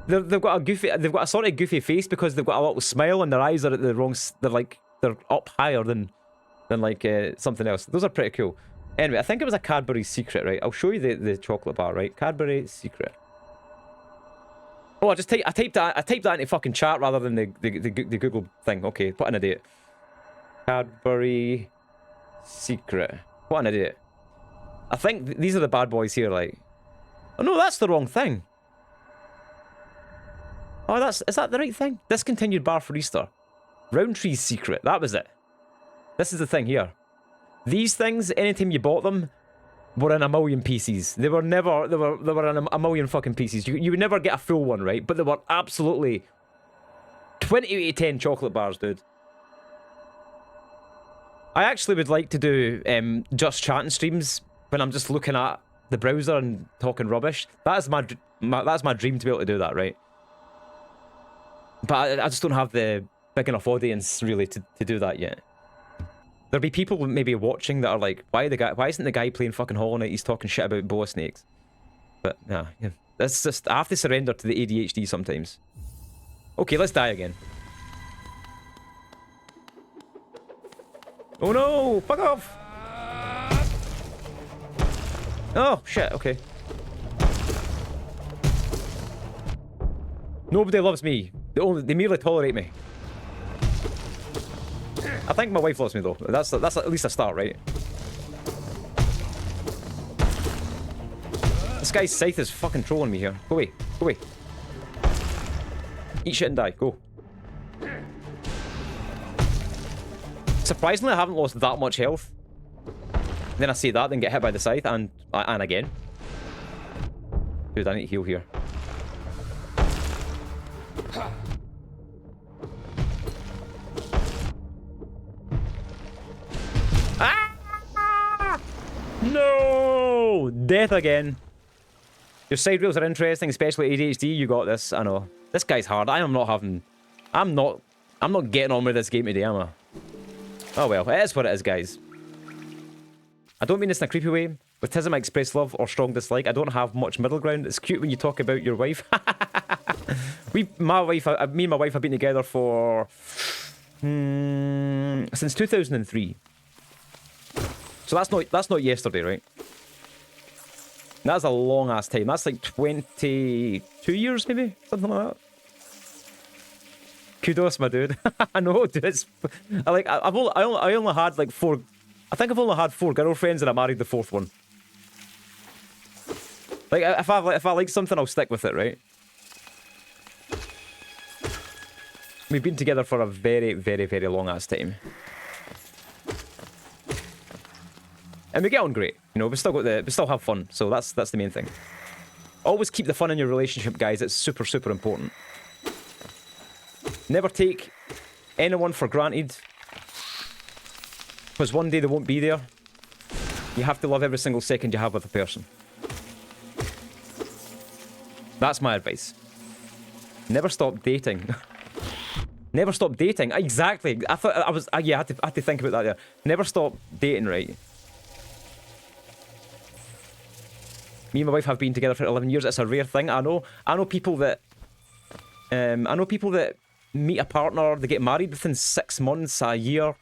They've got a sort of goofy face because they've got a little smile and their eyes are at the wrong. They're up higher than like something else. Those are pretty cool. Anyway, I think it was a Cadbury Secret, right? I'll show you the chocolate bar, right? Cadbury Secret. Oh, I typed that into fucking chat rather than the Google thing. Okay, what an idiot. Cadbury Secret. What an idiot. I think these are the bad boys here, like. Oh no, that's the wrong thing. Oh, is that the right thing? Discontinued bar for Easter. Roundtree's Secret. That was it. This is the thing here. These things, anytime you bought them, were in a million pieces. They were in a million fucking pieces. You would never get a full one, right? But they were absolutely 20 out of 10 chocolate bars, dude. I actually would like to do just chatting streams when I'm just looking at the browser and talking rubbish. That's my dream to be able to do that, right? But I just don't have the big enough audience really to do that yet. There'll be people maybe watching that are like, why isn't the guy playing fucking Hollow Knight? He's talking shit about boa snakes. But nah, yeah. That's just, I have to surrender to the ADHD sometimes. Okay, let's die again. Oh no! Fuck off! Oh shit, okay. Nobody loves me. They merely tolerate me. I think my wife loves me though. That's at least a start, right? This guy's scythe is fucking trolling me here. Go away. Go away. Eat shit and die. Go. Surprisingly, I haven't lost that much health. Then I say that, then get hit by the scythe, and again. Dude, I need to heal here. Ah! No! Death again. Your side rails are interesting, especially ADHD. You got this. I know. This guy's hard. I'm not getting on with this game today, am I? Oh well, it is what it is, guys. I don't mean this in a creepy way. With Tism, I express love or strong dislike. I don't have much middle ground. It's cute when you talk about your wife. me and my wife have been together for since 2003. So that's not yesterday, right? That's a long ass time. That's like 22 years, maybe something like that. Kudos, my dude. I know, dude. I only had like 4. I think I've only had 4 girlfriends, and I married the 4th one. Like, if I like something, I'll stick with it, right? We've been together for a very, very, very long ass time, and we get on great. You know, we still have fun. So that's the main thing. Always keep the fun in your relationship, guys. It's super, super important. Never take anyone for granted, because one day they won't be there. You have to love every single second you have with a person. That's my advice. Never stop dating. Never stop dating. Exactly. I thought I was. Yeah, I had to think about that there. Never stop dating, right? Me and my wife have been together for 11 years. It's a rare thing. I know people that. I know people that meet a partner, they get married within 6 months, a year,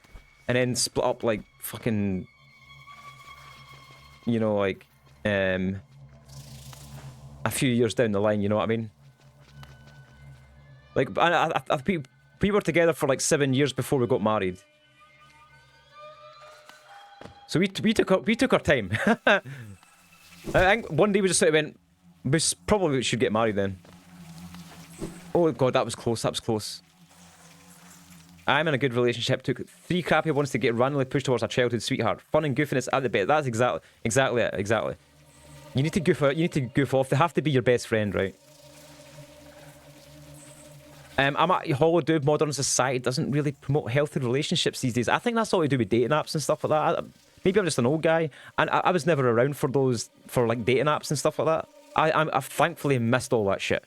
and then split up like fucking, you know, like a few years down the line. You know what I mean? Like we were together for like 7 years before we got married. So we took our time. I think one day we just sort of went, we probably should get married then. Oh god, that was close, that was close. I'm in a good relationship. Took 3 crappy ones to get randomly pushed towards a childhood sweetheart. Fun and goofiness at the best. That's exactly it, exactly. You need to goof off. They have to be your best friend, right? I'm at Hollow Dude. Modern society doesn't really promote healthy relationships these days. I think that's all to do with dating apps and stuff like that. Maybe I'm just an old guy, and I was never around for those, for like dating apps and stuff like that. I've thankfully missed all that shit.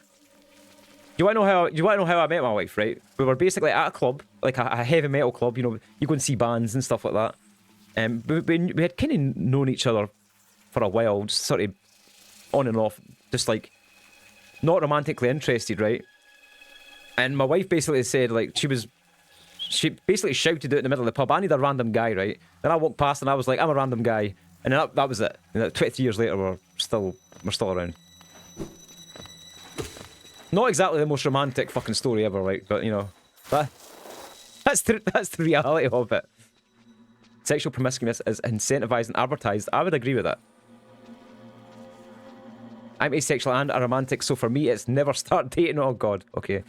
You want to know how I met my wife, right? We were basically at a club, like a heavy metal club. You know, you go and see bands and stuff like that. We had kind of known each other for a while, just sort of on and off, just like not romantically interested, right? And my wife basically said, like, she basically shouted out in the middle of the pub, I need a random guy, right? Then I walked past and I was like, I'm a random guy. And that was it. And 20 years later, we're still around. Not exactly the most romantic fucking story ever, right? But, you know, that's the reality of it. Sexual promiscuousness is incentivized and advertised. I would agree with that. I'm asexual and a romantic, so for me, it's never start dating. Oh, God. Okay.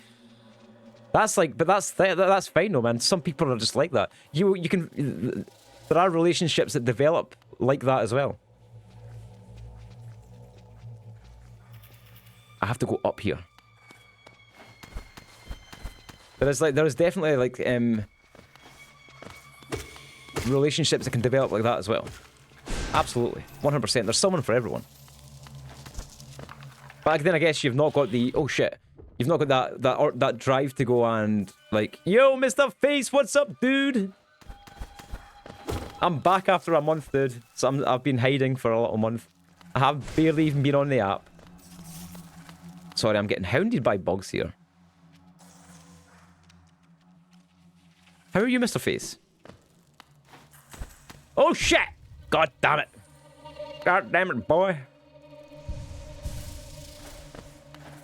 That's like, but that's fine, though, man. Some people are just like that. You can... There are relationships that develop like that as well. I have to go up here. There is definitely like relationships that can develop like that as well. Absolutely, 100%. There's someone for everyone. But then I guess you've not got the you've not got that drive to go and like, yo, Mr. Face, what's up, dude? I'm back after a month, dude. So I've been hiding for a little month. I have barely even been on the app. Sorry, I'm getting hounded by bugs here. How are you, Mr. Face? Oh, shit! God damn it. God damn it, boy.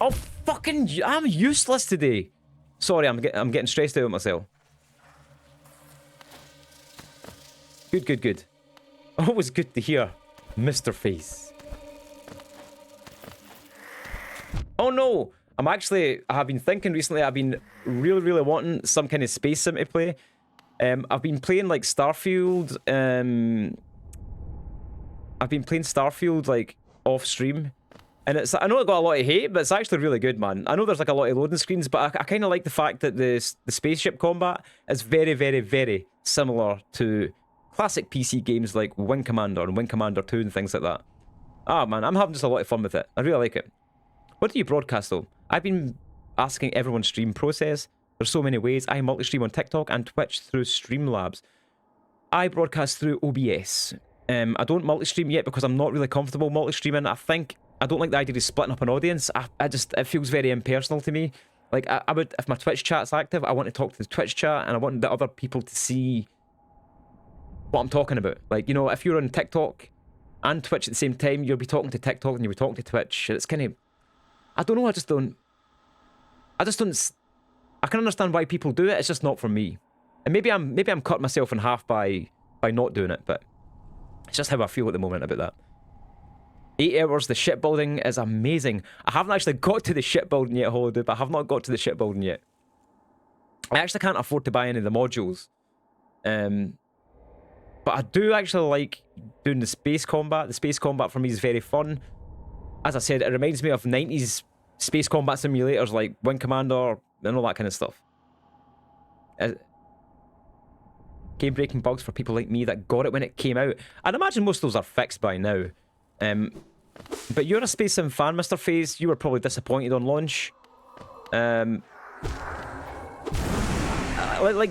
Oh, fucking... I'm useless today. Sorry, I'm getting stressed out with myself. Good. Always good to hear, Mr. Face. Oh, no! I have been thinking recently, I've been really wanting some kind of space sim to play. I've been playing like Starfield, like off stream, and I know it got a lot of hate, but it's actually really good, man. I know there's like a lot of loading screens, but I kind of like the fact that the spaceship combat is very similar to classic PC games like Wing Commander and Wing Commander 2 and things like that. Ah, man, I'm having just a lot of fun with it. I really like it. What do you broadcast though? I've been asking everyone's stream process. There's so many ways. I multi-stream on TikTok and Twitch through Streamlabs. I broadcast through OBS. I don't multi-stream yet because I'm not really comfortable multi-streaming. I don't like the idea of splitting up an audience. It feels very impersonal to me. Like, I would, if my Twitch chat's active, I want to talk to the Twitch chat and I want the other people to see what I'm talking about. Like, you know, if you're on TikTok and Twitch at the same time, you'll be talking to TikTok and you'll be talking to Twitch. It's kind of... I don't know, I can understand why people do it, it's just not for me. And maybe I'm cutting myself in half by not doing it, but it's just how I feel at the moment about that. 8 hours, the shipbuilding is amazing. I haven't actually got to the shipbuilding yet, Holiday, but I have not got to the shipbuilding yet. I actually can't afford to buy any of the modules. But I do actually like doing the space combat. The space combat for me is very fun. As I said, it reminds me of 90s space combat simulators like Wing Commander and all that kind of stuff. Game-breaking bugs for people like me that got it when it came out. I'd imagine most of those are fixed by now. But you're a Space Sim fan, Mr. Phase. You were probably disappointed on launch. Like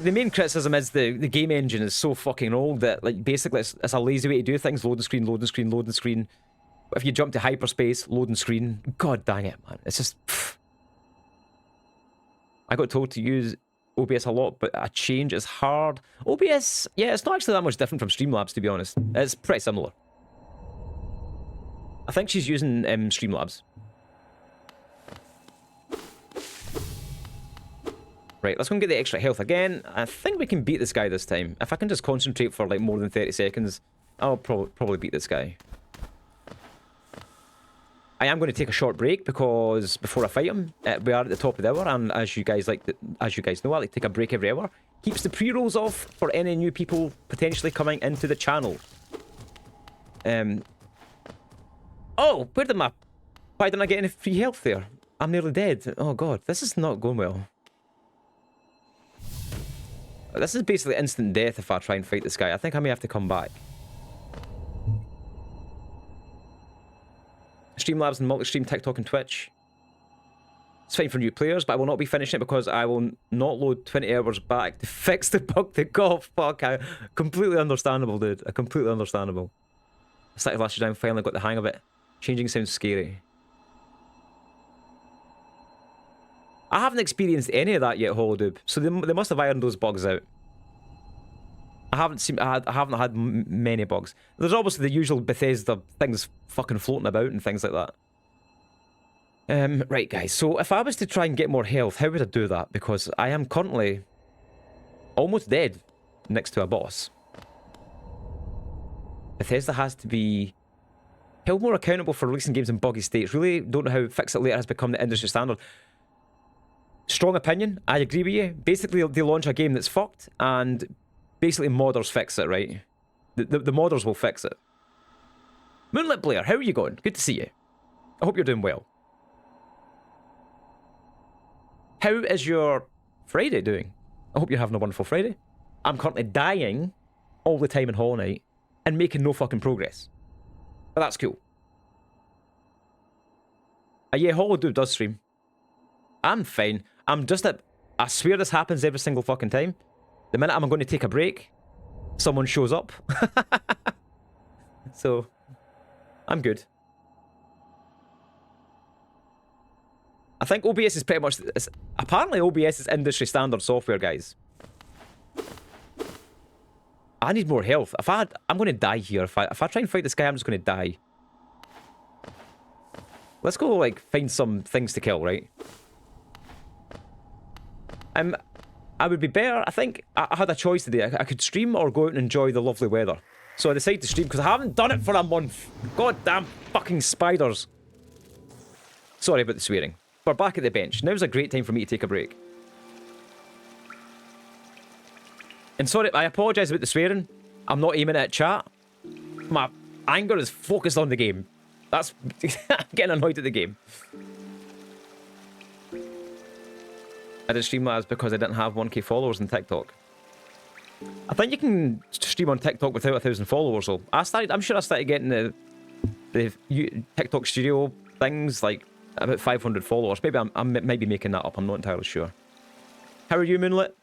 the main criticism is the game engine is so fucking old that like basically it's a lazy way to do things. Loading screen. If you jump to hyperspace, loading screen. God dang it, man. It's just... Pff. I got told to use OBS a lot, but a change is hard. OBS, yeah, it's not actually that much different from Streamlabs, to be honest. It's pretty similar. I think she's using Streamlabs. Right, let's go and get the extra health again. I think we can beat this guy this time. If I can just concentrate for like more than 30 seconds, I'll probably beat this guy. I am going to take a short break because before I fight him, we are at the top of the hour, and as you guys know, I like to take a break every hour. Keeps the pre-rolls off for any new people potentially coming into the channel. Oh, why didn't I get any free health there? I'm nearly dead. Oh god, this is not going well. This is basically instant death if I try and fight this guy. I think I may have to come back. Streamlabs and multi-stream TikTok and Twitch. It's fine for new players, but I will not be finishing it because I will not load 20 hours back to fix the bug to golf. Fuck, completely understandable, dude. Completely understandable. I started last year down, finally got the hang of it. Changing sounds scary. I haven't experienced any of that yet, Holodoob, so they must have ironed those bugs out. I haven't had many bugs. There's obviously the usual Bethesda things fucking floating about and things like that. Right, guys, so if I was to try and get more health, how would I do that? Because I am currently almost dead next to a boss. Bethesda has to be held more accountable for releasing games in buggy states. Really don't know how Fix It Later has become the industry standard. Strong opinion, I agree with you. Basically, they launch a game that's fucked, and basically modders fix it, right? The modders will fix it. Moonlit Blair, how are you going? Good to see you. I hope you're doing well. How is your Friday doing? I hope you're having a wonderful Friday. I'm currently dying all the time in Hollow Knight and making no fucking progress. But that's cool. Yeah, Holodoob does stream. I'm fine. I'm just at... I swear this happens every single fucking time. The minute I'm going to take a break, someone shows up. So, I'm good. I think OBS is pretty much... apparently OBS is industry standard software, guys. I need more health. I'm going to die here. If I try and fight this guy, I'm just going to die. Let's go, like, find some things to kill, right? I would be better. I think I had a choice today. I could stream or go out and enjoy the lovely weather. So I decided to stream because I haven't done it for a month. Goddamn fucking spiders. Sorry about the swearing. We're back at the bench. Now's a great time for me to take a break. And sorry, I apologise about the swearing. I'm not aiming at chat. My anger is focused on the game. That's... I'm getting annoyed at the game. I did Streamlabs because I didn't have 1k followers on TikTok. I think you can stream on TikTok without 1,000 followers, though. I'm sure I started getting the TikTok studio things, like, about 500 followers. Maybe I might be making that up. I'm not entirely sure. How are you, Moonlit?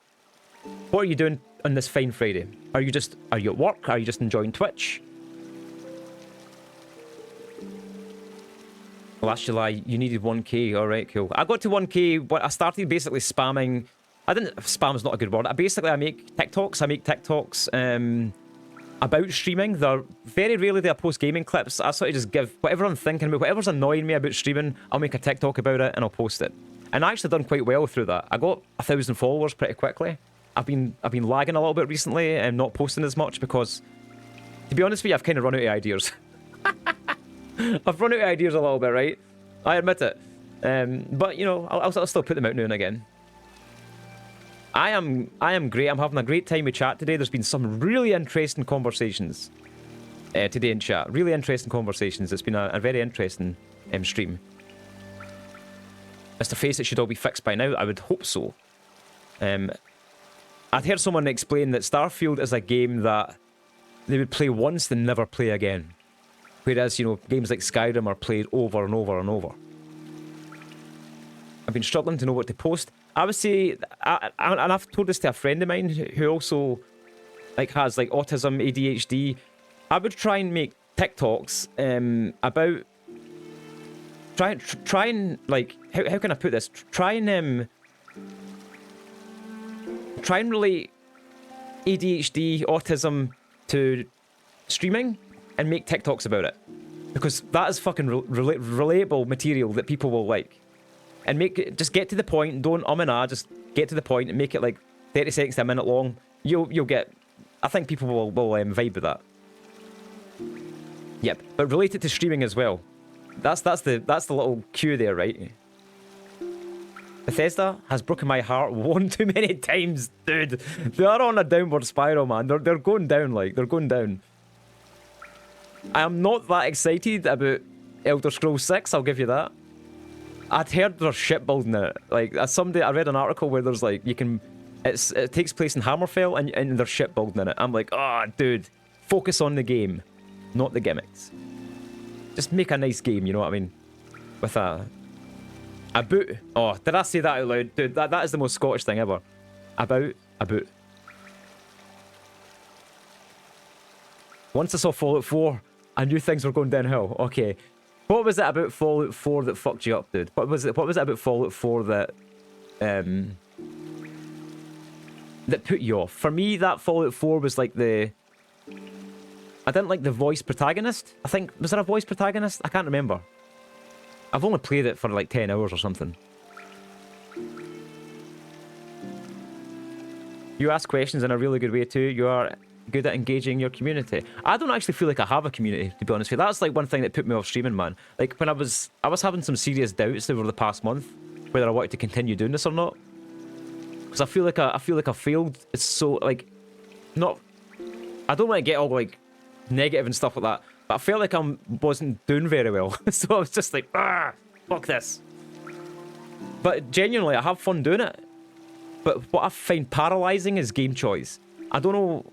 What are you doing on this fine Friday? Are you at work? Are you just enjoying Twitch? Last July, you needed 1k. Alright, cool. I got to 1k, but I started basically spamming. Spam's not a good word. I make TikToks. About streaming. They're very rarely do I post gaming clips. I sort of just give whatever I'm thinking about, whatever's annoying me about streaming, I'll make a TikTok about it and I'll post it. And I actually done quite well through that. I got 1,000 followers pretty quickly. I've been lagging a little bit recently and not posting as much because, to be honest with you, I've kind of run out of ideas. I've run out of ideas a little bit, right? I admit it. But, you know, I'll still put them out now and again. I am great. I'm having a great time with chat today. There's been some really interesting conversations today in chat. Really interesting conversations. It's been a very interesting stream. Mr. Face, it should all be fixed by now. I would hope so. I'd heard someone explain that Starfield is a game that they would play once and never play again. Whereas, you know, games like Skyrim are played over and over and over. I've been struggling to know what to post. I would say, and I've told this to a friend of mine who also has autism, ADHD. I would try and make TikToks about try and how can I put this? Try and relate ADHD, autism to streaming and make TikToks about it, because that is fucking relatable material that people will like. And just get to the point. Don't and ah. Just get to the point and make it like 30 seconds to a minute long. You'll get. I think people will vibe with that. Yep, but relate it to streaming as well. That's the little cue there, right? Bethesda has broken my heart one too many times, dude. They are on a downward spiral, man. They're going down, they're going down. I am not that excited about Elder Scrolls 6. I'll give you that. I'd heard there's shipbuilding in it. Someday I read an article where there's it takes place in Hammerfell and there's shipbuilding in it. I'm like, oh, dude, focus on the game, not the gimmicks. Just make a nice game, you know what I mean? With a boot. Oh, did I say that out loud? Dude, that is the most Scottish thing ever. A boot. Once I saw Fallout 4, I knew things were going downhill. Okay. What was it about Fallout 4 that fucked you up, dude? What was it about Fallout 4 that put you off? For me, that Fallout 4 was like I didn't like the voice protagonist. I think, was there a voice protagonist? I can't remember. I've only played it for like 10 hours or something. You ask questions in a really good way too. You are good at engaging your community. I don't actually feel like I have a community, to be honest with you. That's like one thing that put me off streaming, man. Like when I was having some serious doubts over the past month whether I wanted to continue doing this or not. Because I feel like I failed. It's so like not. I don't want to get all like negative and stuff like that, but I felt like I wasn't doing very well. So I was just like, fuck this. But genuinely, I have fun doing it. But what I find paralyzing is game choice. I don't know.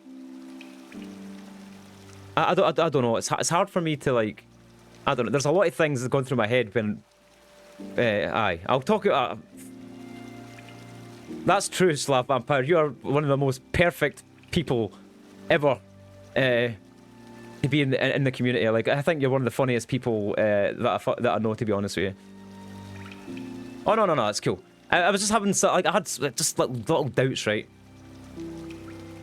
I don't know. It's hard for me to like. I don't know. There's a lot of things that going through my head when. I'll talk. That's true, Slav Vampire. You are one of the most perfect people ever to be in the community. Like I think you're one of the funniest people that I know. To be honest with you. Oh no, it's cool. I was just having like I had just little doubts, right?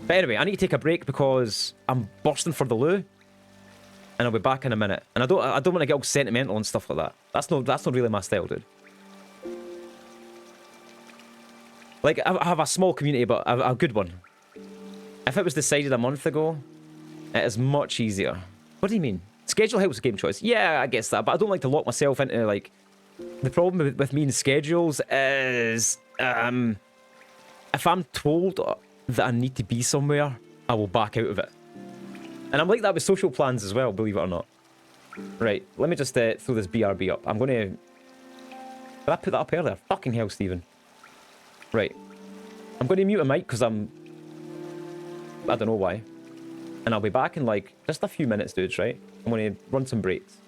But anyway, I need to take a break because I'm bursting for the loo, and I'll be back in a minute. And I don't want to get all sentimental and stuff like that. That's not really my style, dude. Like I have a small community, but a good one. If it was decided a month ago, it is much easier. What do you mean? Schedule helps with game choice. Yeah, I guess that, but I don't like to lock myself into like. The problem with me and schedules is if I'm told that I need to be somewhere, I will back out of it. And I'm like that with social plans as well, believe it or not. Right, let me just throw this BRB up. I'm going to... Did I put that up earlier? Fucking hell, Stephen. Right. I'm going to mute a mic because I don't know why. And I'll be back in like just a few minutes, dudes, right? I'm going to run some breaks.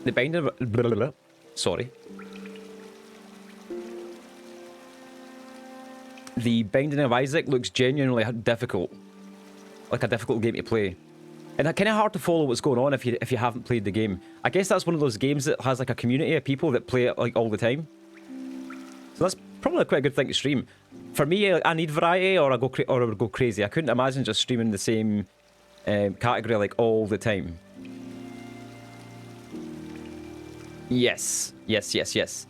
The Binding of... blah, blah, blah. Sorry. The Binding of Isaac looks genuinely difficult. Like a difficult game to play. And it's kind of hard to follow what's going on if you haven't played the game. I guess that's one of those games that has like a community of people that play it like all the time. So that's probably quite a good thing to stream. For me, I need variety or I would go crazy. I couldn't imagine just streaming the same category like all the time. Yes. Yes, yes, yes.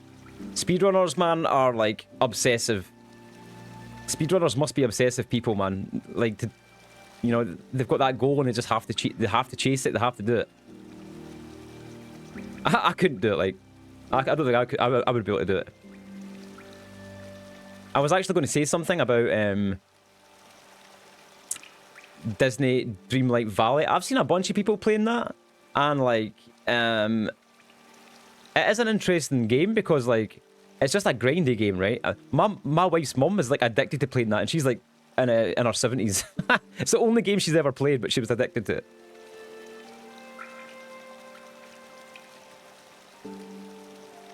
Speedrunners, man, are like obsessive. Speedrunners must be obsessive people, man. Like, to, you know, they've got that goal and they just have to cheat. They have to chase it. They have to do it. I couldn't do it. Like, I don't think I could. I would be able to do it. I was actually going to say something about Disney Dreamlight Valley. I've seen a bunch of people playing that, and like, it is an interesting game because like, it's just a grindy game, right? My wife's mum is like addicted to playing that, and she's like in her 70s. It's the only game she's ever played, but she was addicted to it.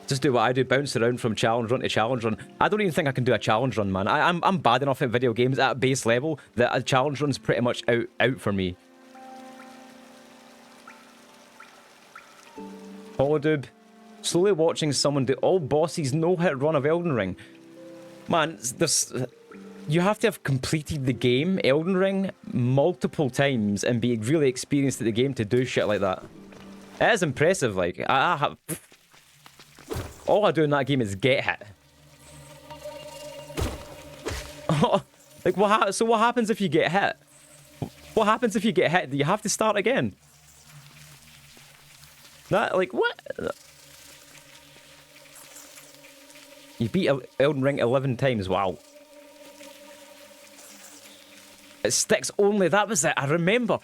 Just do what I do, bounce around from challenge run to challenge run. I don't even think I can do a challenge run, man. I'm bad enough at video games at base level that a challenge run's pretty much out for me. Holodoob. Slowly watching someone do all bosses no-hit run of Elden Ring. Man, you have to have completed the game, Elden Ring, multiple times and be really experienced at the game to do shit like that. It is impressive, like, I have... All I do in that game is get hit. Like, so what happens if you get hit? What happens if you get hit? Do you have to start again? That, like, what? You beat Elden Ring 11 times, wow. It sticks only, that was it, I remember.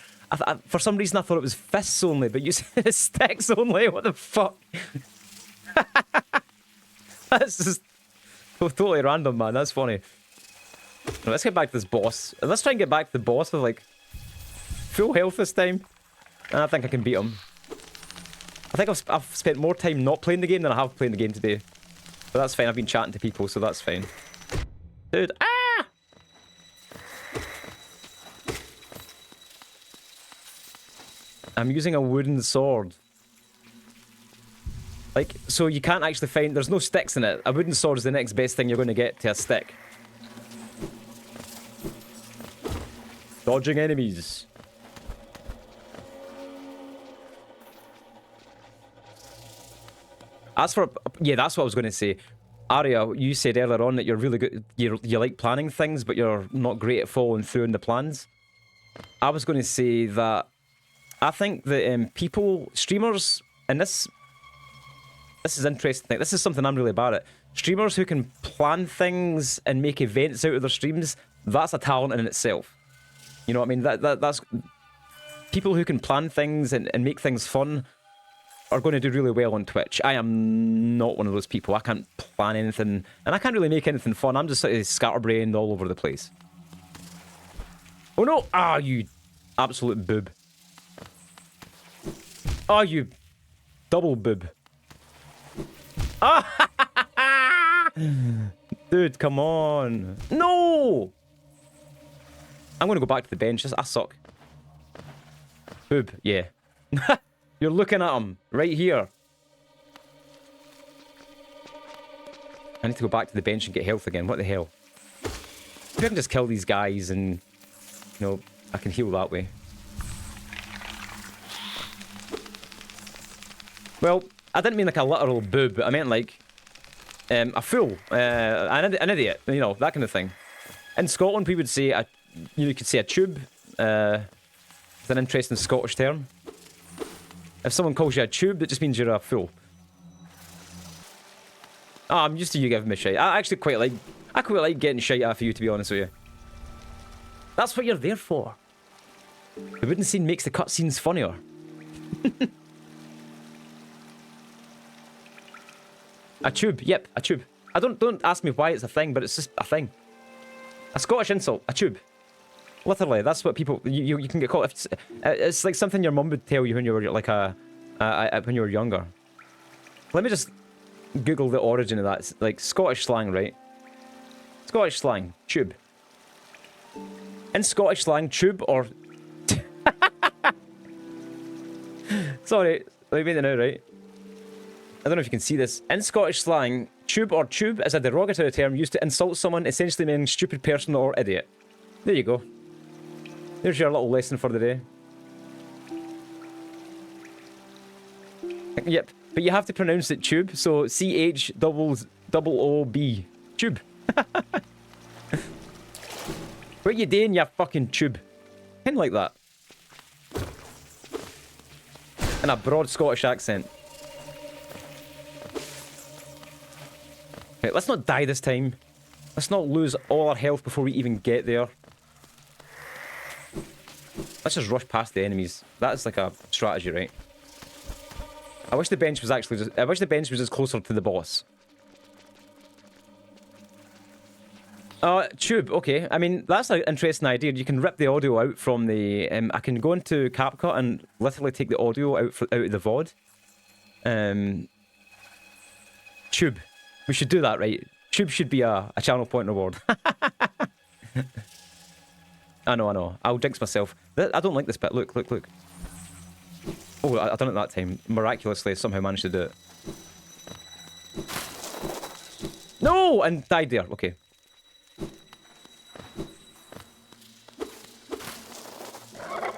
For some reason I thought it was fists only, but you said it sticks only, what the fuck? That's just totally random, man, that's funny. Right, let's get back to this boss. Let's try and get back to the boss with like full health this time. And I think I can beat him. I think I've spent more time not playing the game than I have playing the game today. But that's fine, I've been chatting to people, so that's fine. Dude, ah! I'm using a wooden sword. Like, so you can't actually find... There's no sticks in it. A wooden sword is the next best thing you're going to get to a stick. Dodging enemies. As for... Yeah, that's what I was going to say. Aria, you said earlier on that you're really good... You like planning things, but you're not great at following through on the plans. I was going to say that... I think that people... Streamers... And this is interesting. This is something I'm really bad at. Streamers who can plan things and make events out of their streams, that's a talent in itself. You know what I mean? That's... People who can plan things and make things fun are going to do really well on Twitch. I am not one of those people. I can't plan anything, and I can't really make anything fun. I'm just sort of scatterbrained all over the place. Oh no! Ah, you absolute boob. Oh, you double boob. Ah! Dude, come on. No! I'm going to go back to the bench. I suck. Boob, yeah. You're looking at him right here. I need to go back to the bench and get health again. What the hell? Maybe I can just kill these guys and, you know, I can heal that way. Well, I didn't mean like a literal boob. I meant like a fool, an idiot, you know, that kind of thing. In Scotland, we would say you could say a tube. It's an interesting Scottish term. If someone calls you a tube, that just means you're a fool. Oh, I'm used to you giving me shit. I actually quite like getting shit out of you, to be honest with you. That's what you're there for. The wooden scene makes the cutscenes funnier. A tube, yep, a tube. Don't ask me why it's a thing, but it's just a thing. A Scottish insult, a tube. Literally, that's what people you can get called. It's like something your mum would tell you when you were like when you were younger. Let me just Google the origin of that. It's like Scottish slang, right? Scottish slang, tube. In Scottish slang, tube or sorry, let me read it now, right? I don't know if you can see this. In Scottish slang, tube or tube is a derogatory term used to insult someone, essentially meaning stupid person or idiot. There you go. There's your little lesson for the day. Yep, but you have to pronounce it tube, so C-H-O-O-B. Tube. What you doing, you fucking tube? Kind like that. In a broad Scottish accent. Right, let's not die this time. Let's not lose all our health before we even get there. Let's just rush past the enemies. That's like a strategy, right? I wish the bench was actually just... I wish the bench was just closer to the boss. Tube, okay. I mean, that's an interesting idea. You can rip the audio out from the... I can go into CapCut and literally take the audio out of the VOD. Tube. We should do that, right? Tube should be a channel point reward. I know. I'll jinx myself. I don't like this bit. Look. Oh, I done it that time. Miraculously, somehow managed to do it. No! And died there. Okay.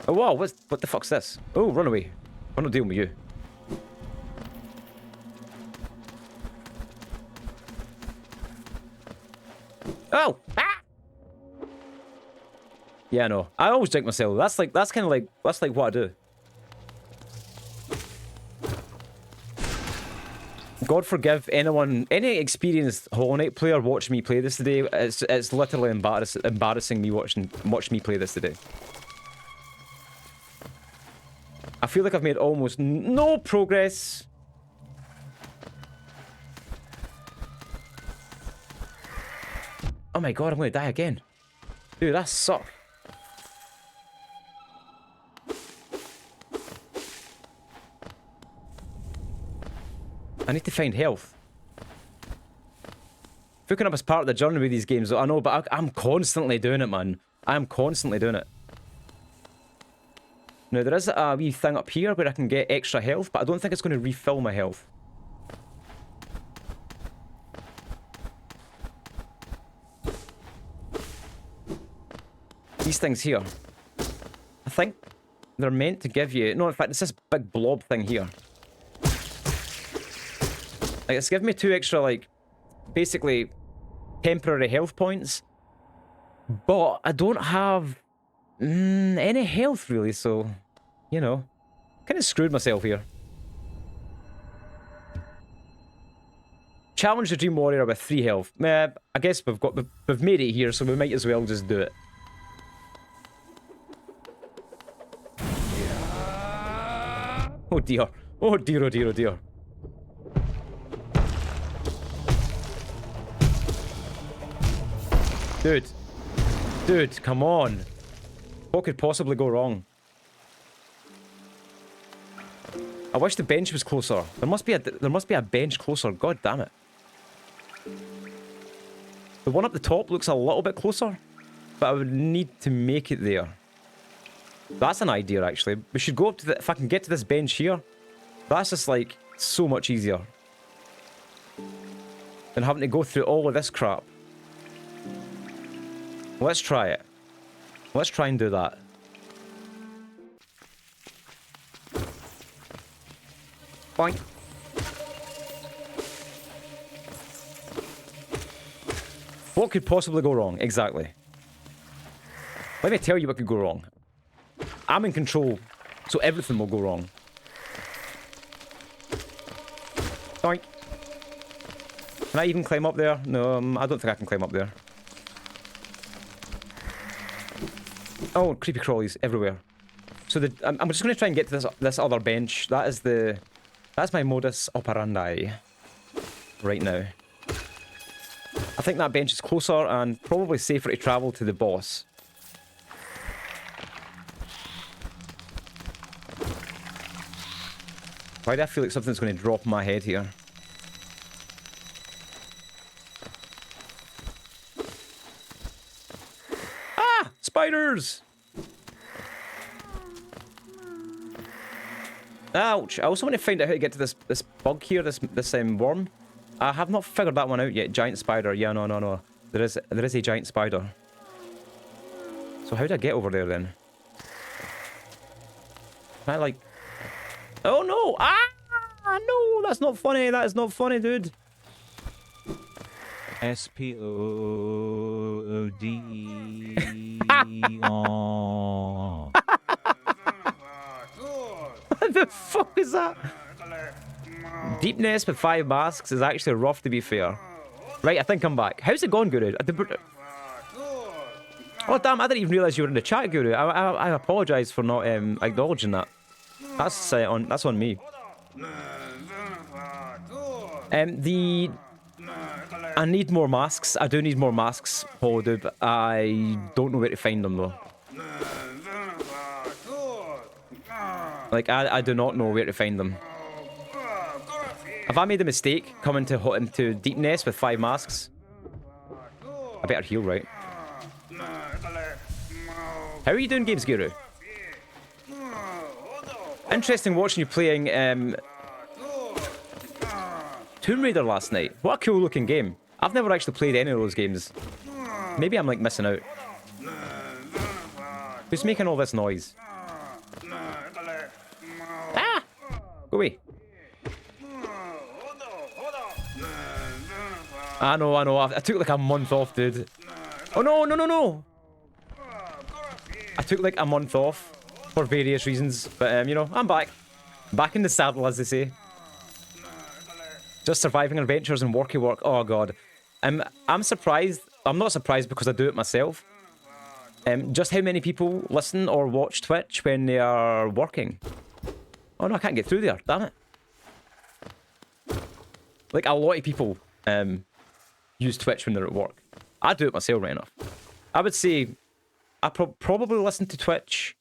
Oh, wow. What the fuck's this? Oh, run away. I'm not dealing with you. Oh! Ah! Yeah, I know. I always jinx myself. That's kind of like what I do. God forgive any experienced Hollow Knight player watching me play this today. It's literally embarrassing me watch me play this today. I feel like I've made almost no progress. Oh my god, I'm gonna die again. Dude, that sucks. I need to find health. Hooking up is part of the journey with these games, I know, but I'm constantly doing it, man. I'm constantly doing it. Now, there is a wee thing up here where I can get extra health, but I don't think it's going to refill my health. These things here. I think they're meant to give you... No, in fact, it's this big blob thing here. Like, it's giving me 2 extra, like, basically temporary health points. But I don't have any health, really, so, you know. Kind of screwed myself here. Challenge the Dream Warrior with 3 health. I guess we've made it here, so we might as well just do it. Oh dear. Oh dear, oh dear, oh dear. Dude, come on. What could possibly go wrong? I wish the bench was closer. There must be a bench closer. God damn it. The one up the top looks a little bit closer, but I would need to make it there. That's an idea, actually. We should go up to the... If I can get to this bench here, that's just, like, so much easier than having to go through all of this crap. Let's try it. Let's try and do that. Boink. What could possibly go wrong? Exactly. Let me tell you what could go wrong. I'm in control, so everything will go wrong. Doink. Can I even climb up there? No, I don't think I can climb up there. Oh, creepy crawlies everywhere. So I'm just going to try and get to this other bench. That's my modus operandi right now. I think that bench is closer and probably safer to travel to the boss. Why do I feel like something's going to drop on my head here? Ah! Spiders! Ouch! I also want to find out how to get to this bug here, this worm. I have not figured that one out yet. Giant spider. Yeah, no. There is a giant spider. So how do I get over there then? Can I like... Oh no! Ah! No! That's not funny. That is not funny, dude. SPOODER. What the fuck is that? Deep Nest with 5 masks is actually rough, to be fair. Right, I think I'm back. How's it going, Guru? Oh damn, I didn't even realise you were in the chat, Guru. I apologise for not acknowledging that. That's on me. I need more masks. I do need more masks, Holodub. I don't know where to find them though. Like, I do not know where to find them. Have I made a mistake coming into Deep Nest with 5 masks? I better heal, right? How are you doing, Games Guru? Interesting watching you playing Tomb Raider last night. What a cool looking game. I've never actually played any of those games. Maybe I'm like missing out. Who's making all this noise? Ah! Go away. I know. I took like a month off, dude. Oh no. I took like a month off for various reasons, but you know, I'm back. Back in the saddle, as they say. Just surviving adventures and worky work. Oh god. I'm surprised. I'm not surprised because I do it myself. Just how many people listen or watch Twitch when they are working. Oh no, I can't get through there. Damn it. Like, a lot of people use Twitch when they're at work. I do it myself, right enough. I would say I probably listen to Twitch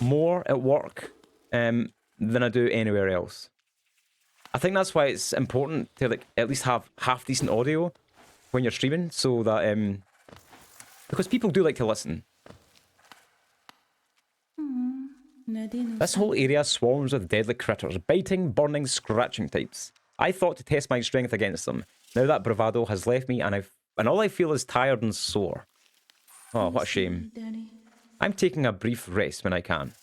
more at work than I do anywhere else. I think that's why it's important to like at least have half decent audio when you're streaming, so that because people do like to listen. This whole area swarms with deadly critters, biting, burning, scratching types. I thought to test my strength against them. Now that bravado has left me, and all I feel is tired and sore. Oh, what a shame. I'm taking a brief rest when I can.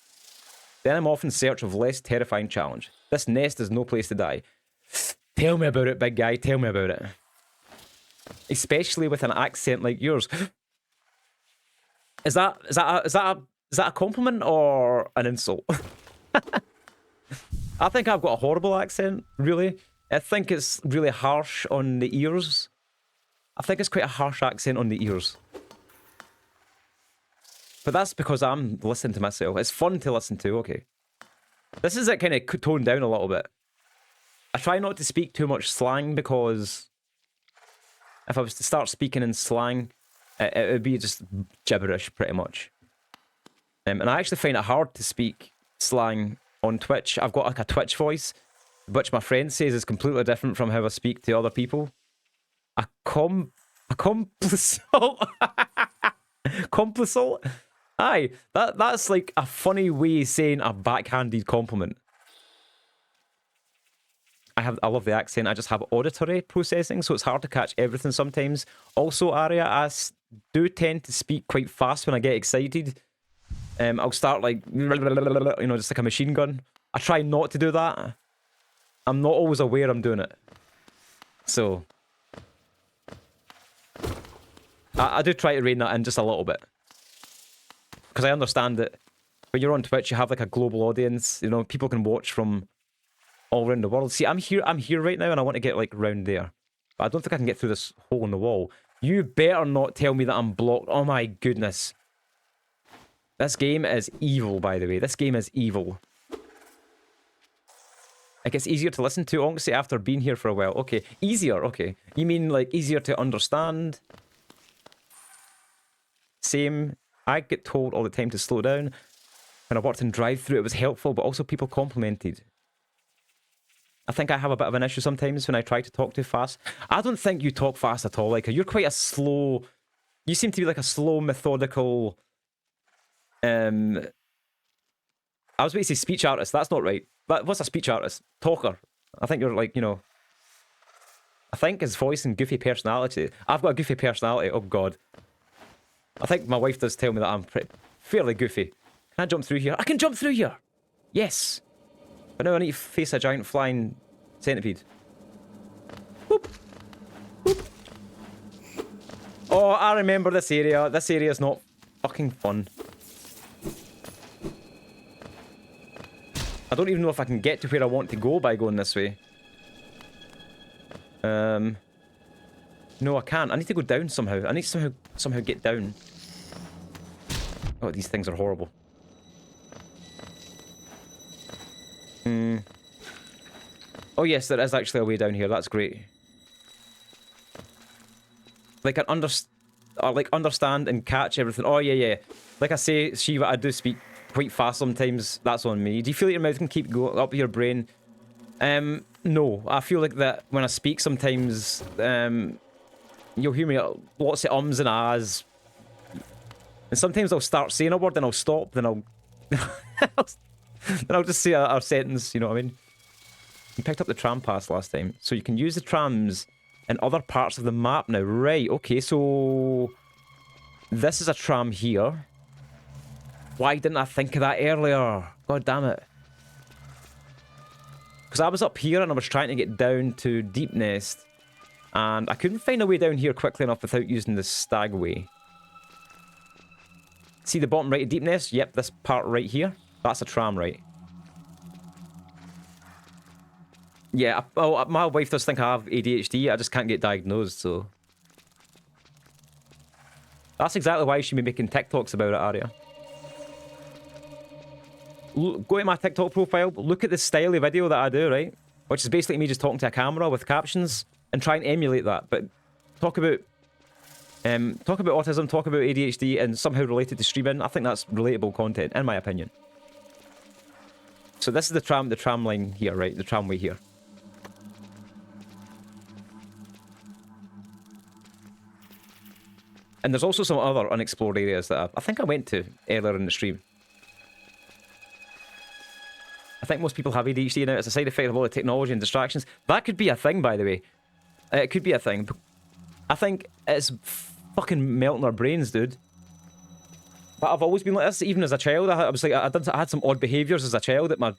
Then I'm off in search of less terrifying challenge. This nest is no place to die. Tell me about it, big guy. Tell me about it. Especially with an accent like yours. Is that a compliment or an insult? I think I've got a horrible accent, really. I think it's really harsh on the ears. I think it's quite a harsh accent on the ears. But that's because I'm listening to myself. It's fun to listen to, okay. This is it kind of toned down a little bit. I try not to speak too much slang because if I was to start speaking in slang, it would be just gibberish pretty much. And I actually find it hard to speak slang on Twitch. I've got like a Twitch voice, which my friend says is completely different from how I speak to other people. A complisalt? Complisalt? Aye, that's like a funny way of saying a backhanded compliment. I love the accent. I just have auditory processing, so it's hard to catch everything sometimes. Also, Aria, do tend to speak quite fast when I get excited. I'll start like, you know, just like a machine gun. I try not to do that. I'm not always aware I'm doing it. So, I do try to rein that in just a little bit. Because I understand that when you're on Twitch, you have like a global audience. You know, people can watch from all around the world. See, I'm here right now, and I want to get like round there. But I don't think I can get through this hole in the wall. You better not tell me that I'm blocked. Oh my goodness. This game is evil, by the way. This game is evil. It gets easier to listen to, honestly, after being here for a while. Okay, easier, okay. You mean, like, easier to understand? Same. I get told all the time to slow down. When I worked in drive-thru, it was helpful, but also people complimented. I think I have a bit of an issue sometimes when I try to talk too fast. I don't think you talk fast at all. Like, you're quite a slow... You seem to be like a slow, methodical... I was going to say speech artist. That's not right. But what's a speech artist? Talker. I think you're like, you know... I think his voice and goofy personality... I've got a goofy personality. Oh, God. I think my wife does tell me that I'm fairly goofy. Can I jump through here? I can jump through here! Yes! But now I need to face a giant flying centipede. Whoop. Whoop. Oh, I remember this area. This area is not fucking fun. I don't even know if I can get to where I want to go by going this way. No, I can't. I need to go down somehow. I need to somehow get down. Oh, these things are horrible. Oh yes, there is actually a way down here. That's great. Like understand and catch everything. Oh yeah. Like I say, Shiva, I do speak quite fast sometimes. That's on me. Do you feel like your mouth can keep going up your brain? No. I feel like that when I speak sometimes, you'll hear me lots of ums and ahs. And sometimes I'll start saying a word and I'll stop, then I'll then I'll just say a sentence, you know what I mean? You picked up the tram pass last time, so you can use the trams in other parts of the map now. Right, okay, so... This is a tram here. Why didn't I think of that earlier? God damn it. Because I was up here and I was trying to get down to Deep Nest, and I couldn't find a way down here quickly enough without using the Stagway. See the bottom right of Deep Nest? Yep, this part right here. That's a tram, right? Yeah, well, my wife does think I have ADHD. I just can't get diagnosed, so... That's exactly why you should be making TikToks about it, Aria. Go to my TikTok profile, look at the style of video that I do, right? Which is basically me just talking to a camera with captions and try and emulate that. But talk about autism, talk about ADHD, and somehow related to streaming. I think that's relatable content, in my opinion. So this is the tram line here, right? The tramway here. And there's also some other unexplored areas that I think I went to earlier in the stream. I think most people have ADHD now. It's a side effect of all the technology and distractions. That could be a thing, by the way. It could be a thing. I think it's fucking melting our brains, dude. But I've always been like this, even as a child. I had some odd behaviours as a child that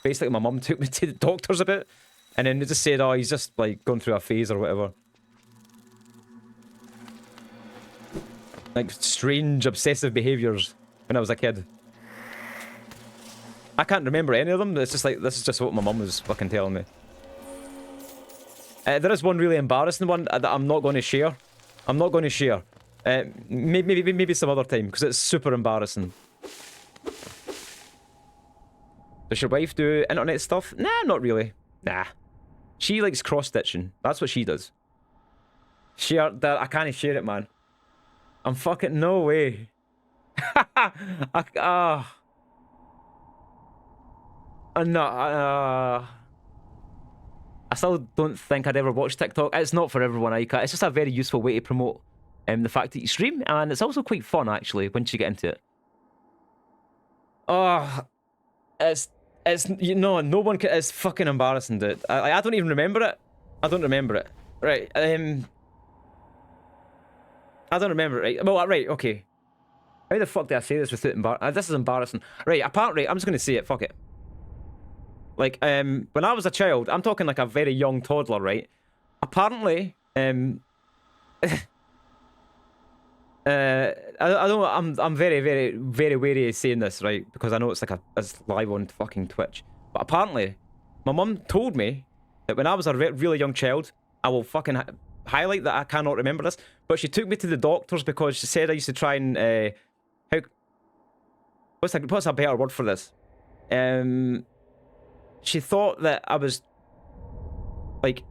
basically my mum took me to the doctors about. And then they just said, oh, he's just like going through a phase or whatever. Like strange obsessive behaviours when I was a kid. I can't remember any of them. It's just like, this is just what my mum was fucking telling me. There is one really embarrassing one that I'm not going to share. I'm not going to share. Maybe some other time, because it's super embarrassing. Does your wife do internet stuff? Nah, not really. Nah. She likes cross-stitching. That's what she does. Share that. I can't share it, man. I'm fucking... No way. I still don't think I'd ever watch TikTok. It's not for everyone, Aika. It's just a very useful way to promote the fact that you stream, and it's also quite fun, actually, once you get into it. Oh, it's you know, no one can... It's fucking embarrassing, dude. I don't even remember it. I don't remember it. Right, I don't remember it, right? Well, right, okay. How the fuck did I say this without this is embarrassing. Right, apparently, I'm just gonna say it, fuck it. Like, when I was a child, I'm talking like a very young toddler, right? Apparently, I don't. I'm very, very, very wary of saying this, right? Because I know it's like it's live on fucking Twitch. But apparently, My mum told me that when I was a really young child, I will fucking highlight that I cannot remember this, but she took me to the doctors because she said I used to try and how what's a better word for this? She thought that I was like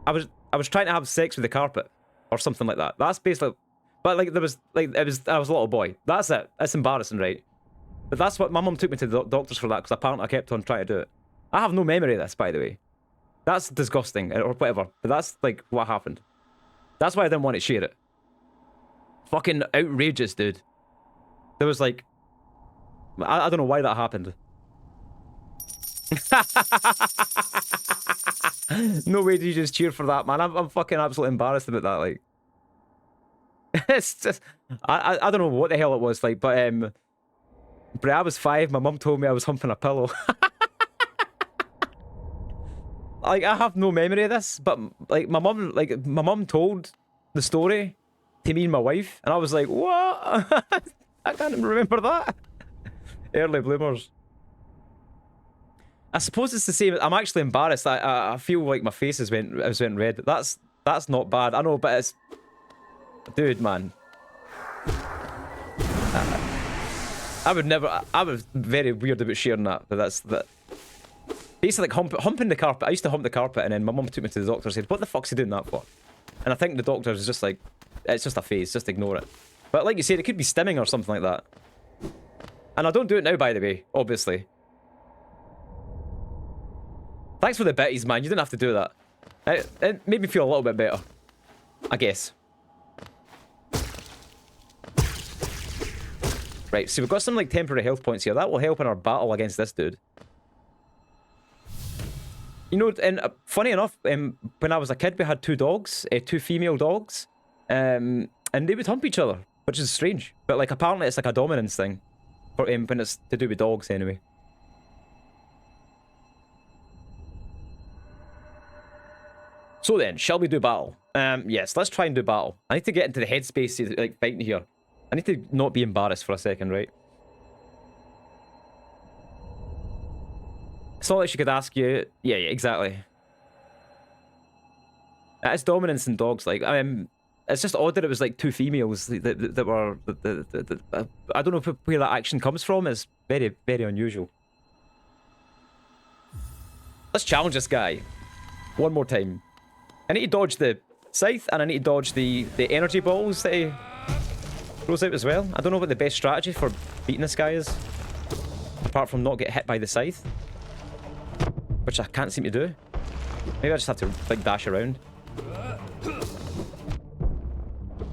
I was trying to have sex with the carpet or something like that. That's basically, but like there was like I was a little boy. That's it. That's embarrassing, right? But that's what my mum took me to the doctors for that because apparently I kept on trying to do it. I have no memory of this, by the way. That's disgusting or whatever. But that's like what happened. That's why I didn't want to share it. Fucking outrageous, dude. There was like, I don't know why that happened. No way did you just cheer for that, man. I'm fucking absolutely embarrassed about that. Like, it's just, I don't know what the hell it was like, but I was 5. My mum told me I was humping a pillow. Like, I have no memory of this, but like my mum told the story to me and my wife, and I was like, what? I can't even remember that. Early bloomers. I suppose it's the same. I'm actually embarrassed. I feel like my face has went red. That's not bad. I know, but it's, dude, man. I would never. I was very weird about sharing that, but that's that. Basically, like humping the carpet. I used to hump the carpet, and then my mum took me to the doctor and said, "What the fuck's he doing that for?" And I think the doctor was just like, "It's just a phase. Just ignore it." But like you said, it could be stimming or something like that. And I don't do it now, by the way. Obviously. Thanks for the bitties, man. You didn't have to do that. It made me feel a little bit better, I guess. Right, so we've got some like temporary health points here. That will help in our battle against this dude. You know, and funny enough, when I was a kid, we had 2 dogs, 2 female dogs, and they would hump each other, which is strange. But like, apparently, it's like a dominance thing, for when it's to do with dogs, anyway. So then, shall we do battle? Yes, let's try and do battle. I need to get into the headspace of like fighting here. I need to not be embarrassed for a second, right? It's not like she could ask you. Yeah, exactly. It's dominance in dogs. Like, it's just odd that it was like 2 females that were. I don't know where that action comes from. It's very, very unusual. Let's challenge this guy one more time. I need to dodge the scythe, and I need to dodge the energy balls that he throws out as well. I don't know what the best strategy for beating this guy is, apart from not get hit by the scythe, which I can't seem to do. Maybe I just have to like dash around.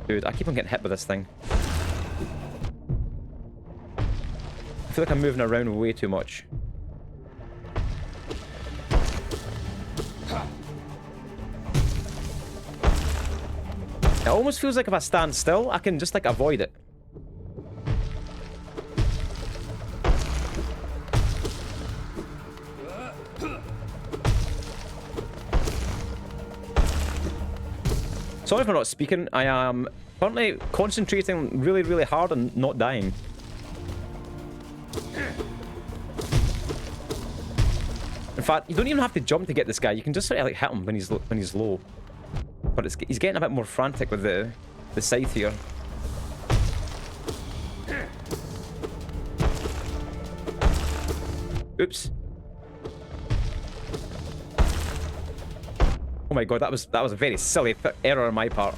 Dude, I keep on getting hit by this thing. I feel like I'm moving around way too much. It almost feels like if I stand still, I can just like avoid it. Sorry for not speaking. I am currently concentrating really, really hard on not dying. In fact, you don't even have to jump to get this guy. You can just sort of like hit him when he's low. But he's getting a bit more frantic with the scythe here. Oops. Oh my god, that was a very silly error on my part.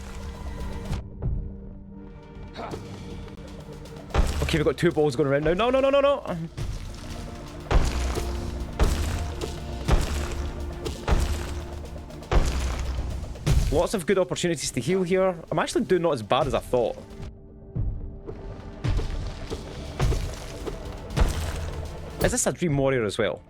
Okay, we've got 2 balls going around now. No, no, no, no, no. Lots of good opportunities to heal here. I'm actually doing not as bad as I thought. Is this a Dream Warrior as well?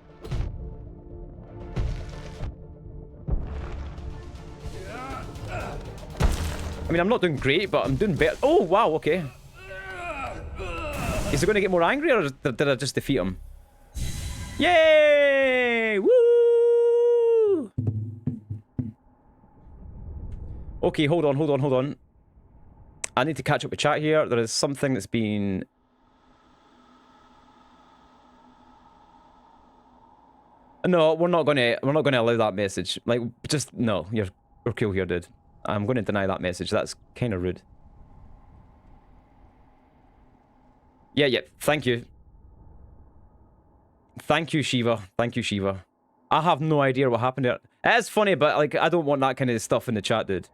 I mean, I'm not doing great, but I'm doing better. Oh, wow, okay. Is he going to get more angry, or did I just defeat him? Yay! Woo! Okay, hold on. I need to catch up with chat here. There is something that's been... No, we're not gonna allow that message. Like, just no. We're cool here, dude. I'm going to deny that message. That's kind of rude. Yeah. Thank you. Thank you, Shiva. Thank you, Shiva. I have no idea what happened there. It's funny, but like, I don't want that kind of stuff in the chat, dude.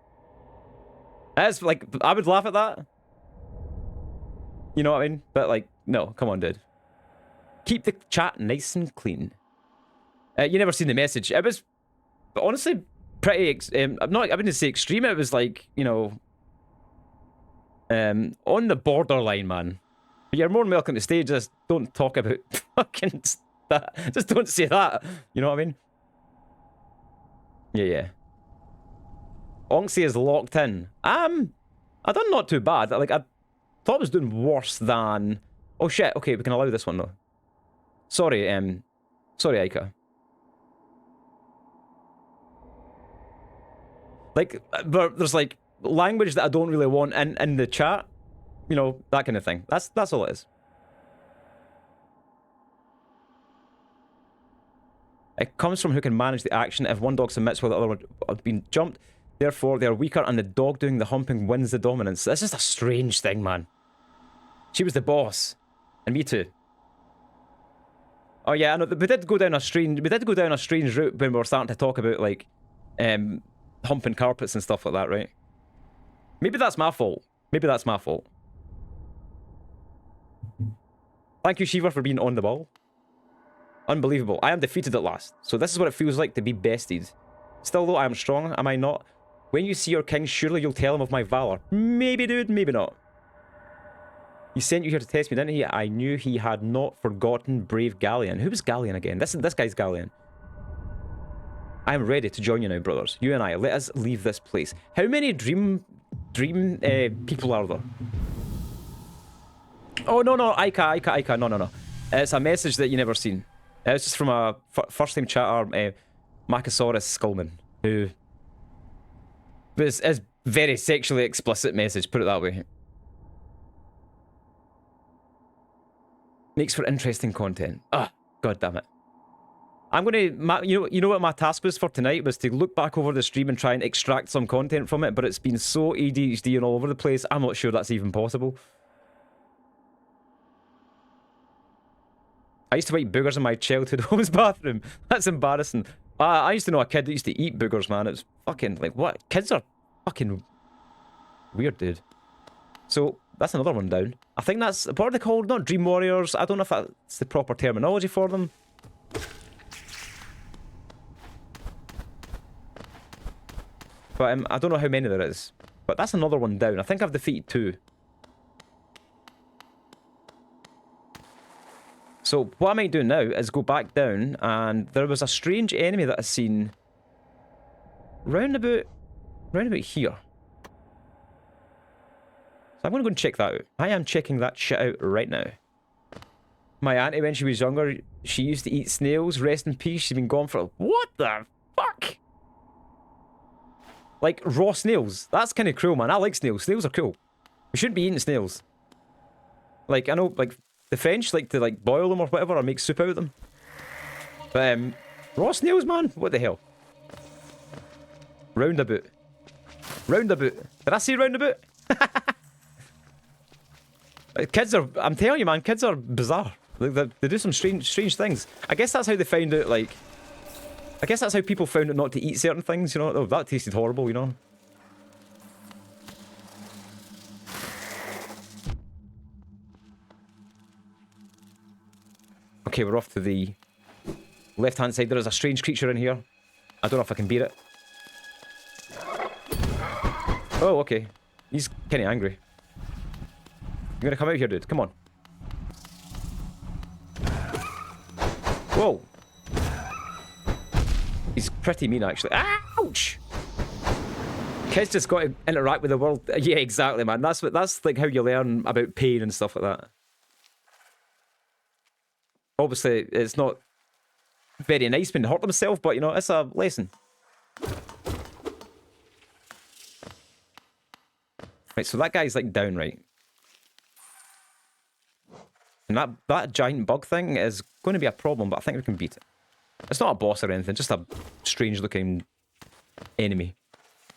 It's like, I would laugh at that. You know what I mean? But like, no, come on, dude. Keep the chat nice and clean. You never seen the message. It was honestly pretty. I wouldn't say extreme. It was like, you know, on the borderline, man. But you're more than welcome to stay. Just don't talk about fucking that. Just don't say that. You know what I mean? Yeah. Onxie is locked in. I done not too bad. Like, I thought I was doing worse than. Oh shit. Okay, we can allow this one though. Sorry, Aika. Like, but there's like language that I don't really want in the chat. You know, that kind of thing. That's all it is. It comes from who can manage the action. If one dog submits while the other one has been jumped, therefore they are weaker and the dog doing the humping wins the dominance. That's just a strange thing, man. She was the boss. And me too. Oh yeah, I know. We did go down a strange route when we were starting to talk about like humping carpets and stuff like that, right? Maybe that's my fault. Thank you, Shiva, for being on the ball. Unbelievable. I am defeated at last. So this is what it feels like to be bested. Still though, I am strong, am I not? When you see your king, surely you'll tell him of my valor. Maybe, dude, maybe not. He sent you here to test me, didn't he? I knew he had not forgotten brave Galleon. Who was Galleon again? This guy's Galleon. I am ready to join you now, brothers. You and I, let us leave this place. How many dream people are there? Oh, no, Aika, no. It's a message that you never seen. It's just from a first-time chatter, Machosaurus Skullman, who... This is very sexually explicit message, put it that way. Makes for interesting content. Ah, god damn it. I'm gonna, you know what my task was for tonight was to look back over the stream and try and extract some content from it, but it's been so ADHD and all over the place, I'm not sure that's even possible. I used to eat boogers in my childhood home's bathroom. That's embarrassing. I used to know a kid that used to eat boogers, man. It's fucking, like, what? Kids are fucking weird, dude. So, that's another one down. I think that's, what are they called? Not Dream Warriors. I don't know if that's the proper terminology for them. But I don't know how many there is. But that's another one down. I think I've defeated 2. So what I might do now is go back down, and there was a strange enemy that I seen round about here. So I'm going to go and check that out. I am checking that shit out right now. My auntie, when she was younger, she used to eat snails. Rest in peace. She's been gone for... What the fuck? Like, raw snails. That's kind of cruel, man. I like snails. Snails are cool. We shouldn't be eating snails. Like, I know, like, the French like to, like, boil them or whatever, or make soup out of them. But, raw snails, man? What the hell? Roundabout. Roundabout. Did I say roundabout? Kids are, I'm telling you, man, kids are bizarre. They do some strange things. I guess that's how they found out, like... I guess that's how people found out not to eat certain things, you know? Oh, that tasted horrible, you know? Okay, we're off to the left-hand side. There is a strange creature in here. I don't know if I can beat it. Oh, okay. He's kind of angry. You're gonna come out here, dude. Come on. Whoa. He's pretty mean, actually. Ouch! Kids just got to interact with the world. Yeah, exactly, man. That's like how you learn about pain and stuff like that. Obviously, it's not very nice when they hurt themselves, but, you know, it's a lesson. Right, so that guy's, like, down, right? And that giant bug thing is going to be a problem, but I think we can beat it. It's not a boss or anything, just a strange looking enemy.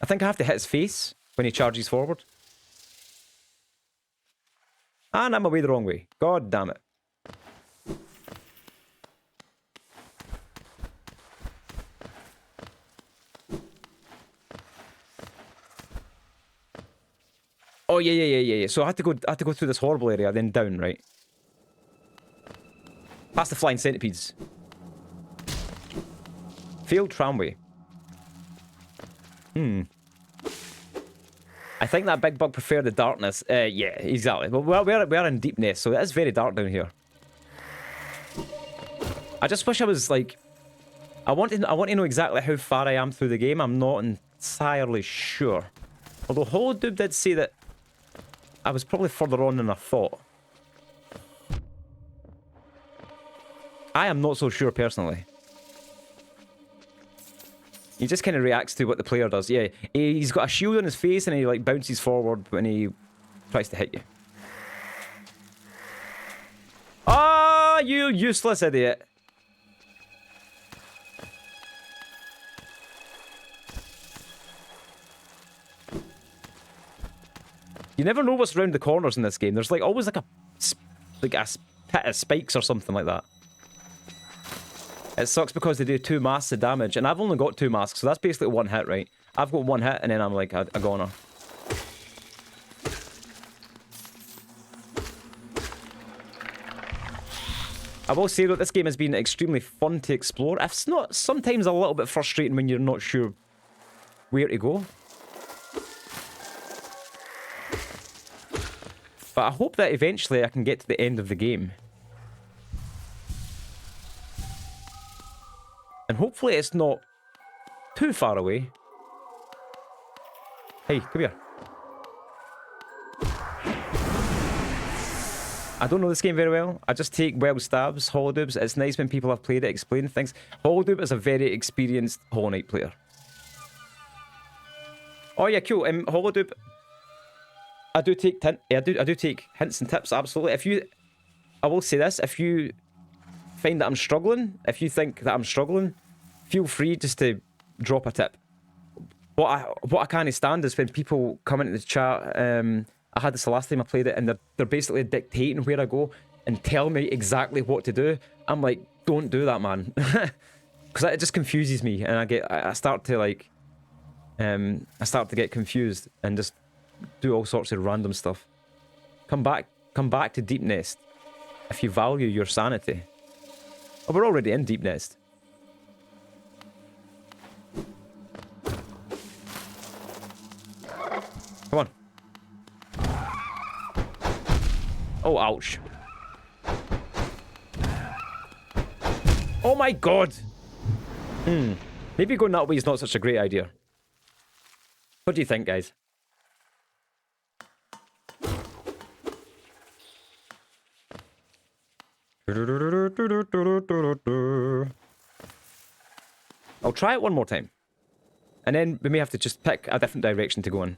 I think I have to hit his face when he charges forward. And I'm away the wrong way. God damn it. Oh yeah. So I had to go through this horrible area, then down, right? Past the flying centipedes. Failed tramway. I think that big bug preferred the darkness. Yeah, exactly. Well, we're in Deep Nest, so it is very dark down here. I just wish I was like... I want to know exactly how far I am through the game. I'm not entirely sure. Although Holodoob did say that I was probably further on than I thought. I am not so sure personally. He just kind of reacts to what the player does. Yeah, he's got a shield on his face and he like bounces forward when he tries to hit you. Ah, you useless idiot. You never know what's around the corners in this game. There's like always like a pit of spikes or something like that. It sucks because they do 2 masks of damage, and I've only got 2 masks, so that's basically 1 hit, right? I've got 1 hit, and then I'm like a goner. I will say that this game has been extremely fun to explore. It's not sometimes a little bit frustrating when you're not sure where to go. But I hope that eventually I can get to the end of the game. And hopefully it's not too far away. Hey, come here. I don't know this game very well. I just take well stabs, Holodoobs. It's nice when people have played it explain things. Holodoob is a very experienced Hollow Knight player. Oh yeah, cool. Holodoob, I do take I do take hints and tips, absolutely. I will say this, if you find that I'm struggling, if you think that I'm struggling, feel free just to drop a tip. What I can't stand is when people come into the chat. I had this the last time I played it, and they're basically dictating where I go and tell me exactly what to do. I'm like, don't do that, man, because it just confuses me, and I start to like, I start to get confused and just do all sorts of random stuff. Come back to Deep Nest if you value your sanity. Oh, we're already in Deep Nest. Come on. Oh, ouch. Oh my god! Maybe going that way is not such a great idea. What do you think, guys? I'll try it one more time. And then we may have to just pick a different direction to go in.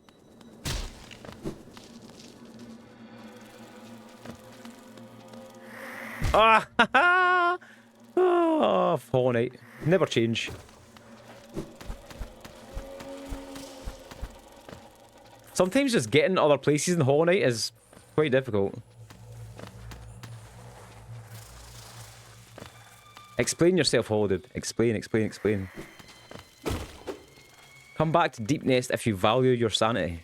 Ah, ha, ha. Oh, Hollow Knight. Never change. Sometimes just getting other places in Hollow Knight is quite difficult. Explain yourself, Holodoob. Explain. Come back to Deep Nest if you value your sanity.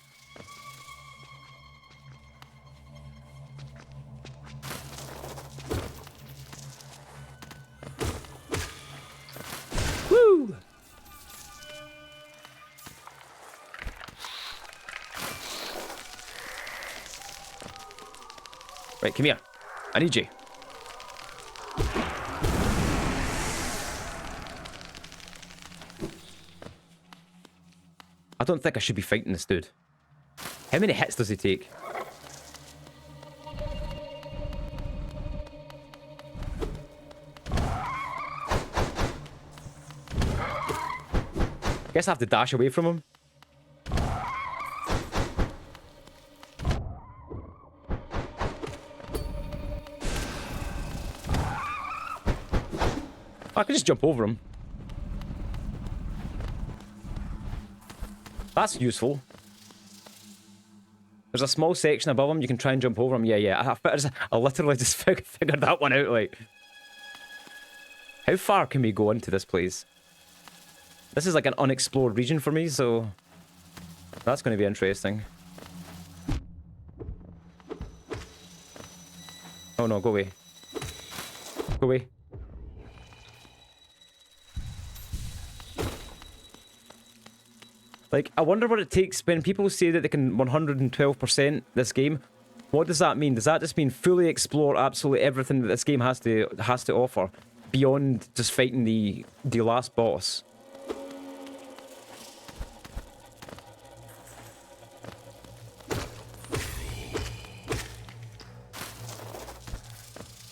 Woo! Right, come here. I need you. I don't think I should be fighting this dude. How many hits does he take? Guess I have to dash away from him. I can just jump over them. That's useful. There's a small section above them. You can try and jump over them. Yeah. I literally just figured that one out, like. How far can we go into this place? This is like an unexplored region for me, so... That's going to be interesting. Oh no, go away. Go away. Like, I wonder what it takes when people say that they can 112% this game. What does that mean? Does that just mean fully explore absolutely everything that this game has to offer beyond just fighting the last boss?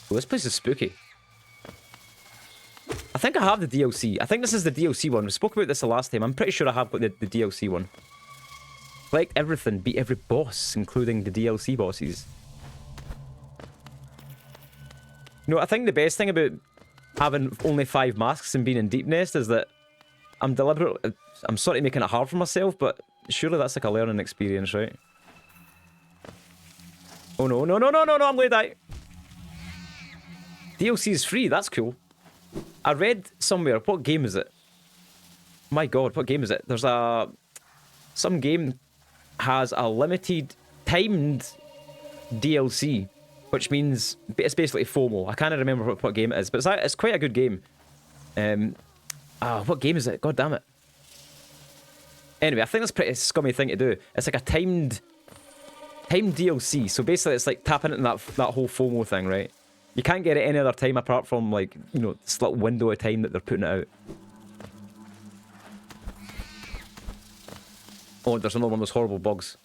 Well, this place is spooky. I think I have the DLC. I think this is the DLC one. We spoke about this the last time. I'm pretty sure I have got the DLC one. Collect everything, beat every boss, including the DLC bosses. You know, I think the best thing about having only 5 masks and being in Deep Nest is that I'm sort of making it hard for myself, but surely that's like a learning experience, right? Oh no, no, I'm gonna die. DLC is free, that's cool. I read somewhere, what game is it? My god, what game is it? There's some game has a limited timed DLC, which means it's basically FOMO. I can't remember what game it is, but it's quite a good game. What game is it? God damn it. Anyway, I think that's a pretty scummy thing to do. It's like a timed DLC, so basically it's like tapping into that whole FOMO thing, right? You can't get it any other time apart from, like, you know, this little window of time that they're putting it out. Oh, there's another one of those horrible bugs.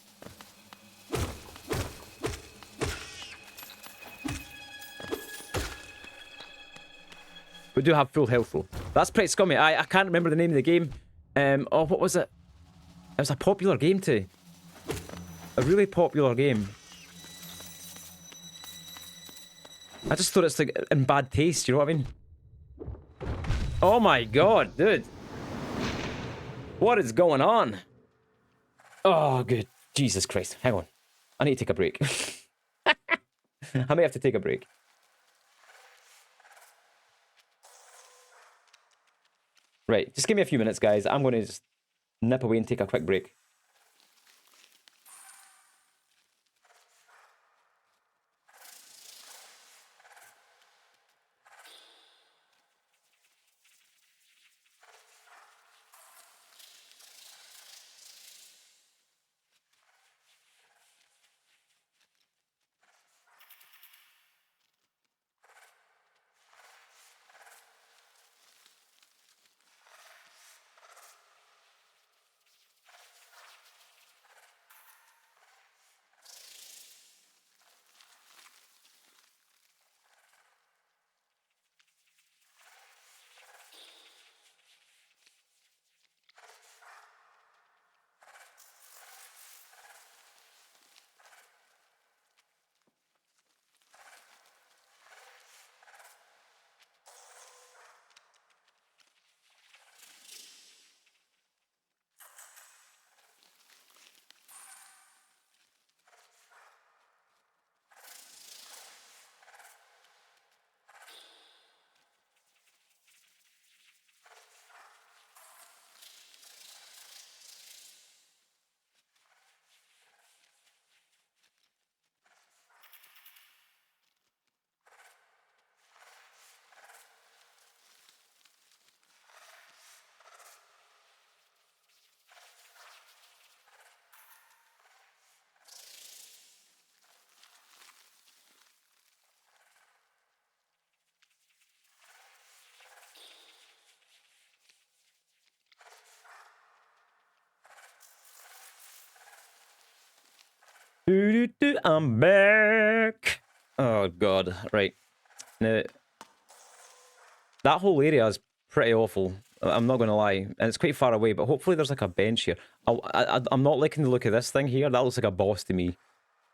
We do have full health, though. That's pretty scummy. I can't remember the name of the game. Oh, what was it? It was a popular game, too. A really popular game. I just thought it's like in bad taste, you know what I mean? Oh my god, dude. What is going on? Oh, good. Jesus Christ. Hang on. I need to take a break. I may have to take a break. Right, just give me a few minutes, guys. I'm going to just nip away and take a quick break. I'm back. Oh god, right. Now, that whole area is pretty awful. I'm not going to lie, and it's quite far away. But hopefully, there's like a bench here. I'm not liking the look of this thing here. That looks like a boss to me.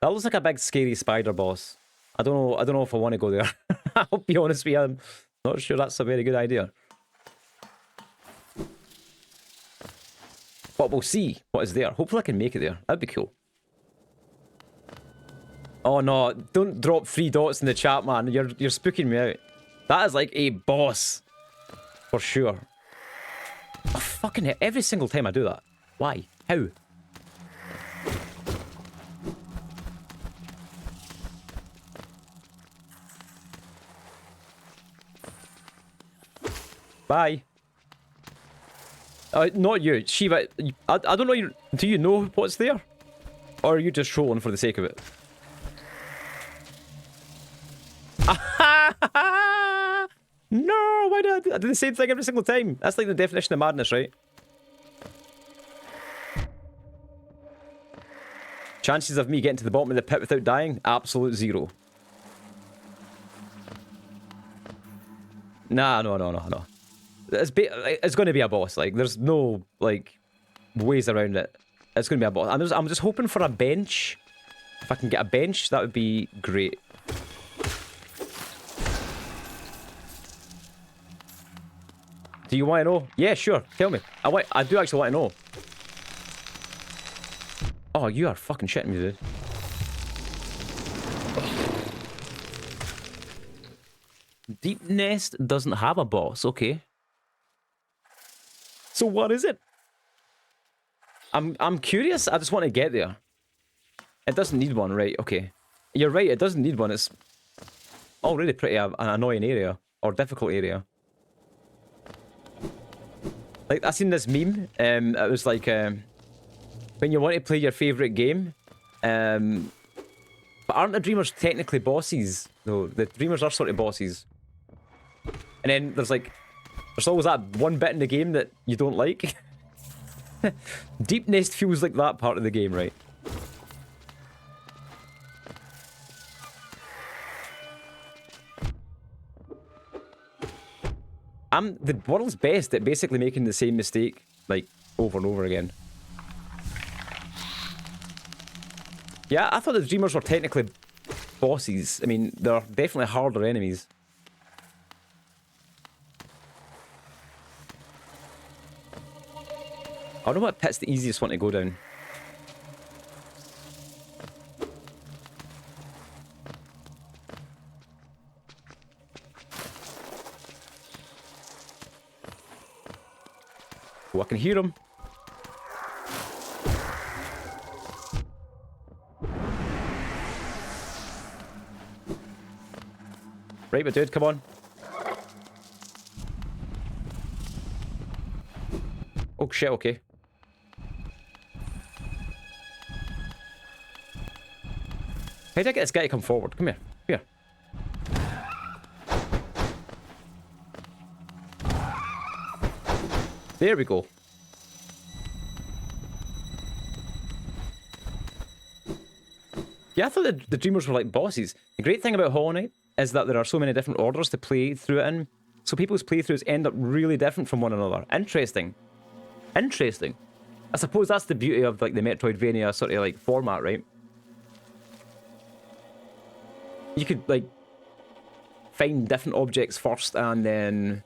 That looks like a big scary spider boss. I don't know if I want to go there. I'll be honest with you. I'm not sure that's a very good idea. But we'll see what is there. Hopefully I can make it there. That'd be cool. Oh no, don't drop 3 dots in the chat, man. You're spooking me out. That is like a boss. For sure. Oh, fucking hell. Every single time I do that. Why? How? Bye. Not you, Shiva. I don't know. Do you know what's there? Or are you just trolling for the sake of it? No, why did I do the same thing every single time? That's like the definition of madness, right? Chances of me getting to the bottom of the pit without dying? Absolute 0. Nah, no. It's going to be a boss. Like, there's no, like, ways around it. It's going to be a boss. I'm just hoping for a bench. If I can get a bench, that would be great. Do you want to know? Yeah, sure. Tell me. I do actually want to know. Oh, you are fucking shitting me, dude. Deep Nest doesn't have a boss. Okay. So what is it? I'm curious. I just want to get there. It doesn't need one, right? Okay. You're right. It doesn't need one. It's already pretty an annoying area or difficult area. Like, I seen this meme, it was like, when you want to play your favourite game, but aren't the Dreamers technically bosses? No, the Dreamers are sort of bosses. And then there's always that one bit in the game that you don't like. Deep Nest feels like that part of the game, right? I'm the world's best at basically making the same mistake, like, over and over again. Yeah, I thought the Dreamers were technically bosses. I mean, they're definitely harder enemies. I don't know what pit's the easiest one to go down. Oh, I can hear him. Right, but dude, come on. Oh shit, okay. How did I get this guy to come forward? Come here. Here. There we go. Yeah, I thought the Dreamers were like bosses. The great thing about Hollow Knight is that there are so many different orders to play through it in. So people's playthroughs end up really different from one another. Interesting. Interesting. I suppose that's the beauty of like the Metroidvania sort of like format, right? You could like find different objects first and then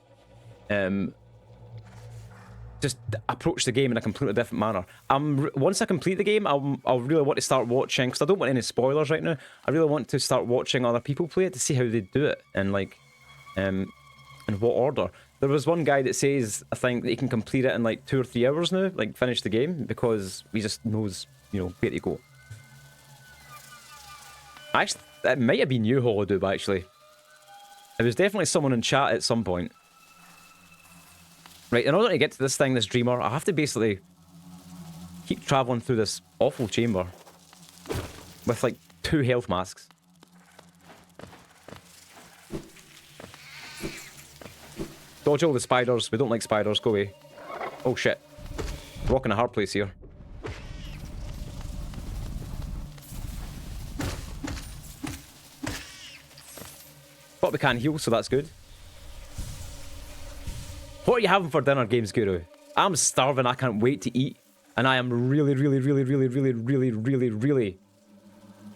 just approach the game in a completely different manner. Once I complete the game, I'll really want to start watching, because I don't want any spoilers right now. I really want to start watching other people play it to see how they do it and like in what order. There was one guy that says, I think, that he can complete it in like 2 or 3 hours now, like finish the game, because he just knows, you know, where to go. Actually, it might have been you, Holodoob, actually. It was definitely someone in chat at some point. Right, in order to get to this thing, this Dreamer, I have to basically keep travelling through this awful chamber with like 2 health masks. Dodge all the spiders. We don't like spiders. Go away. Oh shit. Rocking a hard place here. But we can heal, so that's good. What are you having for dinner, Games Guru? I'm starving. I can't wait to eat. And I am really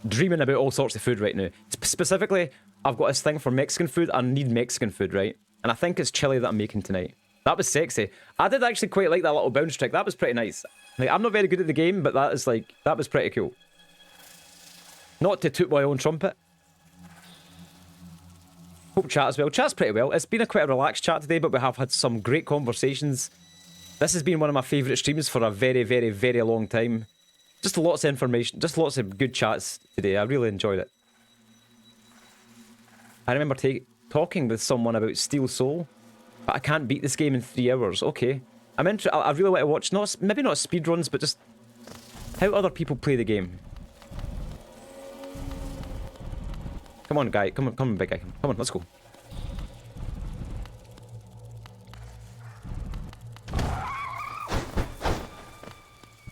dreaming about all sorts of food right now. Specifically, I've got this thing for Mexican food. I need Mexican food, right? And I think it's chili that I'm making tonight. That was sexy. I did actually quite like that little bounce trick. That was pretty nice. Like, I'm not very good at the game, but that is like, that was pretty cool. Not to toot my own trumpet. Hope chat as well. Chat's pretty well. It's been quite a relaxed chat today, but we have had some great conversations. This has been one of my favourite streams for a very, very, very long time. Just lots of information, just lots of good chats today. I really enjoyed it. I remember talking with someone about Steel Soul, but I can't beat this game in 3 hours. Okay. I really want to watch, maybe not speedruns, but just how other people play the game. Come on, guy. Come on, big guy. Come on, let's go.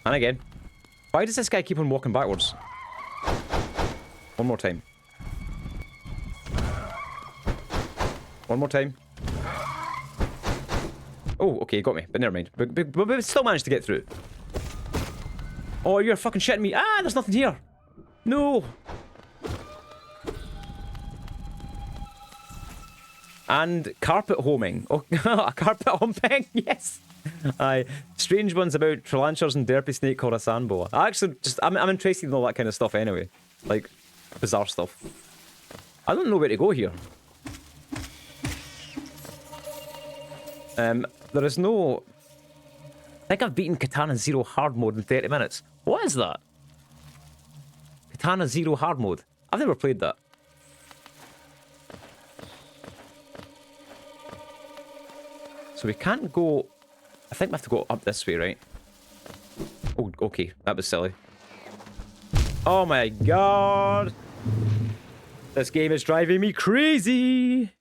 And again. Why does this guy keep on walking backwards? One more time. One more time. Oh, okay, got me, but never mind. But we still managed to get through. Oh, you're fucking shitting me. Ah, there's nothing here. No. And carpet homing. Oh, carpet humping, yes. Aye. Strange ones about Trilanchers and Derpy Snake called a sandboa. I'm interested in all that kind of stuff anyway. Like, bizarre stuff. I don't know where to go here. There is no... I think I've beaten Katana Zero hard mode in 30 minutes. What is that? Katana Zero hard mode. I've never played that. So we can't go... I think we have to go up this way, right? Oh, okay. That was silly. Oh my god! This game is driving me crazy!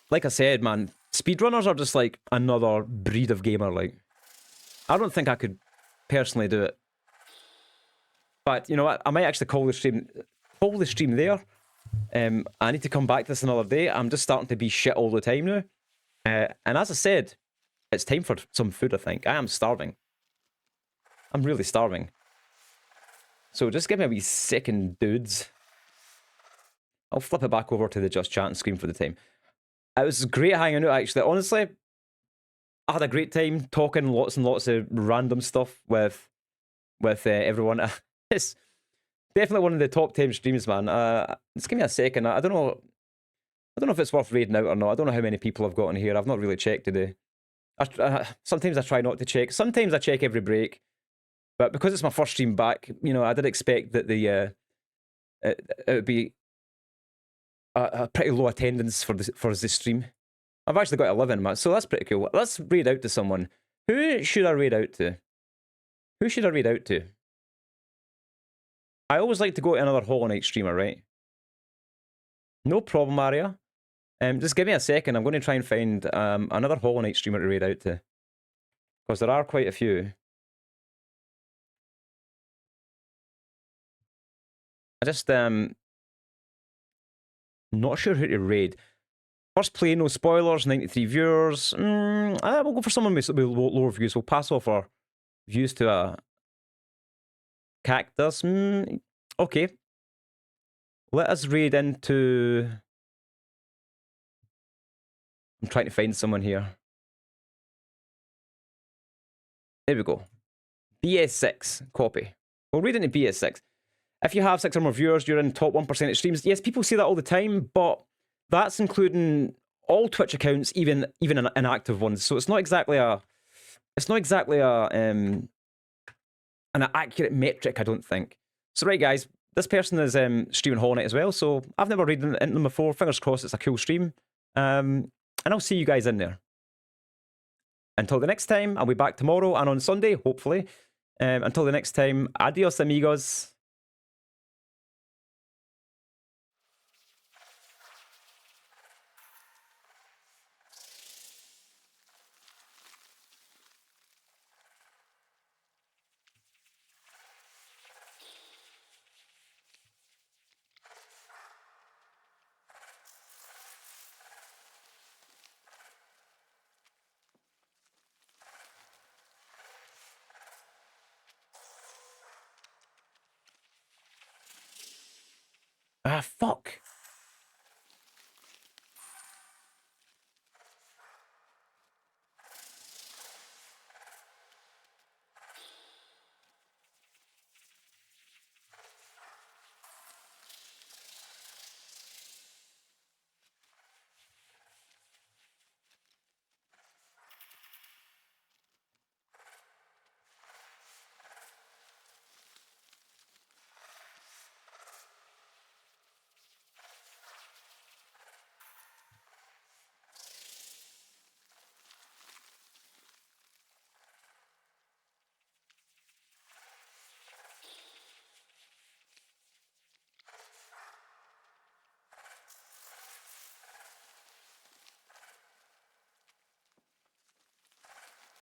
Like I said, man, speedrunners are just like another breed of gamer, like. I don't think I could personally do it. But, you know what? I might actually call the stream there. I need to come back to this another day. I'm just starting to be shit all the time now. And as I said, it's time for some food, I think. I am starving. I'm really starving. So just give me a wee second, dudes. I'll flip it back over to the Just Chat and screen for the time. It was great hanging out, actually. Honestly, I had a great time talking lots and lots of random stuff with everyone. It's definitely one of the top 10 streams, man. Just give me a second. I don't know if it's worth raiding out or not. I don't know how many people I've got in here. I've not really checked today. Sometimes I try not to check. Sometimes I check every break. But because it's my first stream back, you know, I did expect that it would be a pretty low attendance for this stream. I've actually got 11, man, so that's pretty cool. Let's raid out to someone. Who should I raid out to? Who should I raid out to? I always like to go to another Hollow Knight streamer, right? No problem, Aria. Just give me a second. I'm going to try and find another Hollow Knight streamer to raid out to. Because there are quite a few. I just, not sure who to raid. First play, no spoilers, 93 viewers. We'll go for someone with lower views. We'll pass off our views to a cactus. Okay. Let us raid into... I'm trying to find someone here. There we go. BS6. Copy. We'll raid into BS6. If you have 6 or more viewers, you're in top 1% of streams. Yes, people say that all the time, but that's including all Twitch accounts, even inactive ones. So it's not exactly an accurate metric, I don't think. So right, guys, this person is streaming Hollow Knight as well. So I've never read into them before. Fingers crossed, it's a cool stream. And I'll see you guys in there. Until the next time, I'll be back tomorrow and on Sunday, hopefully. Until the next time, adios, amigos. Ah, fuck.